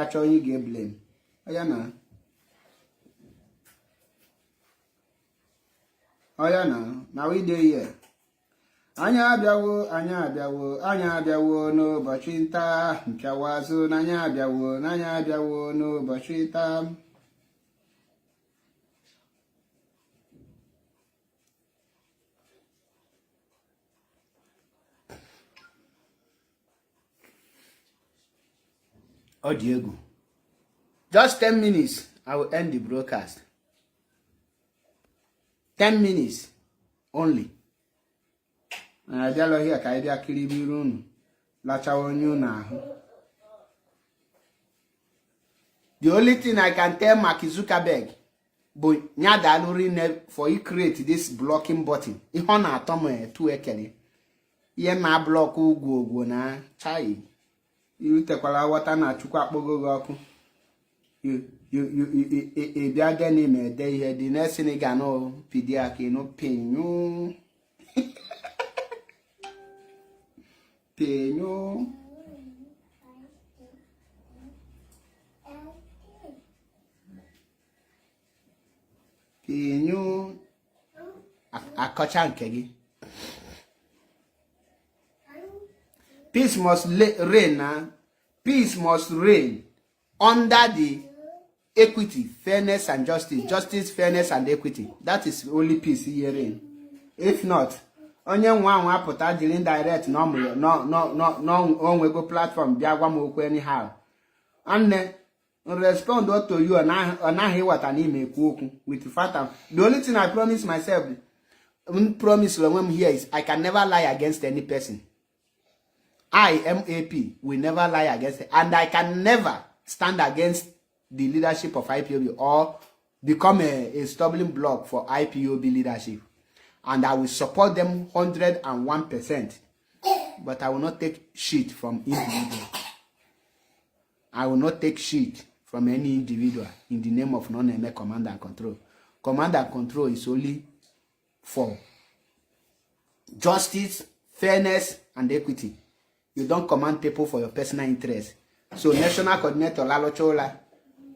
get blame. Oh yeah, now we do here. Anya abịawo n'ụbọchị nta mpịawazu n'anya abịawo n'ụbọchị nta. Oh Diego, just 10 minutes, I will end the broadcast. 10 minutes only. I bịala here ka bịa kiribiri unu lachawa onye unu ahụ. The only thing I can tell Mark Zuckerberg bụ nya dalụrụ for you create this blocking button. Ihe ọ na-atọ m tu ekele. Ihe na block ugwu na chai. Irutekwala wọta na chukwu akpọgo gị ọkụ. You bịa de n'ime ede ihe dị next thing ga no pidi aka no penyo. Penyo. Penyo. Akọcha nke gị. Peace must reign now. Peace must reign under the equity, fairness, and justice. Justice, fairness, and equity. That is only peace here reign. If not, onye nwa nwa pụta jiri direct no onwego platform bịa gwa m okwu anyhow. And respond to you anaghị ịghọta n'ime ekwu okwu with fact. The only thing I promise myself, promise when I'm here is I can never lie against any person. I, MAP, will never lie against it. And I can never stand against the leadership of IPOB or become a stumbling block for IPOB leadership. And I will support them 101%. But I will not take shit from individual. I will not take shit from any individual in the name of non-MA command and control. Command and control is only for justice, fairness, and equity. You don't command people for your personal interest. So national coordinator Lalo Chola,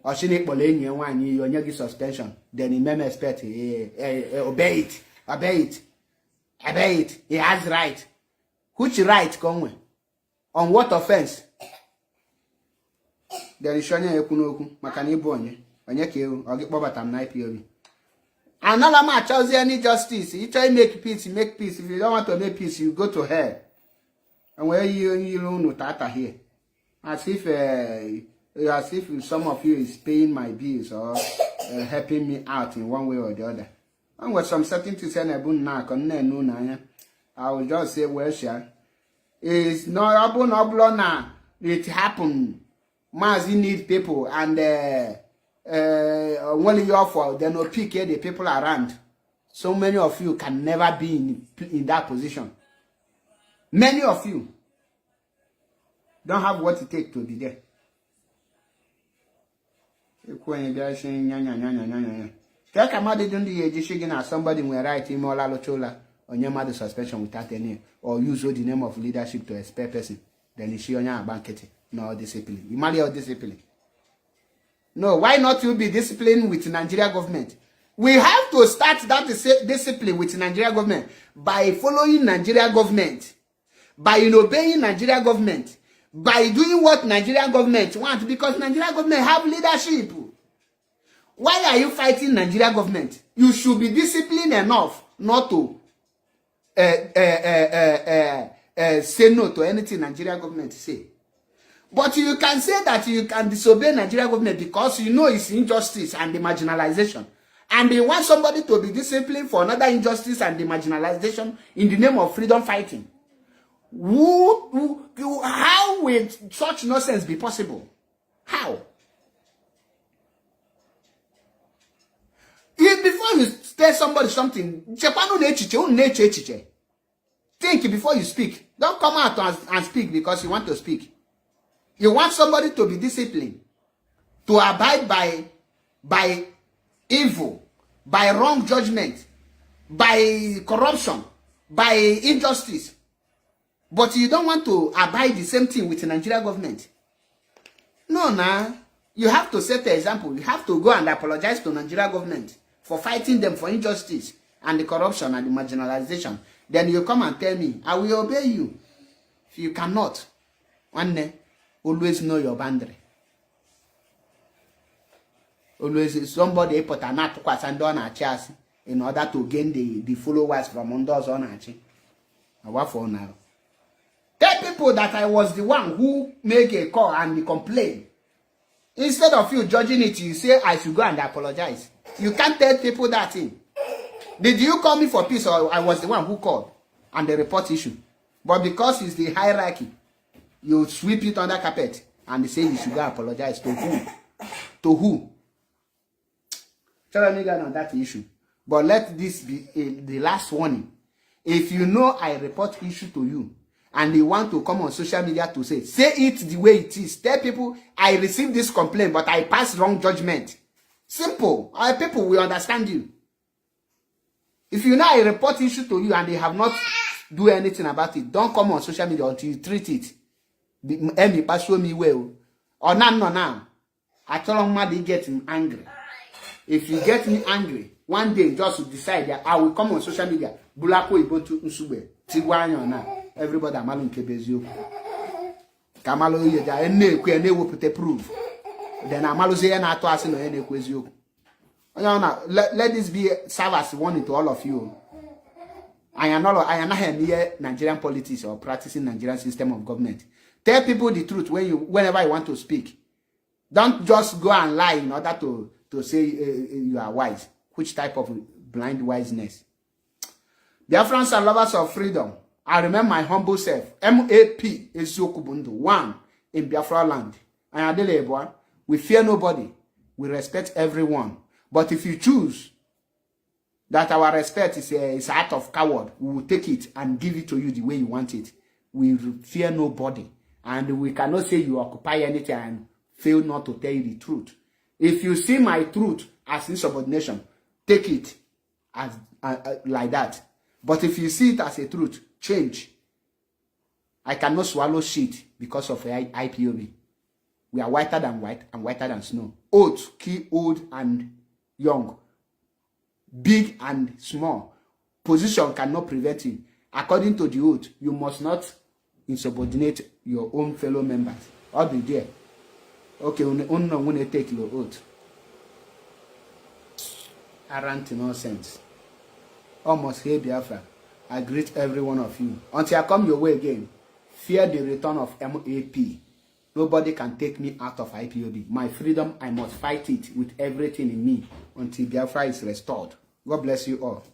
or Shinik Bolen, you onye give suspension. Then he may expect obey it, obey it, obey it. He has right. Which right, Conway? On what offense? There is Shania Kunoku, Makani Bonye, Onyeke, or get Bobatam IPOB. Another match, how's any justice? You try to make peace, you make peace. If you don't want to make peace, you go to hell. And where you know Tata here, as if some of you is paying my bills or helping me out in one way or the other. And with some certain to send a boon knock on no, I will just say, well, sure, it's not a boon now. It happened. Mazi need people and only your fault. They no pick the people around. So many of you can never be in that position. Many of you don't have what it takes to be there. Somebody will write him all on your mother suspension without any or use the name of leadership to expel person. Then is she on your banquet? No discipline. You marry your discipline. No, why not you be disciplined with Nigeria government? We have to start that discipline with Nigeria government by following Nigeria government. By obeying Nigeria government, by doing what Nigeria government wants, because Nigeria government have leadership. Why are you fighting Nigeria government? You should be disciplined enough not to say no to anything Nigeria government say. But you can say that you can disobey Nigeria government because you know it's injustice and the marginalization. And they want somebody to be disciplined for another injustice and the marginalization in the name of freedom fighting. How will such nonsense be possible? How? If before you tell somebody something, think before you speak. Don't come out and speak because you want to speak. You want somebody to be disciplined, to abide by evil, by wrong judgment, by corruption, by injustice. But you don't want to abide the same thing with the Nigeria government. No, nah. You have to set an example. You have to go and apologize to Nigeria government for fighting them for injustice and the corruption and the marginalization. Then you come and tell me, I will obey you. If you cannot, one day, always know your boundary. Always somebody put an app in order to gain the followers from others on Achi. What for now? Tell people that I was the one who make a call and complain. Instead of you judging it, you say I should go and apologize. You can't tell people that thing. Did you call me for peace, or I was the one who called and the report issue? But because it's the hierarchy, you sweep it under carpet and say you should go apologize to who? To who? Tell me on that issue. But let this be the last warning. If you know I report issue to you and they want to come on social media to say it the way it is. Tell people I received this complaint, but I passed wrong judgment. Simple. Our people will understand you. If you know I report issue to you and they have not do anything about it, don't come on social media until you treat it. Emi pass me well. Or now. I tell them they get me angry. If you get me angry, one day just decide that I will come on social media. Bulako ibotu nsube. Tigwanyo na. Everybody amalu nkebezio. Kamalo yeja ene kwe ene wopute prove. Then amalu say na ato ase no ene kwezio. Let this be serve as warning to all of you. I am not near Nigerian politics or practicing Nigerian system of government. Tell people the truth whenever you want to speak. Don't just go and lie in order to say you are wise. Which type of blind wiseness? Biafrans and lovers of freedom, I remember my humble self. MAP Eziokubundu, 1 in Biafra land. And Adeleboa, we fear nobody. We respect everyone. But if you choose that our respect is an act of coward, we will take it and give it to you the way you want it. We fear nobody. And we cannot say you occupy anything and fail not to tell you the truth. If you see my truth as insubordination, take it as like that. But if you see it as a truth, change. I cannot swallow shit because of IPOB. We are whiter than white and whiter than snow. Old, key, old and young. Big and small. Position cannot prevent you. According to the oath, you must not insubordinate your own fellow members. All be there. Okay, we take your oath. Arrant nonsense. Almost here, Biafra. I greet every one of you. Until I come your way again, fear the return of MAP. Nobody can take me out of IPOB. My freedom, I must fight it with everything in me until Biafra is restored. God bless you all.